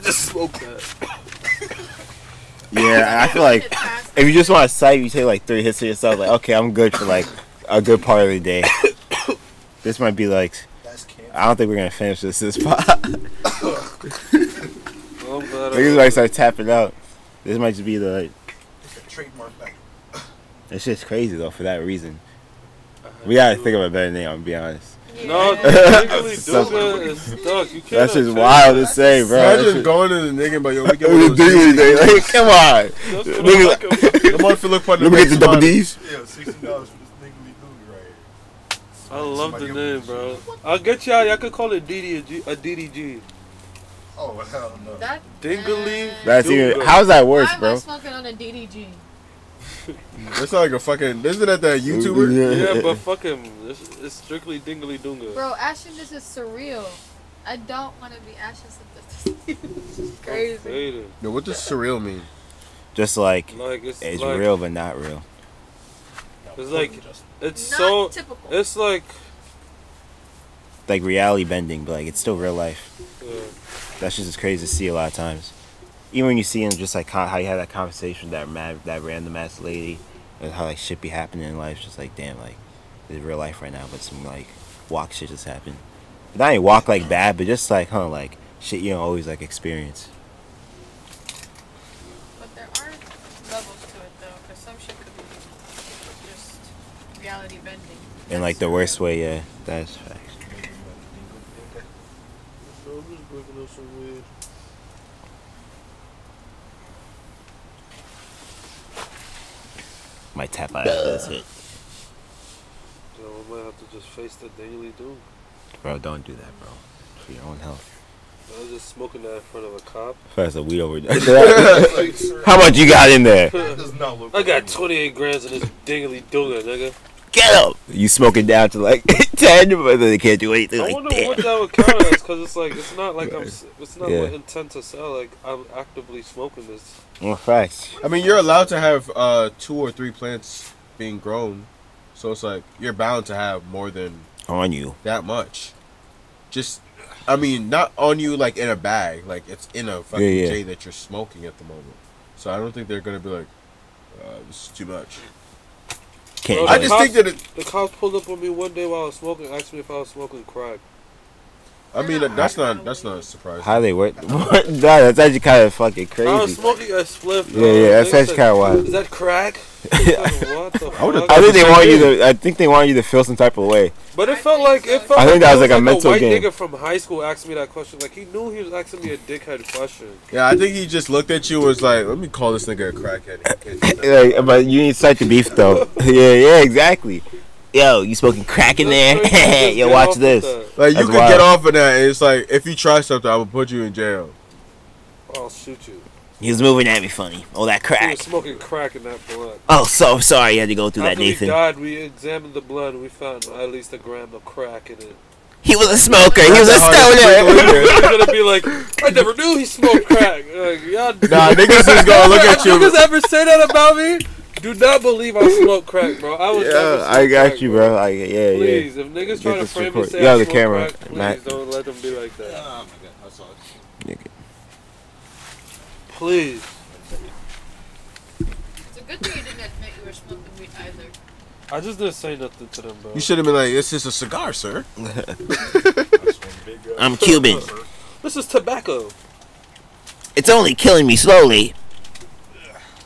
Speaker 2: just smoke that.
Speaker 1: Yeah, I feel like if you just want to sight, you take like 3 hits to yourself. Like, okay, I'm good for like a good part of the day. This might be like,
Speaker 7: That's cancer.
Speaker 1: I don't think we're gonna finish this spot.
Speaker 2: I'm glad
Speaker 1: Niggas might start tapping out. This might just be the.
Speaker 7: It's a trademark back.
Speaker 1: It's just crazy though for that reason. We gotta think of a better name. I'm gonna be honest.
Speaker 2: No,
Speaker 4: Yeah.
Speaker 2: legally Duga is stuck. You can't.
Speaker 1: That's just
Speaker 2: change
Speaker 1: wild to
Speaker 2: that.
Speaker 1: say, bro. That
Speaker 8: Imagine
Speaker 1: shit-
Speaker 8: going to the nigga, but yo, we get
Speaker 1: Like,
Speaker 8: one of those.
Speaker 1: like, come on.
Speaker 2: That's what I
Speaker 1: Nigga,
Speaker 2: like about it.
Speaker 8: The month look for the
Speaker 1: let me get the
Speaker 8: next
Speaker 1: double
Speaker 8: month.
Speaker 1: D's.
Speaker 7: Yeah, $16 for this nigga right here.
Speaker 2: I love the
Speaker 7: Somebody
Speaker 2: name,
Speaker 7: else.
Speaker 2: bro. I'll get y'all could call it a DDG.
Speaker 7: Oh, hell no.
Speaker 4: That
Speaker 2: Dingly.
Speaker 1: That's even.
Speaker 2: Duga.
Speaker 1: How's that worse,
Speaker 4: Why am I
Speaker 1: bro?
Speaker 4: smoking on a DDG?
Speaker 8: That's like a fucking. Isn't that YouTuber?
Speaker 2: Yeah, but fuck him. It's strictly Dingly Dunga.
Speaker 4: Bro, Ashton, this is surreal. I don't want to be Ashton. This is crazy.
Speaker 2: Crazy.
Speaker 8: Yo, what does surreal mean?
Speaker 1: Just like
Speaker 2: Like it's
Speaker 1: it's real, but not real.
Speaker 2: It's like it's
Speaker 4: Not
Speaker 2: so.
Speaker 4: typical.
Speaker 2: It's like.
Speaker 1: Like reality bending, but like it's still real life.
Speaker 2: Yeah.
Speaker 1: That's just crazy to see a lot of times. Even when you see him, just like how you had that conversation with that random ass lady, and how like shit be happening in life. Just like damn, like it's real life right now, but some like walk shit just happened. But not even walk like bad, but just like like shit you don't always like experience.
Speaker 4: But there are levels to it though, because some shit could be just reality bending.
Speaker 1: In like the worst way, yeah, that's facts.
Speaker 2: I'm just breaking up some weed.
Speaker 1: Might tap out after this hit.
Speaker 2: So I might have to just face the Dingly Dunga.
Speaker 1: Bro, don't do that, bro. For your own health.
Speaker 2: I was just smoking that in front of a cop.
Speaker 1: First, a weed over there. How much you got in there?
Speaker 7: That does not look
Speaker 2: I got
Speaker 7: like
Speaker 2: 28 grams of this Dingly Dunga, nigga.
Speaker 1: get him. You smoking down to like 10, but then they can't do anything.
Speaker 2: I
Speaker 1: Like,
Speaker 2: wonder
Speaker 1: damn.
Speaker 2: what that would count as, because it's like it's not like it's not
Speaker 1: Yeah.
Speaker 2: what intent to sell. Like I'm actively smoking this.
Speaker 1: Well, facts.
Speaker 8: I mean, you're allowed to have 2 or 3 plants being grown, so it's like you're bound to have more than
Speaker 1: On you.
Speaker 8: that much. Just, I mean, not on you like in a bag, like it's in a fucking
Speaker 1: Yeah.
Speaker 8: J that you're smoking at the moment. So I don't think they're gonna be like, this is too much.
Speaker 1: Can't.
Speaker 2: Bro,
Speaker 8: I
Speaker 2: the
Speaker 8: just think that it.
Speaker 2: The cops pulled up on me one day while I was smoking, asked me if I was smoking crack.
Speaker 8: I mean, that's not surprising.
Speaker 1: How they work? What? Nah, that's actually kind of fucking
Speaker 2: I was
Speaker 1: crazy.
Speaker 2: smoking a spliff.
Speaker 1: Yeah, that's actually kind of wild.
Speaker 2: Is that crack? What the fuck?
Speaker 1: I think they want you to. I think they want you to feel some type of way.
Speaker 2: But it felt like
Speaker 1: I think that was like a mental
Speaker 2: white
Speaker 1: game.
Speaker 2: nigga from high school asked me that question. Like he knew he was asking me a dickhead question.
Speaker 8: Yeah, I think he just looked at you and was like, let me call this nigga a crackhead. He can't do that.
Speaker 1: Like, but you need to start the beef though. yeah, exactly. Yo, you smoking crack in there?
Speaker 2: That's crazy. Just
Speaker 1: Yo,
Speaker 2: get
Speaker 1: watch
Speaker 2: off
Speaker 1: this.
Speaker 2: with that.
Speaker 8: Like, you
Speaker 1: That's
Speaker 8: could
Speaker 1: wild.
Speaker 8: get off of that, and it's like, if you try something, I'm gonna put you in jail.
Speaker 2: I'll shoot you.
Speaker 1: He was moving at me funny. Oh, that
Speaker 2: He
Speaker 1: crack.
Speaker 2: was smoking crack in that blood.
Speaker 1: Oh, so sorry you had to go through that,
Speaker 2: After he
Speaker 1: Nathan.
Speaker 2: died, we examined the blood and we found at least a gram of crack in it.
Speaker 1: He was a smoker. He was a
Speaker 2: He's
Speaker 1: stoner.
Speaker 2: gonna be like, I never knew he smoked crack. Like, y'all,
Speaker 8: Nah, niggas is gonna look at you.
Speaker 2: Niggas ever say that about me? Do not believe I smoke crack, bro. I was never
Speaker 1: Yeah,
Speaker 2: smoke
Speaker 1: I got
Speaker 2: crack,
Speaker 1: you, bro. Yeah, yeah.
Speaker 2: Please, if niggas try to
Speaker 1: this
Speaker 2: frame and
Speaker 1: record.
Speaker 2: say
Speaker 1: Yeah,
Speaker 2: I
Speaker 1: the
Speaker 2: smoke
Speaker 1: camera,
Speaker 2: crack, please
Speaker 1: Matt.
Speaker 2: don't let them be like that.
Speaker 7: Oh my god, I saw it.
Speaker 2: Please.
Speaker 4: It's a good thing you didn't admit you were smoking weed either.
Speaker 2: I just didn't say nothing to them, bro.
Speaker 8: You should have been like, this is a cigar, sir.
Speaker 1: I'm Cuban.
Speaker 2: This is tobacco.
Speaker 1: It's only killing me slowly.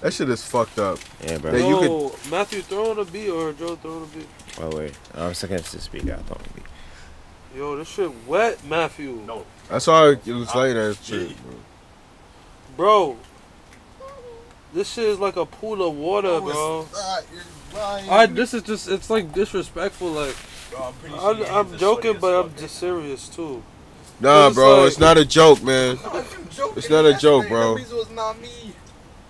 Speaker 8: That shit is fucked up.
Speaker 1: Yeah, bro.
Speaker 8: Yeah, you
Speaker 2: Yo, Matthew throwing a beat or Joe throwing a beat?
Speaker 1: Oh wait, I was second to speak out. Don't be.
Speaker 2: Yo, this shit wet, Matthew.
Speaker 7: No.
Speaker 8: I saw it was like that shit.
Speaker 2: Bro, this shit is like a pool of water, bro. This is just, it's like disrespectful. Like, I'm joking, but I'm just serious too.
Speaker 8: Nah,
Speaker 2: It's
Speaker 8: bro,
Speaker 2: like-
Speaker 8: it's not a joke, man. It's not a joke, bro.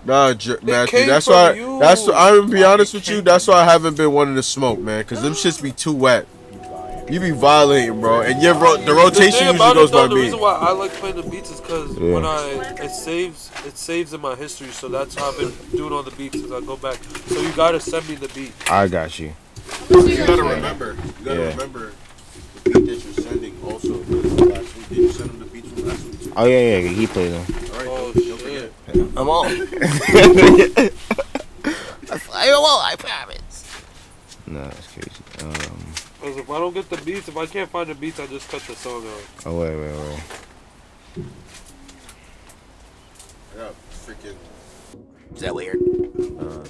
Speaker 8: Nah, Matthew.
Speaker 2: came
Speaker 8: That's
Speaker 2: from
Speaker 8: why.
Speaker 2: you.
Speaker 8: That's why. I'm gonna be honest with you. That's why I haven't been wanting to smoke, man. Cause them shits be too wet. You be violating, bro, and your the
Speaker 2: The
Speaker 8: rotation
Speaker 2: thing
Speaker 8: usually
Speaker 2: about
Speaker 8: goes
Speaker 2: it, though,
Speaker 8: by
Speaker 2: the
Speaker 8: me.
Speaker 2: reason why I like playing the beats is because
Speaker 1: Yeah.
Speaker 2: when it saves in my history. So that's how I've been doing all the beats as I go back. So you gotta send me the beat.
Speaker 1: I got you.
Speaker 8: You gotta remember. You gotta
Speaker 1: Yeah.
Speaker 8: remember the beat that you're sending. Also, last week, did you send him the beats from last week too?
Speaker 1: Oh yeah, he played them.
Speaker 8: All right,
Speaker 2: Oh
Speaker 8: don't forget.
Speaker 2: shit.
Speaker 1: I'm on. I promise. No, that's crazy.
Speaker 2: Because if I don't get the beats, if I can't find the beats, I just cut the song out.
Speaker 1: Oh wait.
Speaker 8: I got freaking.
Speaker 9: Is that weird?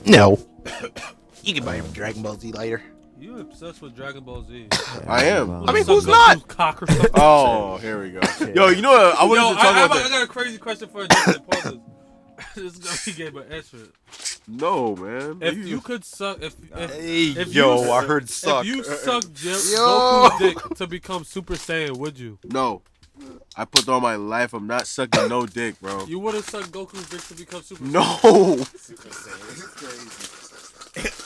Speaker 1: No.
Speaker 9: You can buy him Dragon Ball Z later.
Speaker 2: You obsessed with Dragon Ball Z?
Speaker 8: I am.
Speaker 9: I mean,
Speaker 2: Some
Speaker 9: who's not?
Speaker 2: Goku Cock or something.
Speaker 8: Oh, here we go. Yo, you know what? I wanted
Speaker 2: Yo,
Speaker 8: to talk about
Speaker 2: I
Speaker 8: that.
Speaker 2: got a crazy question for Justin. Pauses. This is gonna be gay, but answer it.
Speaker 8: No, man.
Speaker 2: If you could suck, if
Speaker 3: Yo,
Speaker 2: you,
Speaker 3: I heard suck.
Speaker 2: If you suck Goku's dick to become Super Saiyan, would you?
Speaker 8: No. I put all my life. I'm not sucking no dick, bro.
Speaker 2: You wouldn't suck Goku's dick to become Super Saiyan?
Speaker 8: No.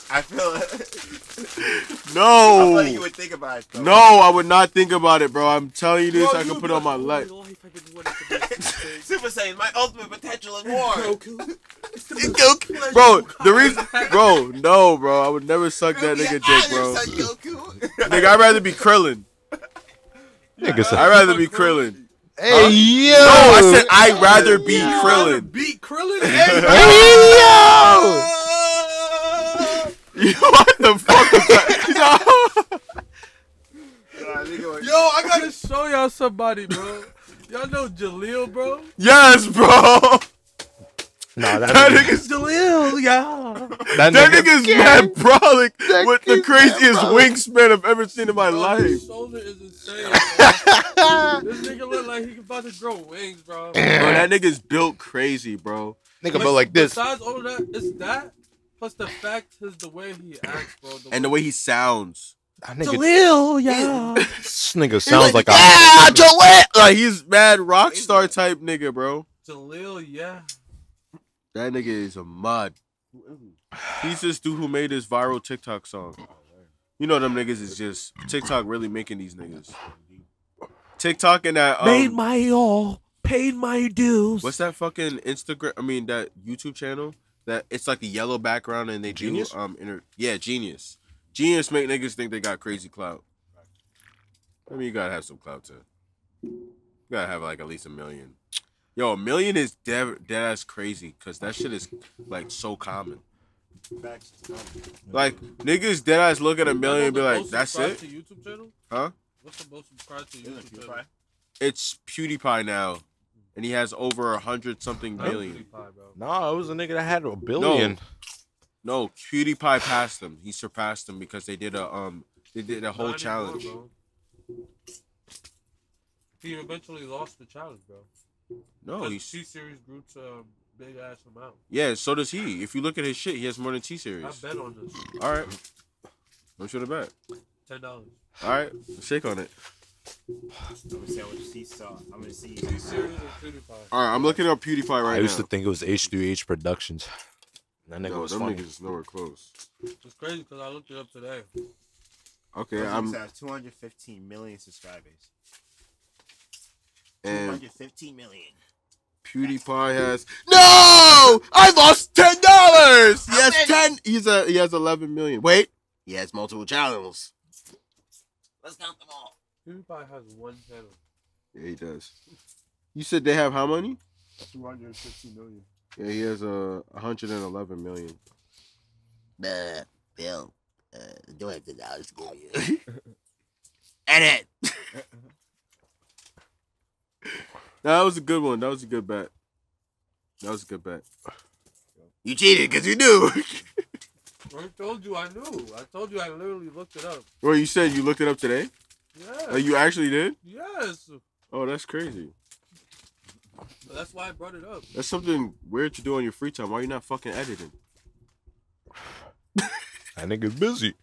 Speaker 1: I feel.
Speaker 8: No.
Speaker 1: you would think about it. Though.
Speaker 8: No, I would not think about it, bro. I'm telling you this. I can put on my life.
Speaker 1: Super Saiyan, my ultimate potential is war.
Speaker 2: Goku.
Speaker 8: Bro, the reason, bro, no, bro. I would never suck that nigga dick, bro. Nigga, I'd rather be Krillin. I'd rather be Krillin.
Speaker 3: Hey, yo!
Speaker 8: No, I said I'd rather be Krillin.
Speaker 2: Beat Krillin?
Speaker 8: Yo, what the fuck is that?
Speaker 2: Yo, I gotta show y'all somebody, bro. Y'all know Jaleel, bro?
Speaker 8: Yes, bro.
Speaker 3: Nah,
Speaker 8: That nigga's
Speaker 2: Jaleel, yeah.
Speaker 8: that nigga's mad brolic with the craziest wingspan I've ever seen in my
Speaker 2: His
Speaker 8: life.
Speaker 2: shoulder is insane, bro. This nigga look like he about to grow wings, bro.
Speaker 8: Bro, that nigga's built crazy, bro.
Speaker 3: Nigga, but like this.
Speaker 2: Besides all of that, it's that, plus the fact is the way he acts, bro.
Speaker 8: And the way he sounds.
Speaker 3: That nigga, this nigga sounds like a.
Speaker 8: Yeah, Joel! Like, he's mad rock star type nigga, bro.
Speaker 2: Jaleel, yeah.
Speaker 8: That nigga is a mod. He's this dude who made this viral TikTok song. You know them niggas is just TikTok really making these niggas. TikTok and that
Speaker 1: Made my all, paid my dues.
Speaker 8: what's that fucking Instagram? I mean that YouTube channel that it's like a yellow background and they
Speaker 3: Genius?
Speaker 8: do Genius. Genius make niggas think they got crazy clout. I mean you gotta have some clout too. You gotta have like at least 1 million. Yo, 1 million is dead ass crazy because that shit is like so common. Like niggas dead ass look at 1 million and be like, that's it?
Speaker 2: To YouTube channel?
Speaker 8: Huh?
Speaker 2: What's the most subscribed to YouTube channel?
Speaker 8: It's PewDiePie now. And he has over 100 something billion.
Speaker 3: Nah, it was a nigga that had 1 billion.
Speaker 8: No, PewDiePie passed him. He surpassed him because they did a whole challenge.
Speaker 2: Bro. He eventually lost the challenge, bro.
Speaker 8: No,
Speaker 2: he's T-Series grew to a big ass amount.
Speaker 8: Yeah, so does he. If you look at his shit, he has more than T-Series.
Speaker 2: I bet on this.
Speaker 8: All right. I'm sure to bet.
Speaker 2: $10.
Speaker 8: All right, shake on it.
Speaker 1: I'm gonna see how much he saw. I'm gonna see.
Speaker 2: T-Series and PewDiePie.
Speaker 8: All right, I'm looking up PewDiePie right now.
Speaker 3: I used to think it was H3H Productions. That nigga
Speaker 8: No,
Speaker 3: was
Speaker 8: them
Speaker 3: funny.
Speaker 8: niggas is nowhere close.
Speaker 2: It's crazy because I looked it up today.
Speaker 8: Okay,
Speaker 1: He has 215 million subscribers.
Speaker 8: and
Speaker 1: 215 million.
Speaker 8: PewDiePie has I lost $10. He has 10. He has 11 million. Wait, he has multiple channels.
Speaker 1: Let's count them all.
Speaker 2: PewDiePie has one channel.
Speaker 8: Yeah, he does. You said they have how many?
Speaker 1: 215 million.
Speaker 8: Yeah, he has 111 million.
Speaker 9: Bill, don't have $10 to give you. Edit.
Speaker 8: That was a good one. That was a good bet.
Speaker 9: You cheated because you knew.
Speaker 2: I told you I knew. I told you I literally looked it up.
Speaker 8: Well, you said you looked it up today?
Speaker 2: Yeah.
Speaker 8: Oh, you actually did?
Speaker 2: Yes.
Speaker 8: Oh, that's crazy.
Speaker 2: That's why I brought it up.
Speaker 8: That's something weird to do on your free time. Why are you not fucking editing?
Speaker 3: That nigga's busy.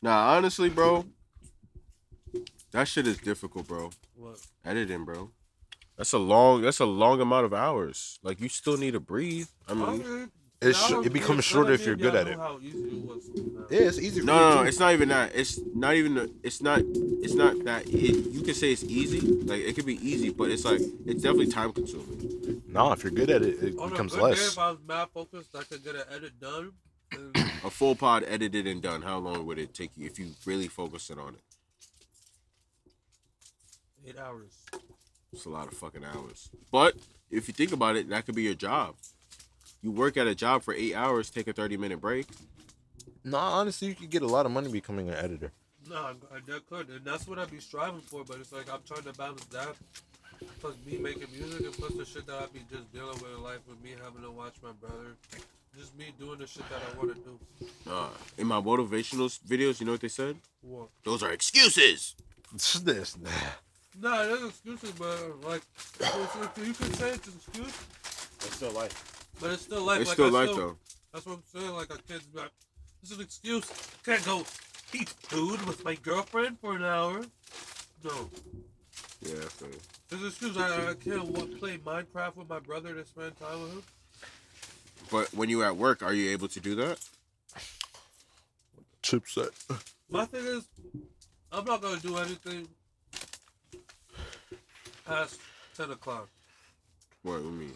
Speaker 8: Nah, honestly, bro. That shit is difficult, bro.
Speaker 2: What?
Speaker 8: Editing, bro. That's a long amount of hours. Like you still need to breathe. I mean,
Speaker 3: It becomes shorter if you're good at it.
Speaker 2: How easy it was.
Speaker 3: Yeah, it's easy.
Speaker 8: no, it's not even that. It's not that. You can say it's easy. Like it could be easy, but it's like it's definitely time consuming.
Speaker 3: No, if you're good at it, it
Speaker 2: On
Speaker 3: becomes
Speaker 2: a good day,
Speaker 3: less.
Speaker 2: if I was mad focused, I could get an edit done.
Speaker 8: A full pod edited and done. How long would it take you if you really focused it on it?
Speaker 2: 8 hours.
Speaker 8: It's a lot of fucking hours. But if you think about it, that could be your job. You work at a job for 8 hours, take a 30-minute break.
Speaker 3: No, honestly, you could get a lot of money becoming an editor.
Speaker 2: No, I could, and that's what I'd be striving for. But it's like I'm trying to balance that, plus me making music, and plus the shit that I'd be just dealing with in life, with me having to watch my brother, just me doing the shit that I want to do.
Speaker 8: In my motivational videos, you know what they said?
Speaker 2: What?
Speaker 8: Those are excuses.
Speaker 3: This.
Speaker 2: Nah, there's excuses, but like you can say it's an excuse,
Speaker 1: It's still life.
Speaker 2: but it's still life.
Speaker 8: It's
Speaker 2: like,
Speaker 8: still life, though.
Speaker 2: That's what I'm saying. Like a kid's be like, it's an excuse. Can't go eat food with my girlfriend for an hour. No.
Speaker 8: Yeah, I feel you.
Speaker 2: It's an excuse. I can't play Minecraft with my brother to spend time with him.
Speaker 8: But when you're at work, are you able to do that?
Speaker 3: Chipset.
Speaker 2: My thing is, I'm not gonna do anything past 10 o'clock.
Speaker 8: What do you mean?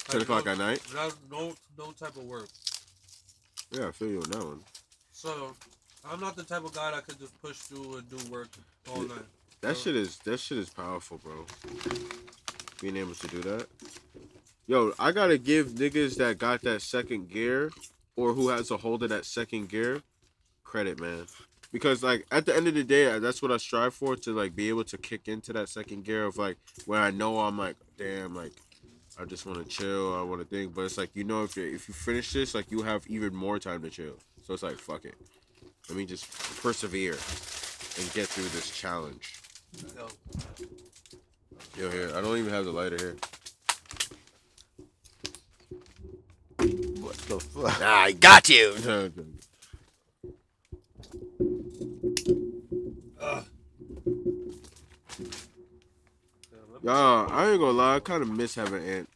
Speaker 8: 10 o'clock at night?
Speaker 2: No type of work.
Speaker 8: Yeah, I feel you on that one.
Speaker 2: So I'm not the type of guy that could just push through and do work all night.
Speaker 8: That shit is powerful, bro. Being able to do that. Yo, I gotta give niggas that got that second gear or who has a hold of that second gear credit, man. Because like at the end of the day, that's what I strive for, to like be able to kick into that second gear of like where I know I'm like, damn, like I just want to chill, I want to think, but it's like, you know, if you finish this, like you have even more time to chill. So it's like, fuck it, let me just persevere and get through this challenge. Yo, here, I don't even have the lighter here.
Speaker 3: What the fuck?
Speaker 9: I got you.
Speaker 8: Y'all, I ain't gonna lie, I kind of miss having Ant.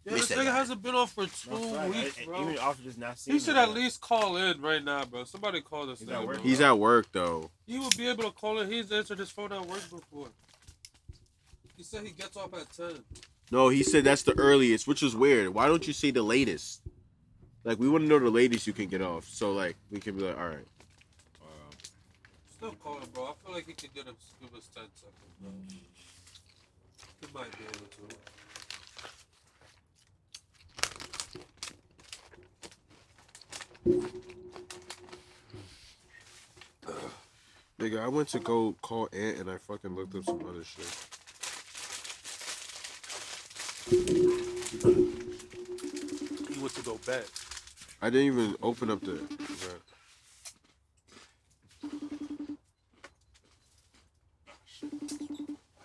Speaker 2: Yeah, this nigga hasn't been off for 2 weeks, bro.
Speaker 1: Even off just not seeing
Speaker 2: He should
Speaker 1: him,
Speaker 2: at least call in right now, bro. Somebody call this
Speaker 1: He's
Speaker 2: nigga.
Speaker 1: at work.
Speaker 2: Bro.
Speaker 8: He's at work though.
Speaker 2: He would be able to call in. He's answered his phone at work before. He said he gets off at 10.
Speaker 8: No, he said that's the earliest, which is weird. Why don't you say the latest? Like, we want to know the latest you can get off. So, like, we can be like, all right.
Speaker 2: Still call him, bro. I feel like he could give us 10 seconds, bro. He might be able to.
Speaker 8: Nigga, I went to go call Aunt and I fucking looked up some other shit.
Speaker 2: He went to go back.
Speaker 8: I didn't even open up the. Right.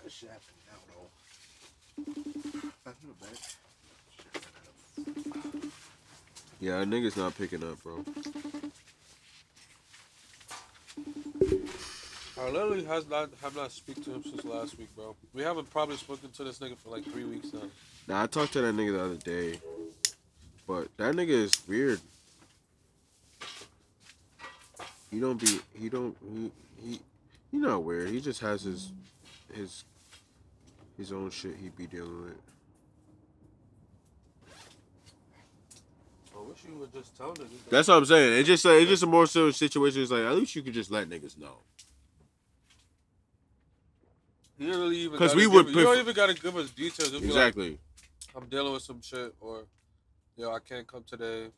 Speaker 7: That shit happened now, though. Back in the back.
Speaker 8: Yeah, that nigga's not picking up, bro.
Speaker 2: I literally have not speak to him since last week, bro. We haven't probably spoken to this nigga for like 3 weeks now.
Speaker 8: Nah, I talked to that nigga the other day. But that nigga is weird. He not weird. He just has his own shit he be dealing with.
Speaker 2: I wish you would just tell niggas.
Speaker 8: That's what I'm saying. It's just a more serious situation. It's like, at least you could just let niggas know.
Speaker 2: You don't really even.
Speaker 8: Because
Speaker 2: you don't even gotta give us details. You'll
Speaker 8: exactly.
Speaker 2: Be like, I'm dealing with some shit, or yo, I can't come today.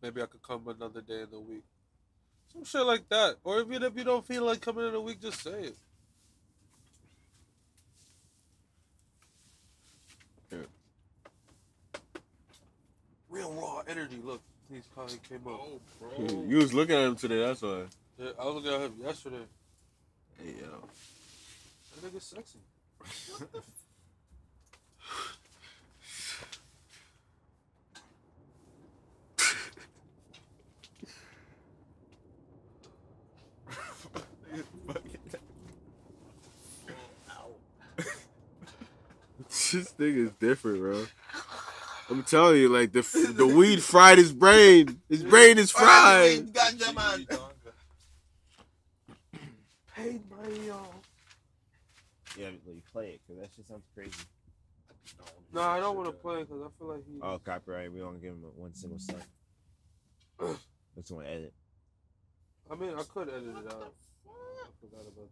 Speaker 2: Maybe I could come another day in the week. Some shit like that. Or even if you don't feel like coming in a week, just say it.
Speaker 8: Yeah.
Speaker 2: Real raw energy. Look, he came up.
Speaker 7: Oh, bro.
Speaker 8: You was looking at him today. That's why.
Speaker 2: Yeah, I was looking at him yesterday.
Speaker 8: Hey yo.
Speaker 2: That nigga's sexy.
Speaker 8: This nigga is different, bro. I'm telling you, like the weed fried his brain. His brain is fried.
Speaker 2: Paid by y'all.
Speaker 1: Yeah, you play it because that shit sounds crazy.
Speaker 2: No, I don't want to play because I feel like he.
Speaker 1: Oh, copyright. We don't give him one single cent. That's one edit.
Speaker 2: I mean, I could edit it out. I forgot about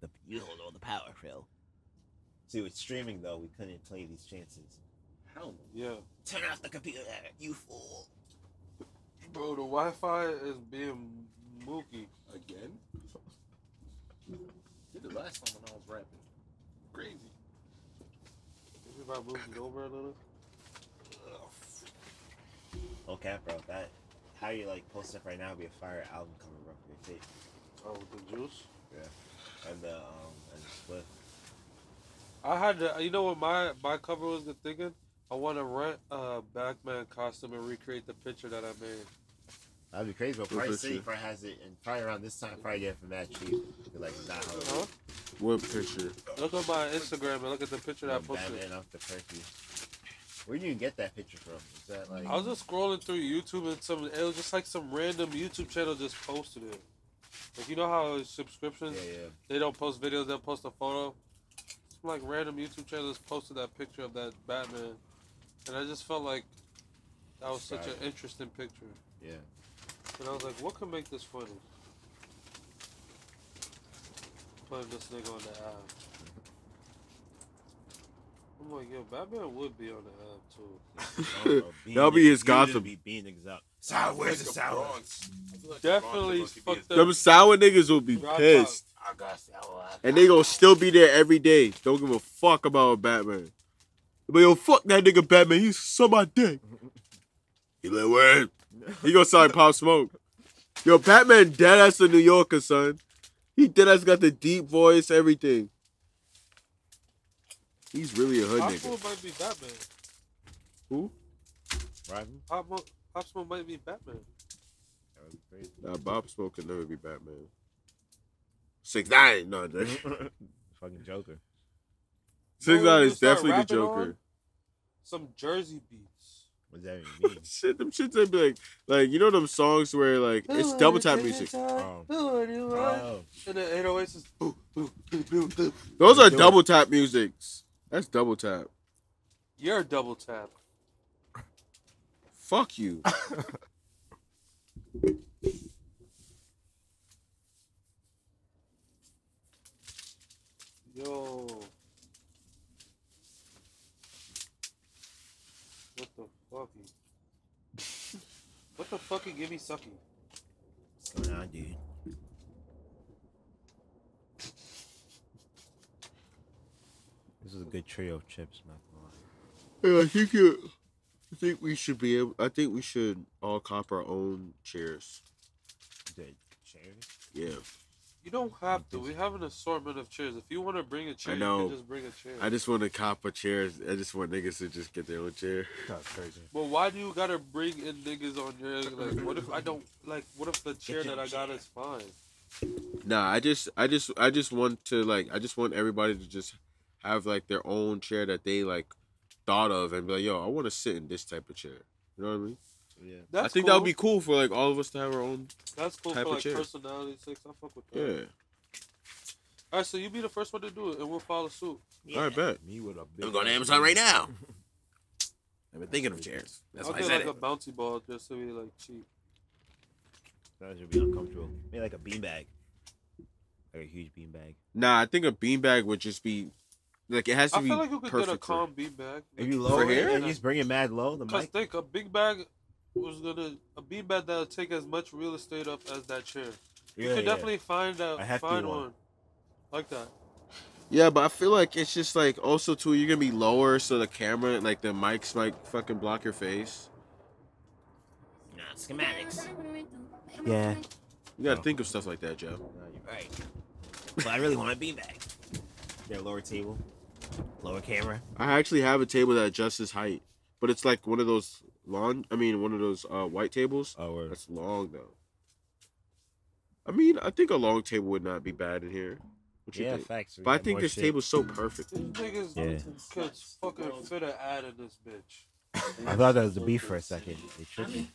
Speaker 2: that.
Speaker 1: You don't know the power, Phil. See, with streaming though, we couldn't play these chances.
Speaker 7: Hell
Speaker 2: Yeah.
Speaker 1: Turn off the computer, you fool.
Speaker 2: Bro, the Wi-Fi is being mookie.
Speaker 7: Again? Did it last time when I was rapping. Crazy.
Speaker 2: Maybe if I moved it over a little.
Speaker 1: Okay, bro. That how you like post stuff right now would be a fire album coming up your tape.
Speaker 2: Oh, with the juice?
Speaker 1: Yeah. And the split.
Speaker 2: I had to, you know what my cover was thinking? I want to rent a Batman costume and recreate the picture that I made.
Speaker 1: That'd be crazy, but
Speaker 8: What
Speaker 1: probably
Speaker 8: picture?
Speaker 1: see probably has it, and probably around this time, probably get it for mad cheap. Like, not how
Speaker 2: Huh?
Speaker 8: What picture?
Speaker 2: Look at my Instagram and look at the picture that I posted.
Speaker 1: Batman off the turkey. Where do you get that picture from? Is that like?
Speaker 2: I was just scrolling through YouTube and it was just like some random YouTube channel just posted it. Like, you know how subscriptions,
Speaker 1: Yeah.
Speaker 2: they don't post videos, they'll post a photo? Some like random YouTube channel just posted that picture of that Batman. And I just felt like that was such an interesting picture.
Speaker 1: Yeah.
Speaker 2: And I was like, what could make this funny? Putting this nigga on the app. I'm like, yo, Batman would be on the app too.
Speaker 8: That'll be his Gotham.
Speaker 1: Be being niggas out. Sour, where's the sour?
Speaker 2: Definitely fucked up.
Speaker 8: Them sour niggas will be
Speaker 2: Drop
Speaker 8: pissed.
Speaker 9: I got sour.
Speaker 8: And they gonna still be there every day. Don't give a fuck about Batman. But yo, fuck that nigga Batman. He's so my dick. He like, word. He gonna sound like Pop Smoke. Yo, Batman dead ass a New Yorker, son. He dead ass got the deep voice, everything. He's really a hood
Speaker 2: Pop
Speaker 8: nigga.
Speaker 2: Smoke might be Batman.
Speaker 8: Who?
Speaker 1: Right?
Speaker 2: Pop Smoke might be Batman.
Speaker 1: That would be crazy.
Speaker 8: Nah, Bob Smoke could never be Batman. 6ix9ine, no,
Speaker 1: Fucking Joker.
Speaker 8: 6ix9ine
Speaker 2: you
Speaker 8: is
Speaker 2: start
Speaker 8: definitely the
Speaker 2: rapping
Speaker 8: Joker.
Speaker 2: on? some Jersey beats.
Speaker 1: What does that even mean?
Speaker 8: Shit, them shits would be like you know them songs where like it's double tap music.
Speaker 1: Oh.
Speaker 2: And the 808s is
Speaker 8: Those are
Speaker 1: Do it.
Speaker 8: double tap musics. That's double tap.
Speaker 2: you're a double tap.
Speaker 8: Fuck you.
Speaker 2: Yo. What the fucky? What the fucky give me sucky?
Speaker 1: What's going on, dude? This is a good trio of chips, not gonna lie.
Speaker 8: Yeah, I think we should be able. I think we should all cop our own chairs.
Speaker 1: Good chairs?
Speaker 8: Yeah.
Speaker 2: You don't have to. We have an assortment of chairs. If you want to bring a chair,
Speaker 8: I know.
Speaker 2: you can just bring a chair.
Speaker 8: I just want to cop a chairs. I just want niggas to just get their own chair.
Speaker 1: That's crazy.
Speaker 2: But why do you gotta bring in niggas on your like? What if I don't like? What if the chair that I got is fine?
Speaker 8: Nah, I just want to like. I just want everybody to just have like their own chair that they like thought of and be like, yo, I want to sit in this type of chair. You know what I mean?
Speaker 1: Yeah.
Speaker 2: That's
Speaker 8: I think
Speaker 2: cool.
Speaker 8: that would be cool for like all of us to have our own.
Speaker 2: That's cool
Speaker 8: type
Speaker 2: for
Speaker 8: of
Speaker 2: like
Speaker 8: chair.
Speaker 2: personality sake. I fuck with that.
Speaker 8: Yeah.
Speaker 2: All right, so you be the first one to do it, and we'll follow suit.
Speaker 8: All right, bet.
Speaker 1: Me with a big.
Speaker 9: I'm going to Amazon right now. I've been thinking of chairs. That's
Speaker 2: I'll
Speaker 9: why I
Speaker 2: get
Speaker 9: said
Speaker 2: like
Speaker 9: it.
Speaker 2: a bouncy ball just to be like cheap.
Speaker 1: That should be uncomfortable. Maybe like a beanbag. Like a huge beanbag.
Speaker 8: Nah, I think a beanbag would just be like it has to
Speaker 2: I
Speaker 8: be
Speaker 2: feel like you could get a
Speaker 8: perfect.
Speaker 2: calm bean bag.
Speaker 1: If you
Speaker 8: For
Speaker 1: lower it
Speaker 8: hair?
Speaker 1: and you just bring it mad low, the
Speaker 2: Cause
Speaker 1: mic.
Speaker 2: think a big bag was gonna a bean bag that'll take as much real estate up as that chair. You
Speaker 1: Yeah,
Speaker 2: could
Speaker 1: yeah.
Speaker 2: definitely find
Speaker 1: A hefty
Speaker 2: find
Speaker 1: one.
Speaker 2: one like that.
Speaker 8: Yeah, but I feel like it's just like also too you're gonna be lower, so the camera, like the mics, might fucking block your face.
Speaker 9: Nah, schematics.
Speaker 1: Yeah.
Speaker 8: You gotta think of stuff like that, Joe.
Speaker 1: No, you're right. But I really want a beanbag. Get a lower table, lower camera.
Speaker 8: I actually have a table that adjusts its height, but it's like one of those one of those white tables.
Speaker 1: Oh, word.
Speaker 8: That's long though. I mean, I think a long table would not be bad in here. What you
Speaker 1: Yeah,
Speaker 8: think?
Speaker 1: facts. We
Speaker 8: But I
Speaker 1: got
Speaker 8: think
Speaker 1: more
Speaker 8: this
Speaker 1: shit.
Speaker 8: table's so perfect.
Speaker 2: These niggas
Speaker 1: Yeah.
Speaker 2: could fucking fit an ad in this bitch.
Speaker 1: I thought that was the beef for a second. They tricked me.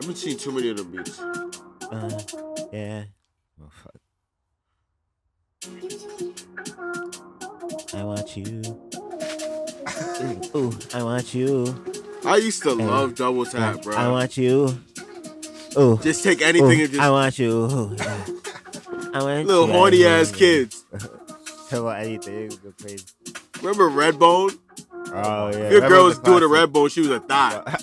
Speaker 8: I haven't seen too many of them beats.
Speaker 1: Yeah. Oh, fuck. I want you. Ooh, I want you.
Speaker 8: I used to
Speaker 1: Hey.
Speaker 8: love double tap, bro.
Speaker 1: I want you. Ooh.
Speaker 8: Just take anything
Speaker 1: Ooh,
Speaker 8: and just
Speaker 1: I want you. Ooh, yeah. I want
Speaker 8: little
Speaker 1: you.
Speaker 8: horny ass kids.
Speaker 1: Tell about anything. Go crazy.
Speaker 8: Remember Redbone?
Speaker 1: Oh, yeah.
Speaker 8: If your girl was doing a Redbone, she was a thought.